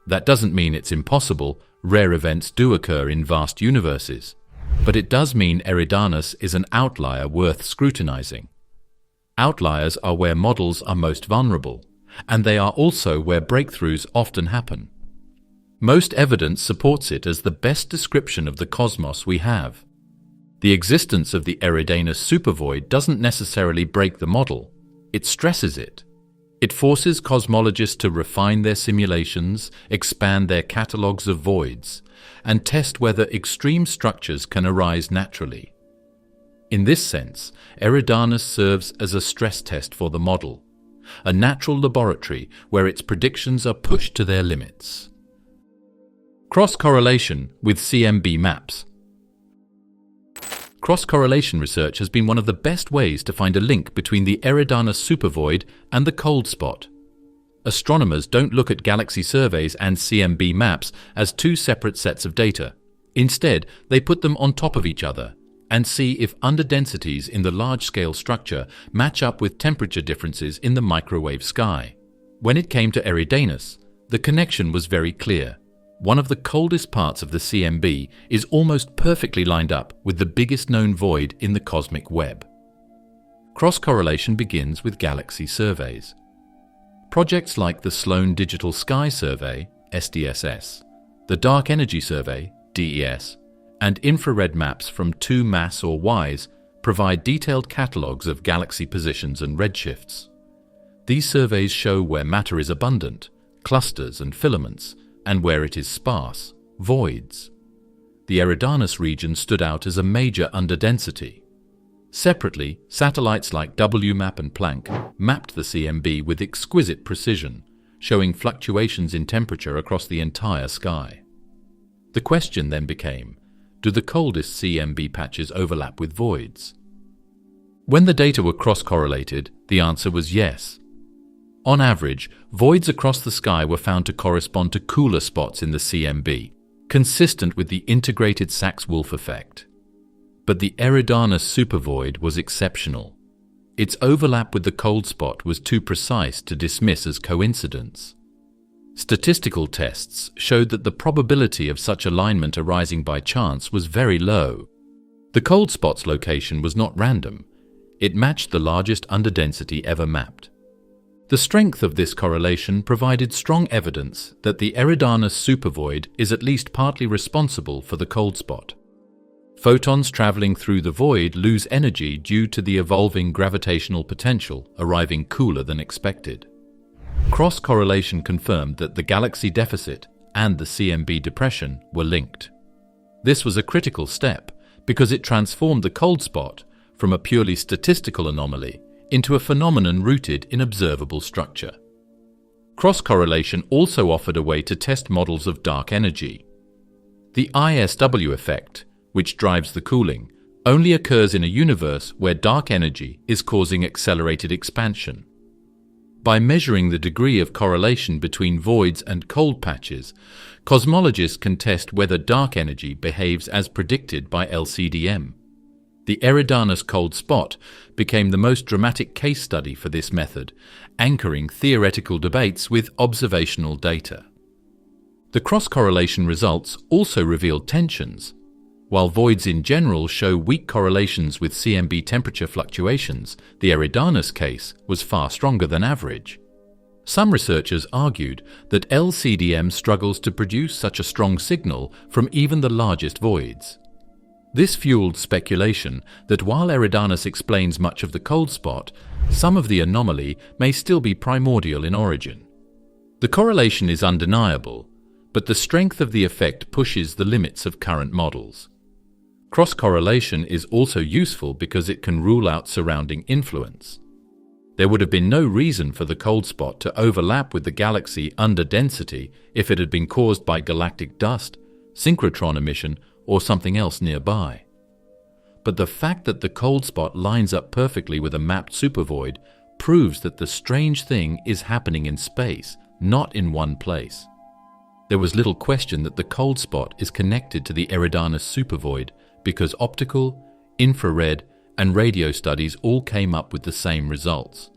That doesn't mean it's impossible. Rare events do occur in vast universes. But it does mean Eridanus is an outlier worth scrutinizing. Outliers are where models are most vulnerable, and they are also where breakthroughs often happen. Most evidence supports it as the best description of the cosmos we have. The existence of the Eridanus Supervoid doesn't necessarily break the model, it stresses it. It forces cosmologists to refine their simulations, expand their catalogues of voids, and test whether extreme structures can arise naturally. In this sense, Eridanus serves as a stress test for the model, a natural laboratory where its predictions are pushed to their limits. Cross-correlation with CMB maps. Cross-correlation research has been one of the best ways to find a link between the Eridanus Supervoid and the cold spot. Astronomers don't look at galaxy surveys and CMB maps as two separate sets of data. Instead, they put them on top of each other and see if underdensities in the large-scale structure match up with temperature differences in the microwave sky. When it came to Eridanus, the connection was very clear. One of the coldest parts of the CMB is almost perfectly lined up with the biggest known void in the cosmic web. Cross-correlation begins with galaxy surveys. Projects like the Sloan Digital Sky Survey, SDSS, the Dark Energy Survey, DES, and infrared maps from 2MASS or WISE provide detailed catalogues of galaxy positions and redshifts. These surveys show where matter is abundant, clusters and filaments, and where it is sparse, voids. The Eridanus region stood out as a major underdensity. Separately, satellites like WMAP and Planck mapped the CMB with exquisite precision, showing fluctuations in temperature across the entire sky. The question then became, do the coldest CMB patches overlap with voids? When the data were cross-correlated, the answer was yes. On average, voids across the sky were found to correspond to cooler spots in the CMB, consistent with the integrated Sachs-Wolfe effect. But the Eridanus Supervoid was exceptional. Its overlap with the cold spot was too precise to dismiss as coincidence. Statistical tests showed that the probability of such alignment arising by chance was very low. The cold spot's location was not random. It matched the largest underdensity ever mapped. The strength of this correlation provided strong evidence that the Eridanus Supervoid is at least partly responsible for the cold spot. Photons traveling through the void lose energy due to the evolving gravitational potential arriving cooler than expected. Cross-correlation confirmed that the galaxy deficit and the CMB depression were linked. This was a critical step because it transformed the cold spot from a purely statistical anomaly into a phenomenon rooted in observable structure. Cross-correlation also offered a way to test models of dark energy. The ISW effect, which drives the cooling, only occurs in a universe where dark energy is causing accelerated expansion. By measuring the degree of correlation between voids and cold patches, cosmologists can test whether dark energy behaves as predicted by LCDM. The Eridanus cold spot became the most dramatic case study for this method, anchoring theoretical debates with observational data. The cross-correlation results also revealed tensions. While voids in general show weak correlations with CMB temperature fluctuations, the Eridanus case was far stronger than average. Some researchers argued that LCDM struggles to produce such a strong signal from even the largest voids. This fueled speculation that while Eridanus explains much of the cold spot, some of the anomaly may still be primordial in origin. The correlation is undeniable, but the strength of the effect pushes the limits of current models. Cross-correlation is also useful because it can rule out surrounding influence. There would have been no reason for the cold spot to overlap with the galaxy underdensity if it had been caused by galactic dust, synchrotron emission, or something else nearby. But the fact that the cold spot lines up perfectly with a mapped supervoid proves that the strange thing is happening in space, not in one place. There was little question that the cold spot is connected to the Eridanus Supervoid because optical, infrared, and radio studies all came up with the same results.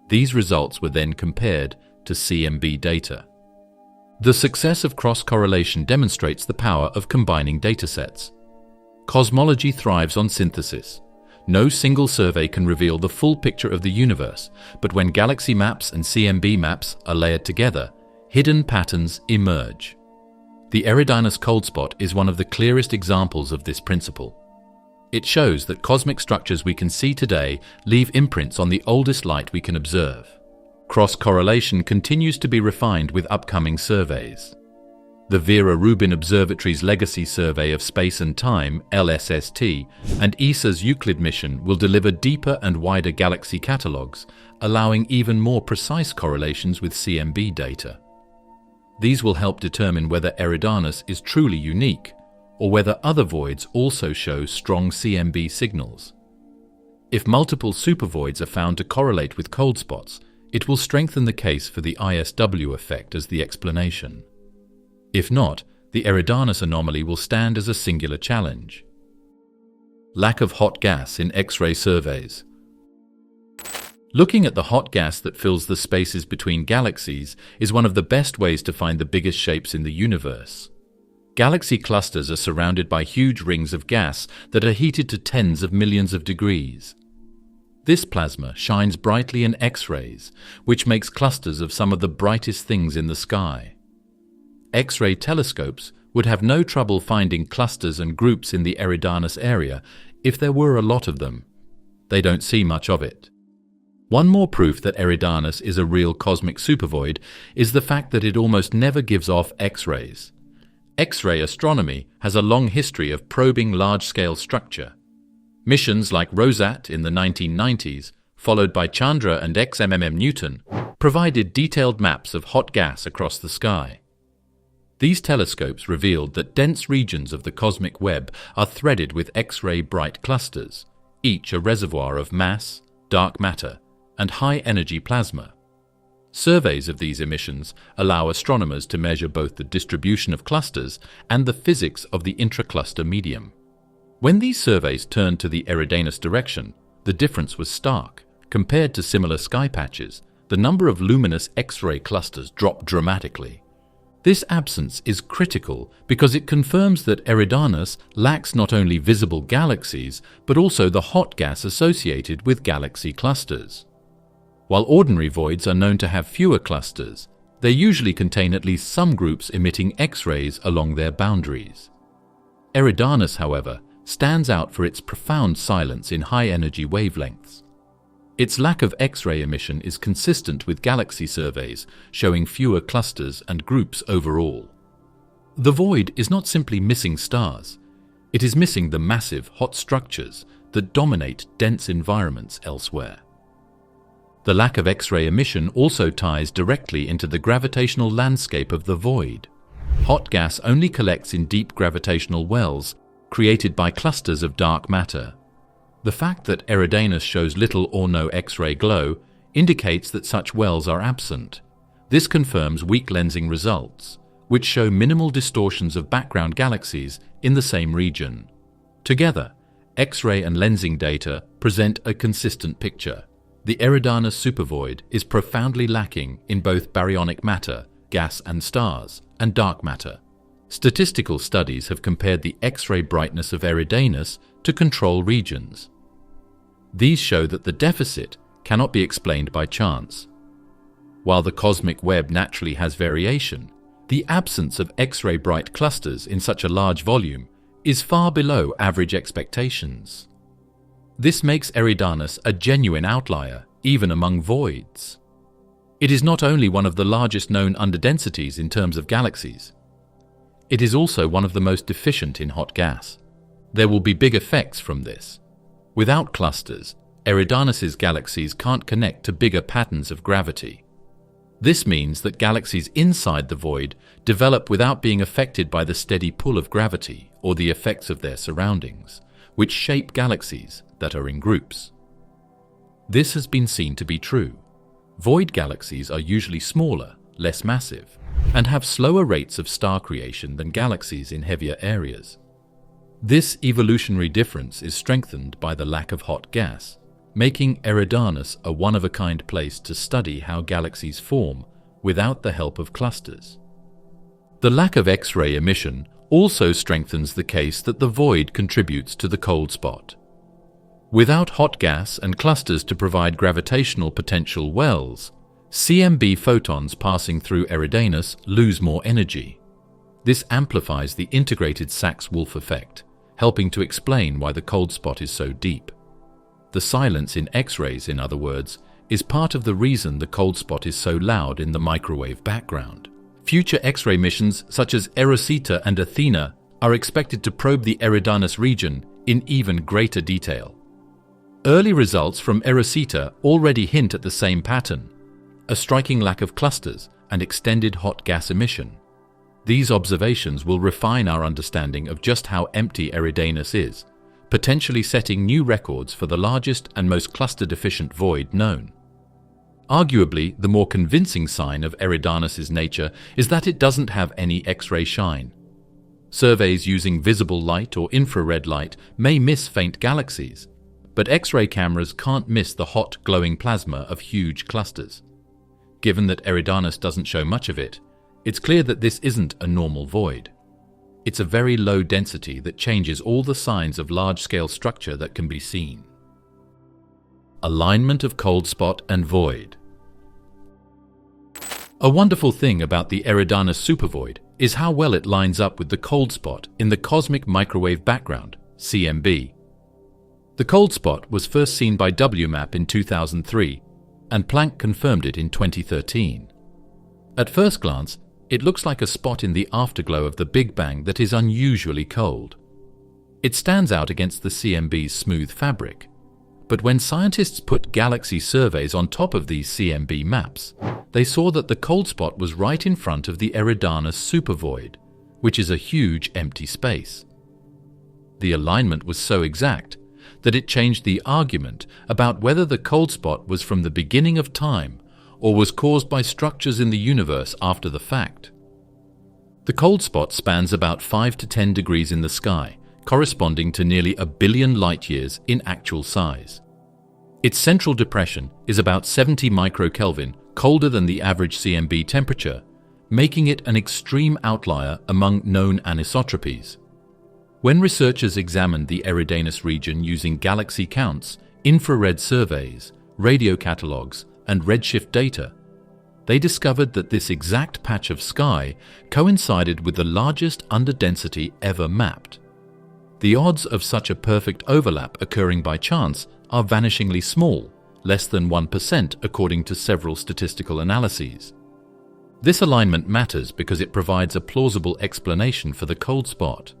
These results were then compared to CMB data. The success of cross-correlation demonstrates the power of combining datasets. Cosmology thrives on synthesis. No single survey can reveal the full picture of the universe, but when galaxy maps and CMB maps are layered together, hidden patterns emerge. The Eridanus cold spot is one of the clearest examples of this principle. It shows that cosmic structures we can see today leave imprints on the oldest light we can observe. Cross-correlation continues to be refined with upcoming surveys. The Vera Rubin Observatory's Legacy Survey of Space and Time, LSST, and ESA's Euclid mission will deliver deeper and wider galaxy catalogues, allowing even more precise correlations with CMB data. These will help determine whether Eridanus is truly unique, or whether other voids also show strong CMB signals. If multiple supervoids are found to correlate with cold spots, it will strengthen the case for the ISW effect as the explanation. If not, the Eridanus anomaly will stand as a singular challenge. Lack of hot gas in X-ray surveys. Looking at the hot gas that fills the spaces between galaxies is one of the best ways to find the biggest shapes in the universe. Galaxy clusters are surrounded by huge rings of gas that are heated to tens of millions of degrees. This plasma shines brightly in X-rays, which makes clusters of some of the brightest things in the sky. X-ray telescopes would have no trouble finding clusters and groups in the Eridanus area if there were a lot of them. They don't see much of it. One more proof that Eridanus is a real cosmic supervoid is the fact that it almost never gives off X-rays. X-ray astronomy has a long history of probing large-scale structure. Missions like Rosat in the 1990s, followed by Chandra and XMM Newton, provided detailed maps of hot gas across the sky. These telescopes revealed that dense regions of the cosmic web are threaded with X-ray bright clusters, each a reservoir of mass, dark matter, and high-energy plasma. Surveys of these emissions allow astronomers to measure both the distribution of clusters and the physics of the intracluster medium. When these surveys turned to the Eridanus direction, the difference was stark. Compared to similar sky patches, the number of luminous X-ray clusters dropped dramatically. This absence is critical because it confirms that Eridanus lacks not only visible galaxies, but also the hot gas associated with galaxy clusters. While ordinary voids are known to have fewer clusters, they usually contain at least some groups emitting X-rays along their boundaries. Eridanus, however, stands out for its profound silence in high-energy wavelengths. Its lack of X-ray emission is consistent with galaxy surveys, showing fewer clusters and groups overall. The void is not simply missing stars. It is missing the massive, hot structures that dominate dense environments elsewhere. The lack of X-ray emission also ties directly into the gravitational landscape of the void. Hot gas only collects in deep gravitational wells created by clusters of dark matter. The fact that Eridanus shows little or no X-ray glow indicates that such wells are absent. This confirms weak lensing results, which show minimal distortions of background galaxies in the same region. Together, X-ray and lensing data present a consistent picture. The Eridanus Supervoid is profoundly lacking in both baryonic matter, gas and stars, and dark matter. Statistical studies have compared the X-ray brightness of Eridanus to control regions. These show that the deficit cannot be explained by chance. While the cosmic web naturally has variation, the absence of X-ray bright clusters in such a large volume is far below average expectations. This makes Eridanus a genuine outlier, even among voids. It is not only one of the largest known underdensities in terms of galaxies, it is also one of the most deficient in hot gas. There will be big effects from this. Without clusters, Eridanus's galaxies can't connect to bigger patterns of gravity. This means that galaxies inside the void develop without being affected by the steady pull of gravity or the effects of their surroundings, which shape galaxies that are in groups. This has been seen to be true. Void galaxies are usually smaller, less massive, and have slower rates of star creation than galaxies in heavier areas. This evolutionary difference is strengthened by the lack of hot gas, making Eridanus a one-of-a-kind place to study how galaxies form without the help of clusters. The lack of X-ray emission also strengthens the case that the void contributes to the cold spot. Without hot gas and clusters to provide gravitational potential wells, CMB photons passing through Eridanus lose more energy. This amplifies the integrated Sachs-Wolfe effect, helping to explain why the cold spot is so deep. The silence in X-rays, in other words, is part of the reason the cold spot is so loud in the microwave background. Future X-ray missions such as Rosita and Athena are expected to probe the Eridanus region in even greater detail. Early results from Rosita already hint at the same pattern, a striking lack of clusters and extended hot gas emission. These observations will refine our understanding of just how empty Eridanus is, potentially setting new records for the largest and most cluster-deficient void known. Arguably, the more convincing sign of Eridanus's nature is that it doesn't have any X-ray shine. Surveys using visible light or infrared light may miss faint galaxies, but X-ray cameras can't miss the hot, glowing plasma of huge clusters. Given that Eridanus doesn't show much of it, it's clear that this isn't a normal void. It's a very low density that changes all the signs of large-scale structure that can be seen. Alignment of cold spot and void. A wonderful thing about the Eridanus Supervoid is how well it lines up with the cold spot in the cosmic microwave background, CMB. The cold spot was first seen by WMAP in 2003, and Planck confirmed it in 2013. At first glance, it looks like a spot in the afterglow of the Big Bang that is unusually cold. It stands out against the CMB's smooth fabric. But when scientists put galaxy surveys on top of these CMB maps, they saw that the cold spot was right in front of the Eridanus Supervoid, which is a huge empty space. The alignment was so exact that it changed the argument about whether the cold spot was from the beginning of time or was caused by structures in the universe after the fact. The cold spot spans about 5 to 10 degrees in the sky, corresponding to nearly 1 billion light-years in actual size. Its central depression is about 70 microkelvin colder than the average CMB temperature, making it an extreme outlier among known anisotropies. When researchers examined the Eridanus region using galaxy counts, infrared surveys, radio catalogues, and Redshift data, they discovered that this exact patch of sky coincided with the largest underdensity ever mapped. The odds of such a perfect overlap occurring by chance are vanishingly small, less than 1% according to several statistical analyses. This alignment matters because it provides a plausible explanation for the cold spot.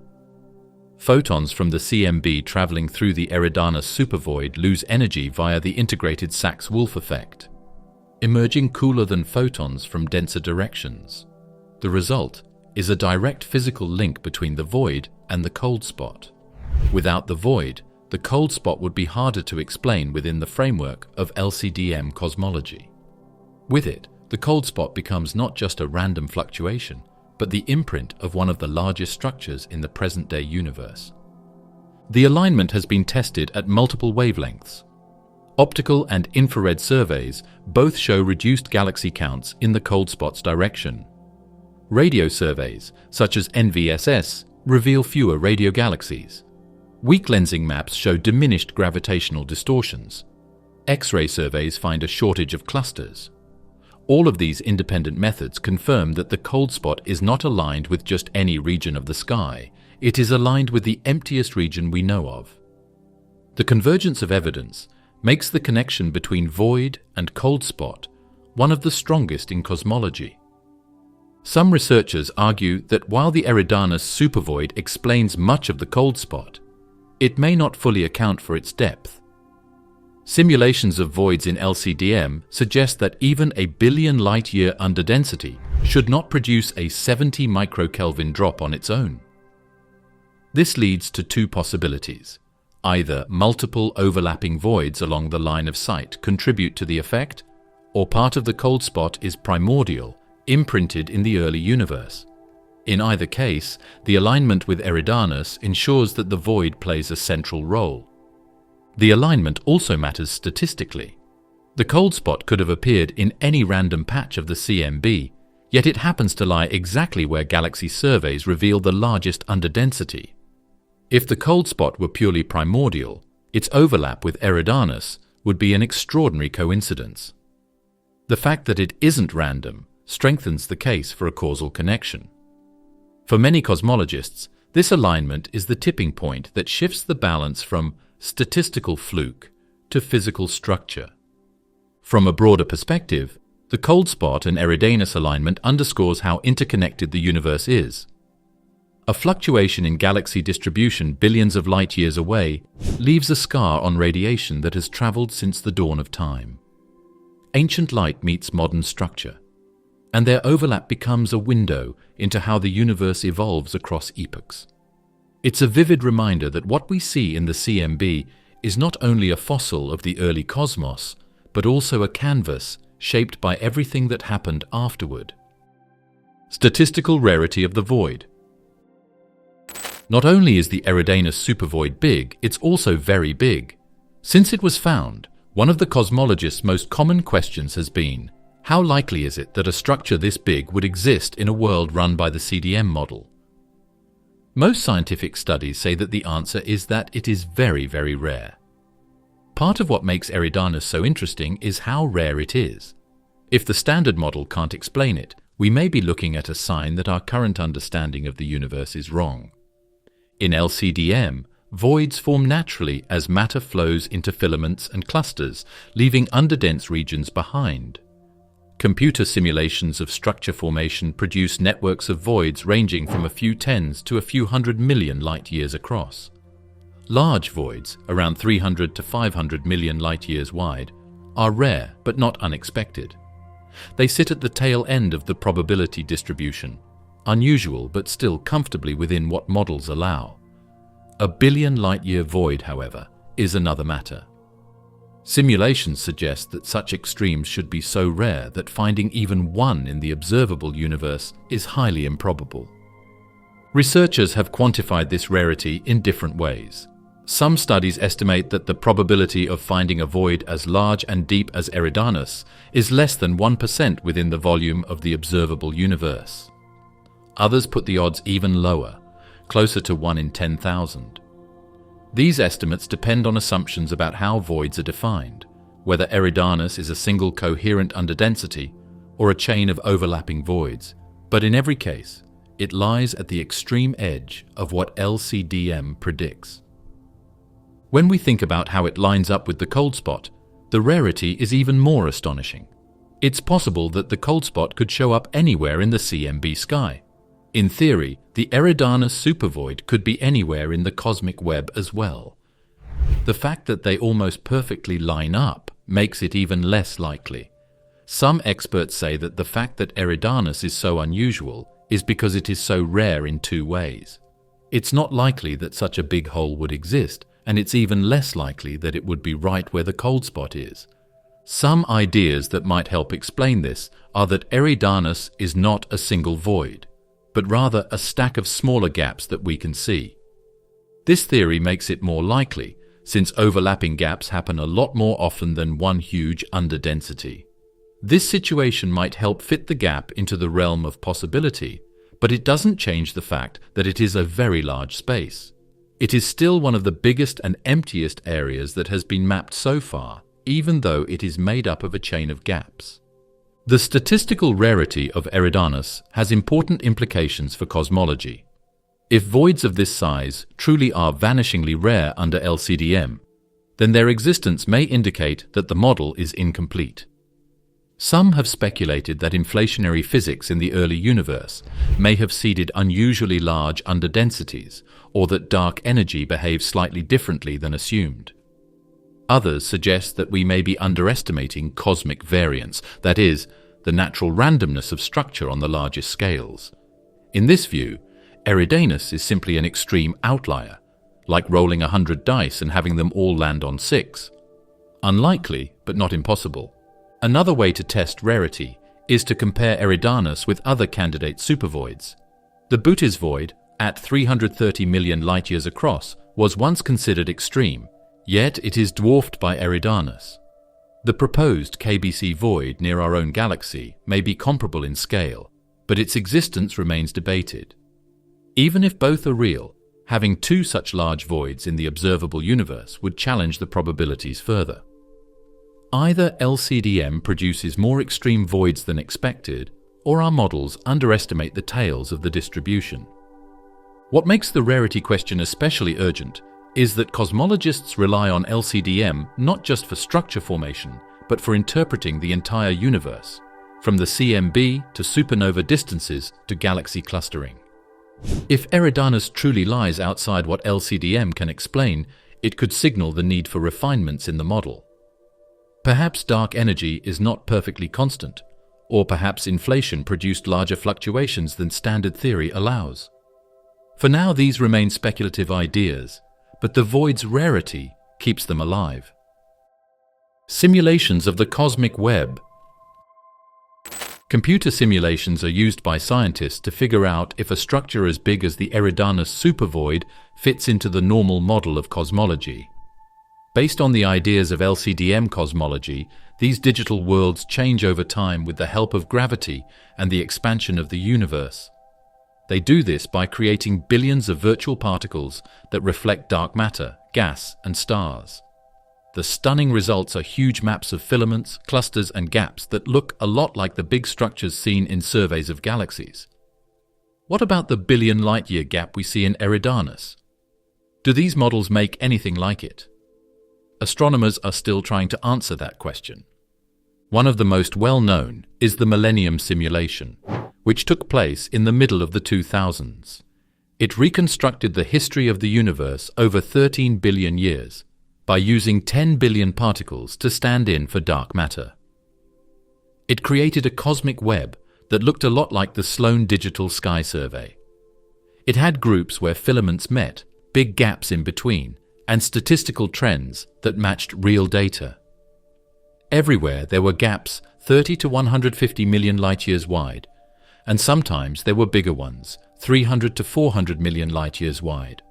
Photons from the CMB traveling through the Eridanus Supervoid lose energy via the integrated Sachs-Wolfe effect, emerging cooler than photons from denser directions. The result is a direct physical link between the void and the cold spot. Without the void, the cold spot would be harder to explain within the framework of LCDM cosmology. With it, the cold spot becomes not just a random fluctuation, but the imprint of one of the largest structures in the present-day universe. The alignment has been tested at multiple wavelengths. Optical and infrared surveys both show reduced galaxy counts in the cold spot's direction. Radio surveys, such as NVSS, reveal fewer radio galaxies. Weak lensing maps show diminished gravitational distortions. X-ray surveys find a shortage of clusters. All of these independent methods confirm that the cold spot is not aligned with just any region of the sky. It is aligned with the emptiest region we know of. The convergence of evidence makes the connection between void and cold spot one of the strongest in cosmology. Some researchers argue that while the Eridanus Supervoid explains much of the cold spot, it may not fully account for its depth. Simulations of voids in LCDM suggest that even a billion light-year underdensity should not produce a 70 microkelvin drop on its own. This leads to two possibilities. Either multiple overlapping voids along the line of sight contribute to the effect, or part of the cold spot is primordial, imprinted in the early universe. In either case, the alignment with Eridanus ensures that the void plays a central role. The alignment also matters statistically. The cold spot could have appeared in any random patch of the CMB, yet it happens to lie exactly where galaxy surveys reveal the largest underdensity. If the cold spot were purely primordial, its overlap with Eridanus would be an extraordinary coincidence. The fact that it isn't random strengthens the case for a causal connection. For many cosmologists, this alignment is the tipping point that shifts the balance from statistical fluke to physical structure. From a broader perspective, the cold spot and Eridanus alignment underscores how interconnected the universe is. A fluctuation in galaxy distribution billions of light years away leaves a scar on radiation that has traveled since the dawn of time. Ancient light meets modern structure, and their overlap becomes a window into how the universe evolves across epochs. It's a vivid reminder that what we see in the CMB is not only a fossil of the early cosmos, but also a canvas shaped by everything that happened afterward. Statistical rarity of the void. Not only is the Eridanus Supervoid big, it's also very big. Since it was found, one of the cosmologists' most common questions has been, how likely is it that a structure this big would exist in a world run by the CDM model? Most scientific studies say that the answer is that it is very, very rare. Part of what makes Eridanus so interesting is how rare it is. If the standard model can't explain it, we may be looking at a sign that our current understanding of the universe is wrong. In LCDM, voids form naturally as matter flows into filaments and clusters, leaving underdense regions behind. Computer simulations of structure formation produce networks of voids ranging from a few tens to a few 100 million light-years across. Large voids, around 300 to 500 million light-years wide, are rare but not unexpected. They sit at the tail end of the probability distribution, unusual but still comfortably within what models allow. A billion light-year void, however, is another matter. Simulations suggest that such extremes should be so rare that finding even one in the observable universe is highly improbable. Researchers have quantified this rarity in different ways. Some studies estimate that the probability of finding a void as large and deep as Eridanus is less than 1% within the volume of the observable universe. Others put the odds even lower, closer to 1 in 10,000. These estimates depend on assumptions about how voids are defined, whether Eridanus is a single coherent underdensity or a chain of overlapping voids, but in every case, it lies at the extreme edge of what LCDM predicts. When we think about how it lines up with the cold spot, the rarity is even more astonishing. It's possible that the cold spot could show up anywhere in the CMB sky. In theory, the Eridanus Supervoid could be anywhere in the cosmic web as well. The fact that they almost perfectly line up makes it even less likely. Some experts say that the fact that Eridanus is so unusual is because it is so rare in two ways. It's not likely that such a big hole would exist, and it's even less likely that it would be right where the cold spot is. Some ideas that might help explain this are that Eridanus is not a single void, but rather a stack of smaller gaps that we can see. This theory makes it more likely, since overlapping gaps happen a lot more often than one huge underdensity. This situation might help fit the gap into the realm of possibility, but it doesn't change the fact that it is a very large space. It is still one of the biggest and emptiest areas that has been mapped so far, even though it is made up of a chain of gaps. The statistical rarity of Eridanus has important implications for cosmology. If voids of this size truly are vanishingly rare under LCDM, then their existence may indicate that the model is incomplete. Some have speculated that inflationary physics in the early universe may have seeded unusually large underdensities, or that dark energy behaves slightly differently than assumed. Others suggest that we may be underestimating cosmic variance, that is, the natural randomness of structure on the largest scales. In this view, Eridanus is simply an extreme outlier, like rolling 100 dice and having them all land on 6. Unlikely, but not impossible. Another way to test rarity is to compare Eridanus with other candidate supervoids. The Bootes void, at 330 million light-years across, was once considered extreme, yet it is dwarfed by Eridanus. The proposed KBC void near our own galaxy may be comparable in scale, but its existence remains debated. Even if both are real, having two such large voids in the observable universe would challenge the probabilities further. Either LCDM produces more extreme voids than expected, or our models underestimate the tails of the distribution. What makes the rarity question especially urgent is that cosmologists rely on LCDM not just for structure formation, but for interpreting the entire universe, from the CMB to supernova distances to galaxy clustering. If Eridanus truly lies outside what LCDM can explain, it could signal the need for refinements in the model. Perhaps dark energy is not perfectly constant, or perhaps inflation produced larger fluctuations than standard theory allows. For now, these remain speculative ideas, but the void's rarity keeps them alive. Simulations of the cosmic web. Computer simulations are used by scientists to figure out if a structure as big as the Eridanus Supervoid fits into the normal model of cosmology. Based on the ideas of LCDM cosmology, these digital worlds change over time with the help of gravity and the expansion of the universe. They do this by creating billions of virtual particles that reflect dark matter, gas, and stars. The stunning results are huge maps of filaments, clusters, and gaps that look a lot like the big structures seen in surveys of galaxies. What about the billion light-year gap we see in Eridanus? Do these models make anything like it? Astronomers are still trying to answer that question. One of the most well-known is the Millennium Simulation, which took place in the middle of the 2000s. It reconstructed the history of the universe over 13 billion years by using 10 billion particles to stand in for dark matter. It created a cosmic web that looked a lot like the Sloan Digital Sky Survey. It had groups where filaments met, big gaps in between, and statistical trends that matched real data. Everywhere there were gaps 30 to 150 million light-years wide, and sometimes there were bigger ones, 300 to 400 million light-years wide.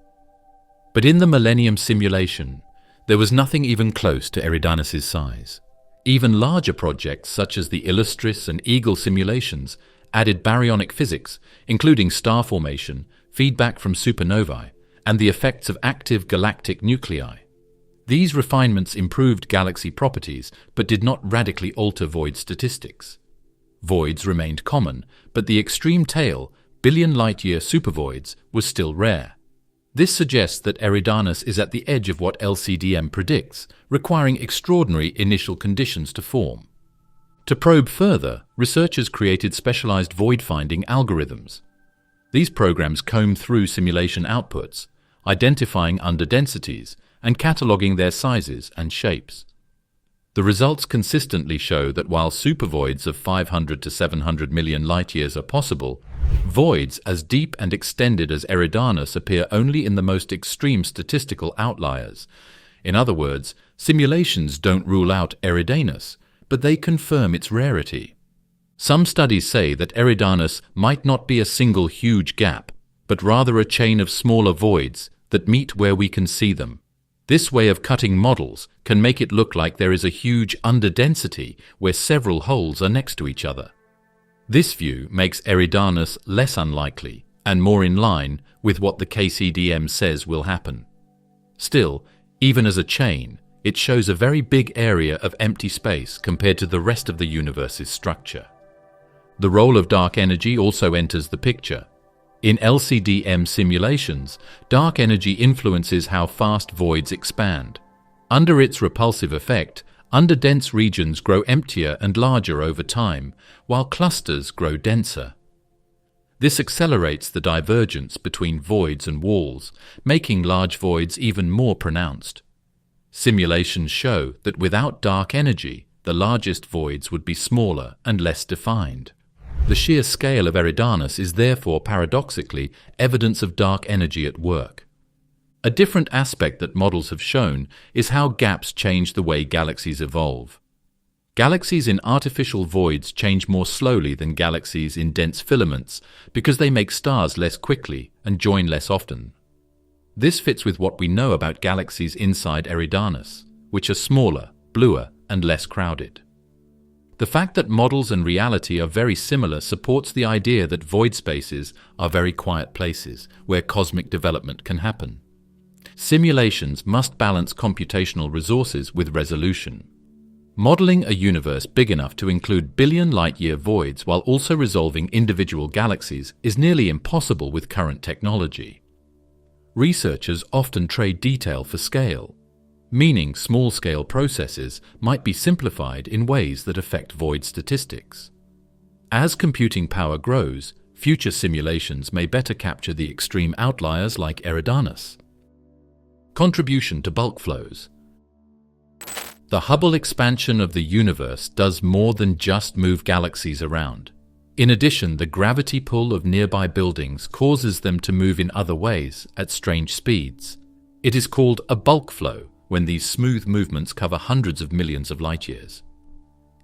But in the Millennium Simulation, there was nothing even close to Eridanus' size. Even larger projects such as the Illustris and Eagle simulations added baryonic physics, including star formation, feedback from supernovae, and the effects of active galactic nuclei. These refinements improved galaxy properties but did not radically alter void statistics. Voids remained common, but the extreme tail, billion light-year supervoids, was still rare. This suggests that Eridanus is at the edge of what LCDM predicts, requiring extraordinary initial conditions to form. To probe further, researchers created specialized void-finding algorithms. These programs comb through simulation outputs, identifying underdensities and cataloging their sizes and shapes. The results consistently show that while supervoids of 500 to 700 million light-years are possible, voids as deep and extended as Eridanus appear only in the most extreme statistical outliers. In other words, simulations don't rule out Eridanus, but they confirm its rarity. Some studies say that Eridanus might not be a single huge gap, but rather a chain of smaller voids that meet where we can see them. This way of cutting models can make it look like there is a huge underdensity where several holes are next to each other. This view makes Eridanus less unlikely and more in line with what the LCDM says will happen. Still, even as a chain, it shows a very big area of empty space compared to the rest of the universe's structure. The role of dark energy also enters the picture. In LCDM simulations, dark energy influences how fast voids expand. Under its repulsive effect, underdense regions grow emptier and larger over time, while clusters grow denser. This accelerates the divergence between voids and walls, making large voids even more pronounced. Simulations show that without dark energy, the largest voids would be smaller and less defined. The sheer scale of Eridanus is therefore paradoxically evidence of dark energy at work. A different aspect that models have shown is how gaps change the way galaxies evolve. Galaxies in artificial voids change more slowly than galaxies in dense filaments because they make stars less quickly and join less often. This fits with what we know about galaxies inside Eridanus, which are smaller, bluer, and less crowded. The fact that models and reality are very similar supports the idea that void spaces are very quiet places where cosmic development can happen. Simulations must balance computational resources with resolution. Modeling a universe big enough to include billion light-year voids while also resolving individual galaxies is nearly impossible with current technology. Researchers often trade detail for scale, meaning small-scale processes might be simplified in ways that affect void statistics. As computing power grows, future simulations may better capture the extreme outliers like Eridanus. Contribution to bulk flows. The Hubble expansion of the universe does more than just move galaxies around. In addition, the gravity pull of nearby buildings causes them to move in other ways at strange speeds. It is called a bulk flow when these smooth movements cover hundreds of millions of light-years.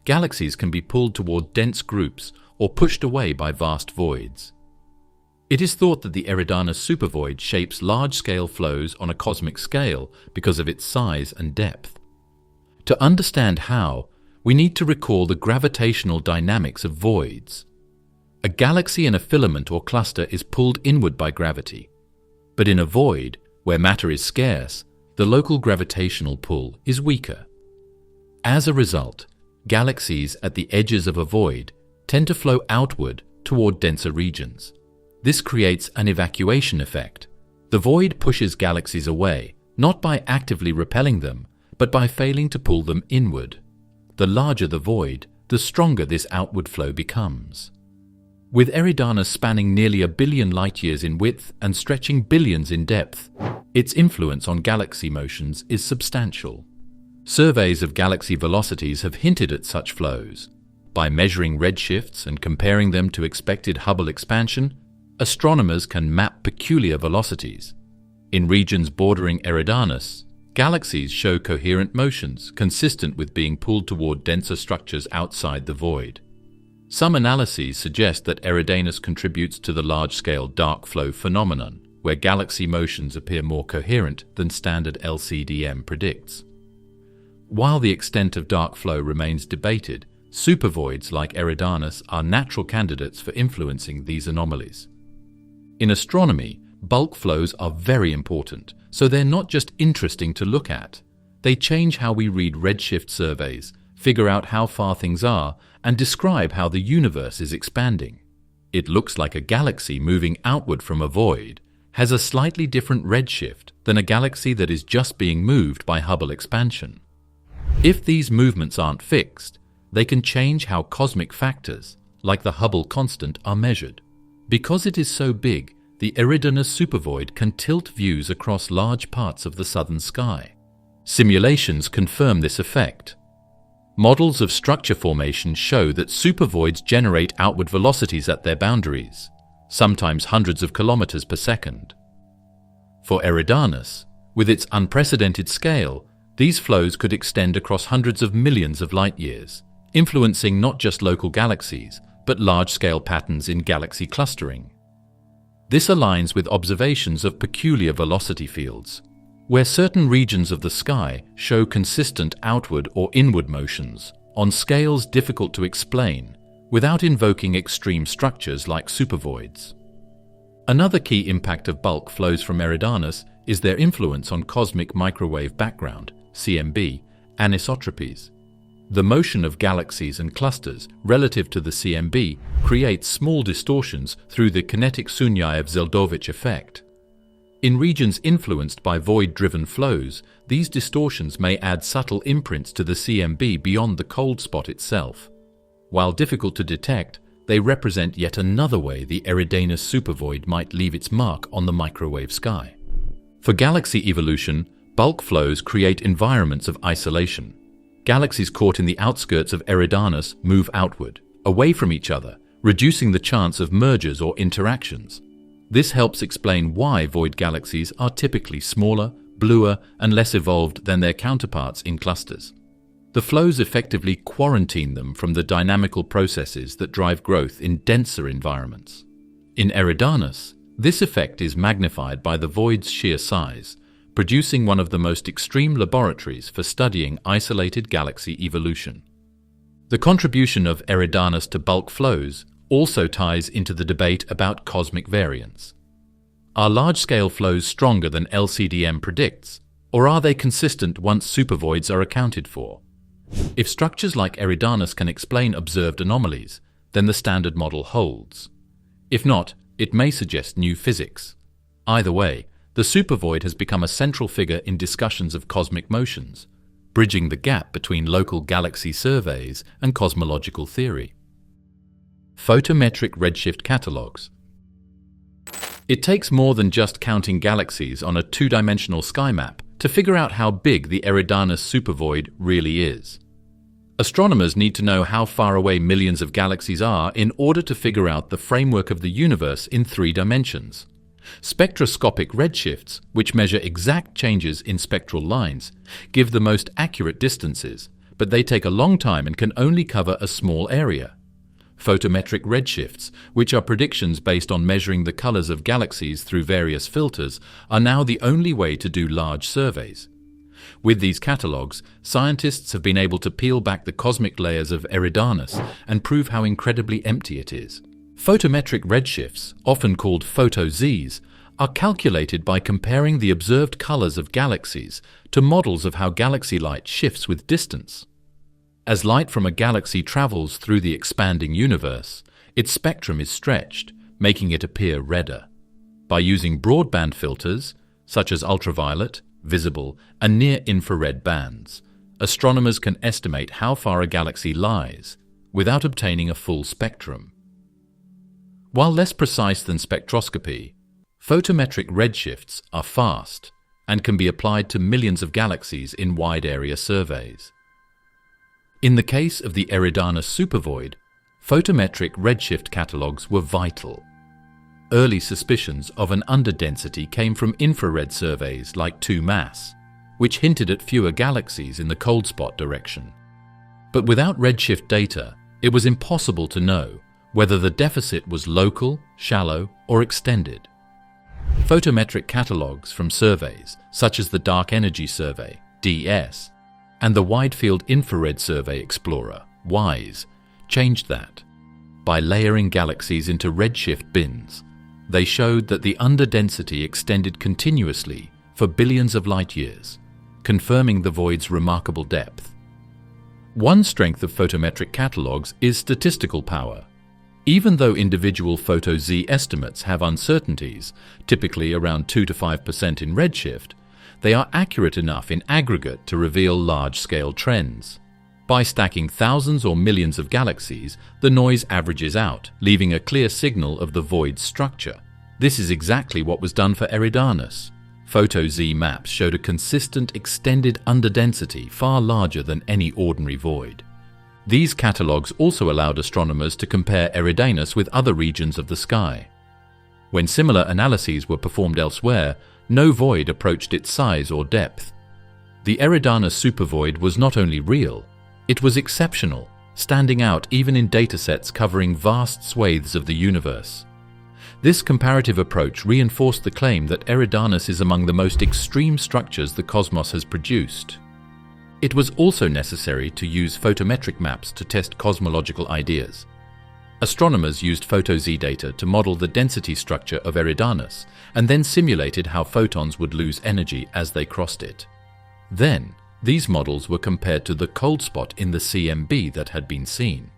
Galaxies can be pulled toward dense groups, or pushed away by vast voids. It is thought that the Eridanus Supervoid shapes large-scale flows on a cosmic scale because of its size and depth. To understand how, we need to recall the gravitational dynamics of voids. A galaxy in a filament or cluster is pulled inward by gravity, but in a void, where matter is scarce, the local gravitational pull is weaker. As a result, galaxies at the edges of a void tend to flow outward toward denser regions. This creates an evacuation effect. The void pushes galaxies away, not by actively repelling them, but by failing to pull them inward. The larger the void, the stronger this outward flow becomes. With Eridanus spanning nearly 1 billion light-years in width and stretching billions in depth, its influence on galaxy motions is substantial. Surveys of galaxy velocities have hinted at such flows. By measuring redshifts and comparing them to expected Hubble expansion, astronomers can map peculiar velocities. In regions bordering Eridanus, galaxies show coherent motions consistent with being pulled toward denser structures outside the void. Some analyses suggest that Eridanus contributes to the large-scale dark flow phenomenon, where galaxy motions appear more coherent than standard LCDM predicts. While the extent of dark flow remains debated, supervoids like Eridanus are natural candidates for influencing these anomalies. In astronomy, bulk flows are very important, so they're not just interesting to look at. They change how we read redshift surveys, figure out how far things are, and describe how the universe is expanding. It looks like a galaxy moving outward from a void has a slightly different redshift than a galaxy that is just being moved by Hubble expansion. If these movements aren't fixed, they can change how cosmic factors, like the Hubble constant, are measured. Because it is so big, the Eridanus Supervoid can tilt views across large parts of the southern sky. Simulations confirm this effect. Models of structure formation show that supervoids generate outward velocities at their boundaries, sometimes hundreds of kilometers per second. For Eridanus, with its unprecedented scale, these flows could extend across hundreds of millions of light-years, influencing not just local galaxies, but large-scale patterns in galaxy clustering. This aligns with observations of peculiar velocity fields, where certain regions of the sky show consistent outward or inward motions on scales difficult to explain without invoking extreme structures like supervoids. Another key impact of bulk flows from Eridanus is their influence on cosmic microwave background, CMB, anisotropies. The motion of galaxies and clusters relative to the CMB creates small distortions through the kinetic Sunyaev-Zeldovich effect. In regions influenced by void-driven flows, these distortions may add subtle imprints to the CMB beyond the cold spot itself. While difficult to detect, they represent yet another way the Eridanus Supervoid might leave its mark on the microwave sky. For galaxy evolution, bulk flows create environments of isolation. Galaxies caught in the outskirts of Eridanus move outward, away from each other, reducing the chance of mergers or interactions. This helps explain why void galaxies are typically smaller, bluer, and less evolved than their counterparts in clusters. The flows effectively quarantine them from the dynamical processes that drive growth in denser environments. In Eridanus, this effect is magnified by the void's sheer size, producing one of the most extreme laboratories for studying isolated galaxy evolution. The contribution of Eridanus to bulk flows also ties into the debate about cosmic variance. Are large-scale flows stronger than LCDM predicts, or are they consistent once supervoids are accounted for? If structures like Eridanus can explain observed anomalies, then the standard model holds. If not, it may suggest new physics. Either way, the supervoid has become a central figure in discussions of cosmic motions, bridging the gap between local galaxy surveys and cosmological theory. Photometric redshift catalogues. It takes more than just counting galaxies on a two-dimensional sky map to figure out how big the Eridanus Supervoid really is. Astronomers need to know how far away millions of galaxies are in order to figure out the framework of the universe in 3 dimensions. Spectroscopic redshifts, which measure exact changes in spectral lines, give the most accurate distances, but they take a long time and can only cover a small area. Photometric redshifts, which are predictions based on measuring the colors of galaxies through various filters, are now the only way to do large surveys. With these catalogues, scientists have been able to peel back the cosmic layers of Eridanus and prove how incredibly empty it is. Photometric redshifts, often called photo-Zs, are calculated by comparing the observed colors of galaxies to models of how galaxy light shifts with distance. As light from a galaxy travels through the expanding universe, its spectrum is stretched, making it appear redder. By using broadband filters, such as ultraviolet, visible, and near-infrared bands, astronomers can estimate how far a galaxy lies without obtaining a full spectrum. While less precise than spectroscopy, photometric redshifts are fast and can be applied to millions of galaxies in wide-area surveys. In the case of the Eridanus Supervoid, photometric redshift catalogues were vital. Early suspicions of an underdensity came from infrared surveys like 2MASS, which hinted at fewer galaxies in the cold spot direction. But without redshift data, it was impossible to know whether the deficit was local, shallow, or extended. Photometric catalogues from surveys, such as the Dark Energy Survey, DS, and the Wide Field Infrared Survey Explorer, WISE, changed that. By layering galaxies into redshift bins, they showed that the underdensity extended continuously for billions of light-years, confirming the void's remarkable depth. One strength of photometric catalogues is statistical power. Even though individual photo-Z estimates have uncertainties, typically around 2 to 5% in redshift, they are accurate enough in aggregate to reveal large-scale trends. By stacking thousands or millions of galaxies, the noise averages out, leaving a clear signal of the void's structure. This is exactly what was done for Eridanus. Photo-Z maps showed a consistent extended underdensity far larger than any ordinary void. These catalogues also allowed astronomers to compare Eridanus with other regions of the sky. When similar analyses were performed elsewhere, no void approached its size or depth. The Eridanus Supervoid was not only real, it was exceptional, standing out even in datasets covering vast swathes of the universe. This comparative approach reinforced the claim that Eridanus is among the most extreme structures the cosmos has produced. It was also necessary to use photometric maps to test cosmological ideas. Astronomers used photo-Z data to model the density structure of Eridanus and then simulated how photons would lose energy as they crossed it. Then, these models were compared to the cold spot in the CMB that had been seen.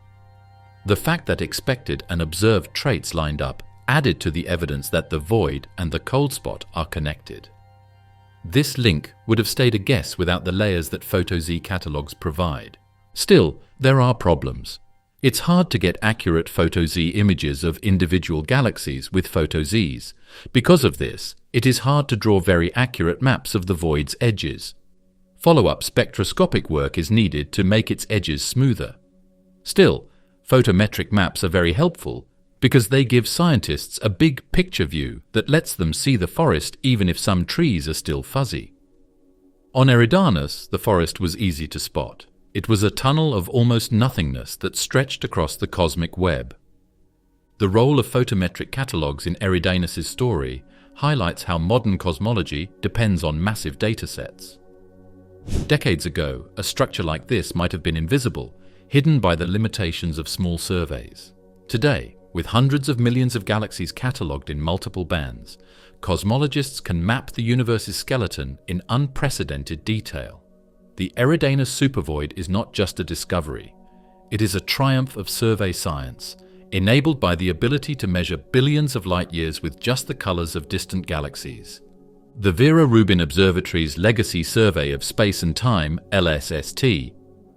The fact that expected and observed traits lined up added to the evidence that the void and the cold spot are connected. This link would have stayed a guess without the layers that photo-Z catalogues provide. Still, there are problems. It's hard to get accurate photo-Z images of individual galaxies with photo-Zs. Because of this, it is hard to draw very accurate maps of the void's edges. Follow-up spectroscopic work is needed to make its edges smoother. Still, photometric maps are very helpful because they give scientists a big picture view that lets them see the forest even if some trees are still fuzzy. On Eridanus, the forest was easy to spot. It was a tunnel of almost nothingness that stretched across the cosmic web. The role of photometric catalogues in Eridanus' story highlights how modern cosmology depends on massive datasets. Decades ago, a structure like this might have been invisible, hidden by the limitations of small surveys. Today, with hundreds of millions of galaxies catalogued in multiple bands, cosmologists can map the universe's skeleton in unprecedented detail. The Eridanus Supervoid is not just a discovery. It is a triumph of survey science, enabled by the ability to measure billions of light-years with just the colors of distant galaxies. The Vera Rubin Observatory's Legacy Survey of Space and Time, LSST,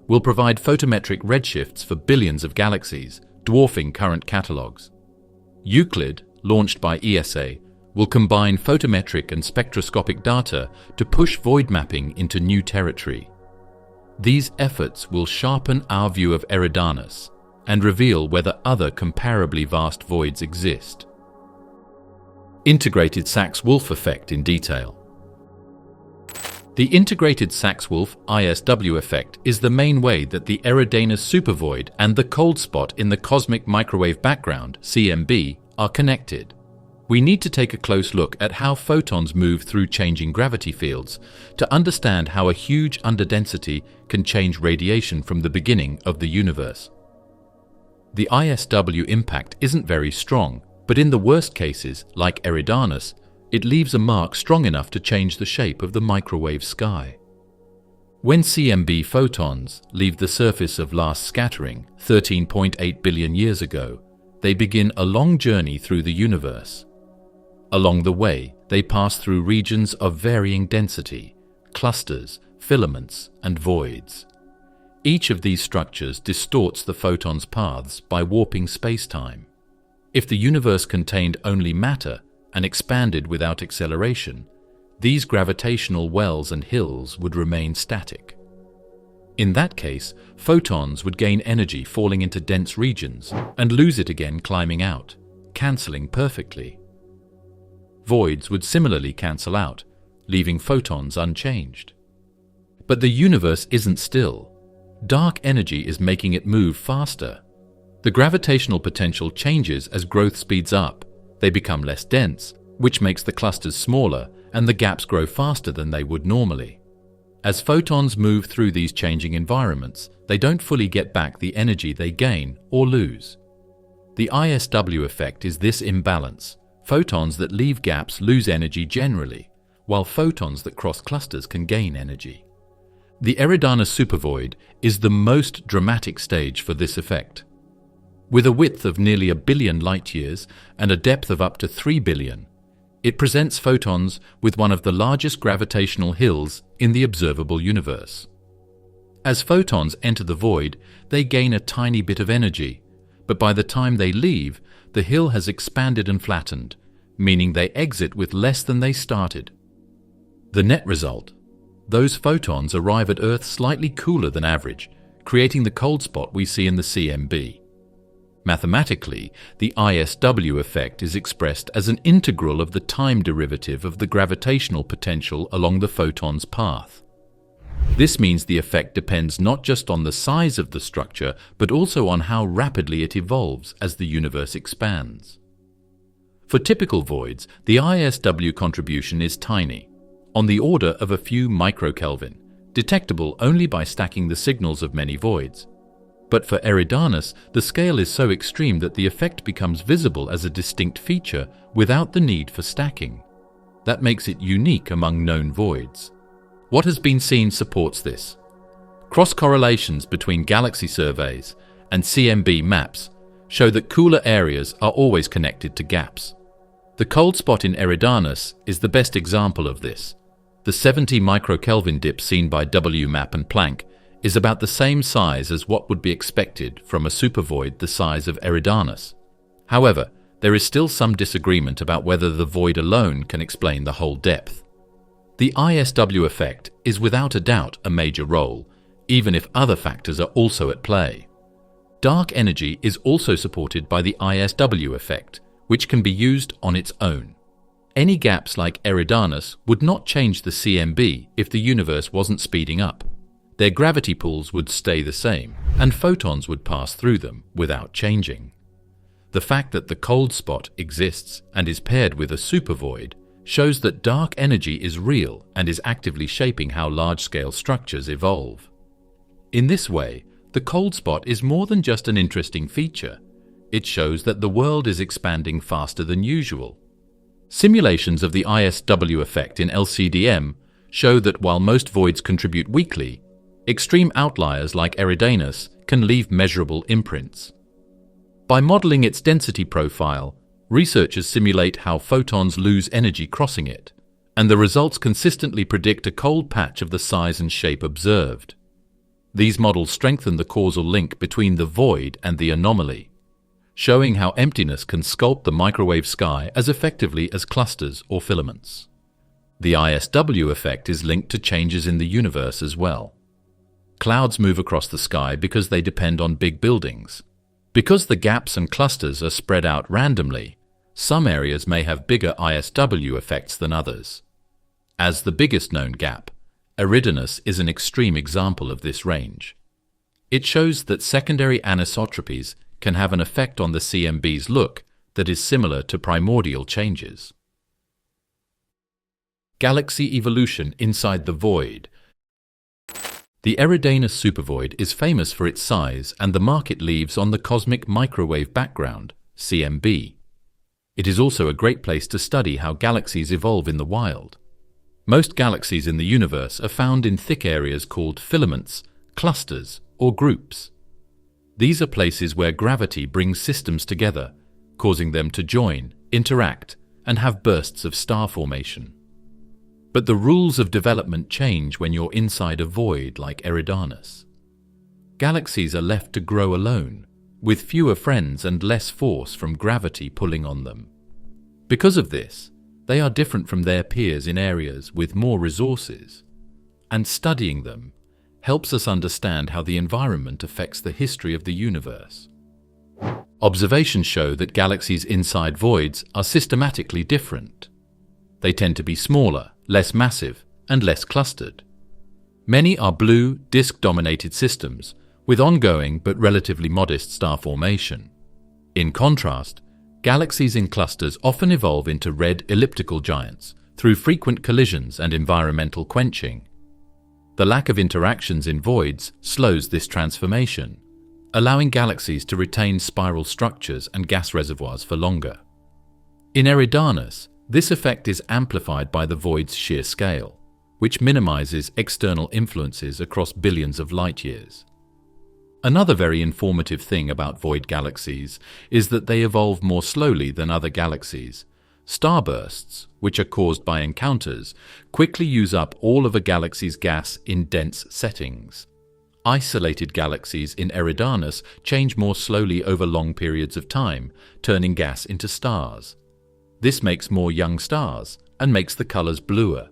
will provide photometric redshifts for billions of galaxies, dwarfing current catalogues. Euclid, launched by ESA, will combine photometric and spectroscopic data to push void mapping into new territory. These efforts will sharpen our view of Eridanus and reveal whether other comparably vast voids exist. Integrated Sachs-Wolfe effect in detail. The integrated Sachs-Wolfe ISW effect is the main way that the Eridanus Supervoid and the cold spot in the cosmic microwave background, CMB, are connected. We need to take a close look at how photons move through changing gravity fields to understand how a huge underdensity can change radiation from the beginning of the universe. The ISW impact isn't very strong, but in the worst cases, like Eridanus, it leaves a mark strong enough to change the shape of the microwave sky. When CMB photons leave the surface of last scattering 13.8 billion years ago, they begin a long journey through the universe. Along the way, they pass through regions of varying density, clusters, filaments, and voids. Each of these structures distorts the photons' paths by warping spacetime. If the universe contained only matter and expanded without acceleration, these gravitational wells and hills would remain static. In that case, photons would gain energy falling into dense regions and lose it again climbing out, cancelling perfectly. Voids would similarly cancel out, leaving photons unchanged. But the universe isn't still. Dark energy is making it move faster. The gravitational potential changes as growth speeds up. They become less dense, which makes the clusters smaller, and the gaps grow faster than they would normally. As photons move through these changing environments, they don't fully get back the energy they gain or lose. The ISW effect is this imbalance. Photons that leave gaps lose energy generally, while photons that cross clusters can gain energy. The Eridanus Supervoid is the most dramatic stage for this effect. With a width of nearly 1 billion light-years and a depth of up to 3 billion, it presents photons with one of the largest gravitational hills in the observable universe. As photons enter the void, they gain a tiny bit of energy, but by the time they leave, the hill has expanded and flattened, meaning they exit with less than they started. The net result: those photons arrive at Earth slightly cooler than average, creating the cold spot we see in the CMB. Mathematically, the ISW effect is expressed as an integral of the time derivative of the gravitational potential along the photon's path. This means the effect depends not just on the size of the structure, but also on how rapidly it evolves as the universe expands. For typical voids, the ISW contribution is tiny, on the order of a few microkelvin, detectable only by stacking the signals of many voids. But for Eridanus, the scale is so extreme that the effect becomes visible as a distinct feature without the need for stacking. That makes it unique among known voids. What has been seen supports this. Cross-correlations between galaxy surveys and CMB maps show that cooler areas are always connected to gaps. The cold spot in Eridanus is the best example of this. The 70 microkelvin dip seen by WMAP and Planck is about the same size as what would be expected from a supervoid the size of Eridanus. However, there is still some disagreement about whether the void alone can explain the whole depth. The ISW effect is without a doubt a major role, even if other factors are also at play. Dark energy is also supported by the ISW effect, which can be used on its own. Any gaps like Eridanus would not change the CMB if the universe wasn't speeding up. Their gravity pools would stay the same, and photons would pass through them without changing. The fact that the cold spot exists and is paired with a supervoid shows that dark energy is real and is actively shaping how large-scale structures evolve. In this way, the cold spot is more than just an interesting feature. It shows that the world is expanding faster than usual. Simulations of the ISW effect in LCDM show that while most voids contribute weakly, extreme outliers like Eridanus can leave measurable imprints. By modeling its density profile, researchers simulate how photons lose energy crossing it, and the results consistently predict a cold patch of the size and shape observed. These models strengthen the causal link between the void and the anomaly, showing how emptiness can sculpt the microwave sky as effectively as clusters or filaments. The ISW effect is linked to changes in the universe as well. Clouds move across the sky because they depend on big buildings. Because the gaps and clusters are spread out randomly, some areas may have bigger ISW effects than others. As the biggest known gap, Eridanus is an extreme example of this range. It shows that secondary anisotropies can have an effect on the CMB's look that is similar to primordial changes. Galaxy evolution inside the void. The Eridanus Supervoid is famous for its size and the mark it leaves on the cosmic microwave background, CMB. It is also a great place to study how galaxies evolve in the wild. Most galaxies in the universe are found in thick areas called filaments, clusters, or groups. These are places where gravity brings systems together, causing them to join, interact, and have bursts of star formation. But the rules of development change when you're inside a void like Eridanus. Galaxies are left to grow alone, with fewer friends and less force from gravity pulling on them. Because of this, they are different from their peers in areas with more resources, and studying them helps us understand how the environment affects the history of the universe. Observations show that galaxies inside voids are systematically different. They tend to be smaller, less massive, and less clustered. Many are blue, disk-dominated systems with ongoing but relatively modest star formation. In contrast, galaxies in clusters often evolve into red elliptical giants through frequent collisions and environmental quenching. The lack of interactions in voids slows this transformation, allowing galaxies to retain spiral structures and gas reservoirs for longer. In Eridanus, this effect is amplified by the void's sheer scale, which minimizes external influences across billions of light years. Another very informative thing about void galaxies is that they evolve more slowly than other galaxies. Starbursts, which are caused by encounters, quickly use up all of a galaxy's gas in dense settings. Isolated galaxies in Eridanus change more slowly over long periods of time, turning gas into stars. This makes more young stars and makes the colors bluer.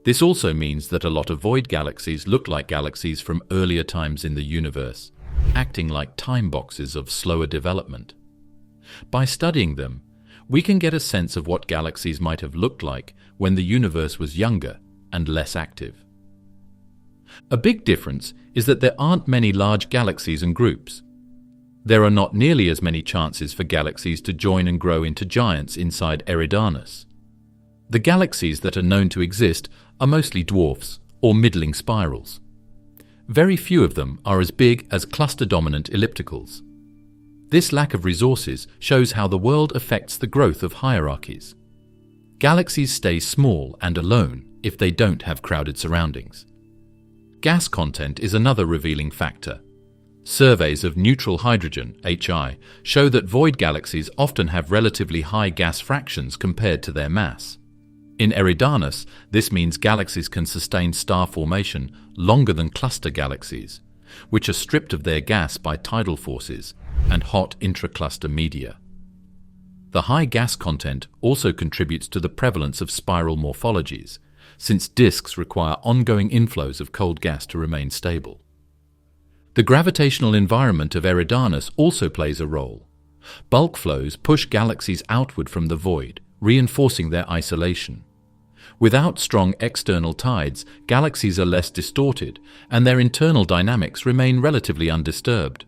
This also means that a lot of void galaxies look like galaxies from earlier times in the universe, acting like time boxes of slower development. By studying them, we can get a sense of what galaxies might have looked like when the universe was younger and less active. A big difference is that there aren't many large galaxies and groups. There are not nearly as many chances for galaxies to join and grow into giants inside Eridanus. The galaxies that are known to exist are mostly dwarfs or middling spirals. Very few of them are as big as cluster-dominant ellipticals. This lack of resources shows how the world affects the growth of hierarchies. Galaxies stay small and alone if they don't have crowded surroundings. Gas content is another revealing factor. Surveys of neutral hydrogen, HI, show that void galaxies often have relatively high gas fractions compared to their mass. In Eridanus, this means galaxies can sustain star formation longer than cluster galaxies, which are stripped of their gas by tidal forces and hot intracluster media. The high gas content also contributes to the prevalence of spiral morphologies, since disks require ongoing inflows of cold gas to remain stable. The gravitational environment of Eridanus also plays a role. Bulk flows push galaxies outward from the void, reinforcing their isolation. Without strong external tides, galaxies are less distorted, and their internal dynamics remain relatively undisturbed.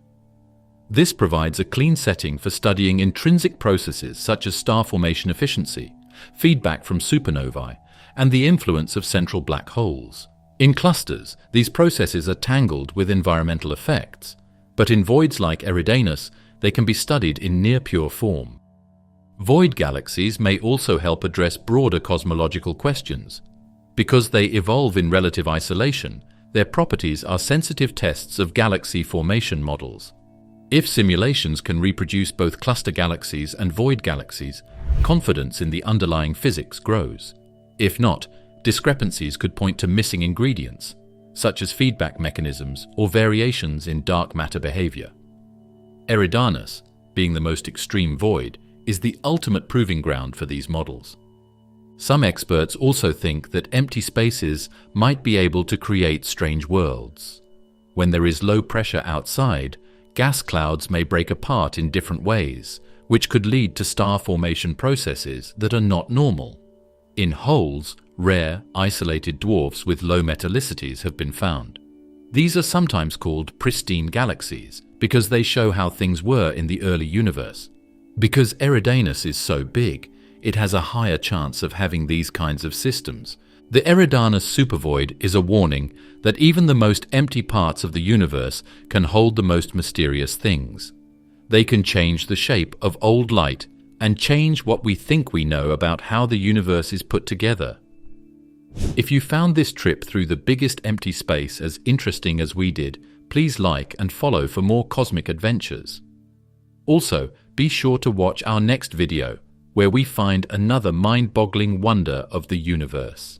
This provides a clean setting for studying intrinsic processes such as star formation efficiency, feedback from supernovae, and the influence of central black holes. In clusters, these processes are tangled with environmental effects, but in voids like Eridanus, they can be studied in near-pure form. Void galaxies may also help address broader cosmological questions. Because they evolve in relative isolation, their properties are sensitive tests of galaxy formation models. If simulations can reproduce both cluster galaxies and void galaxies, confidence in the underlying physics grows. If not, discrepancies could point to missing ingredients, such as feedback mechanisms or variations in dark matter behavior. Eridanus, being the most extreme void, is the ultimate proving ground for these models. Some experts also think that empty spaces might be able to create strange worlds. When there is low pressure outside, gas clouds may break apart in different ways, which could lead to star formation processes that are not normal. In holes, Rare, isolated dwarfs with low metallicities have been found. These are sometimes called pristine galaxies because they show how things were in the early universe. Because Eridanus is so big, it has a higher chance of having these kinds of systems. The Eridanus Supervoid is a warning that even the most empty parts of the universe can hold the most mysterious things. They can change the shape of old light and change what we think we know about how the universe is put together. If you found this trip through the biggest empty space as interesting as we did, please like and follow for more cosmic adventures. Also, be sure to watch our next video, where we find another mind-boggling wonder of the universe.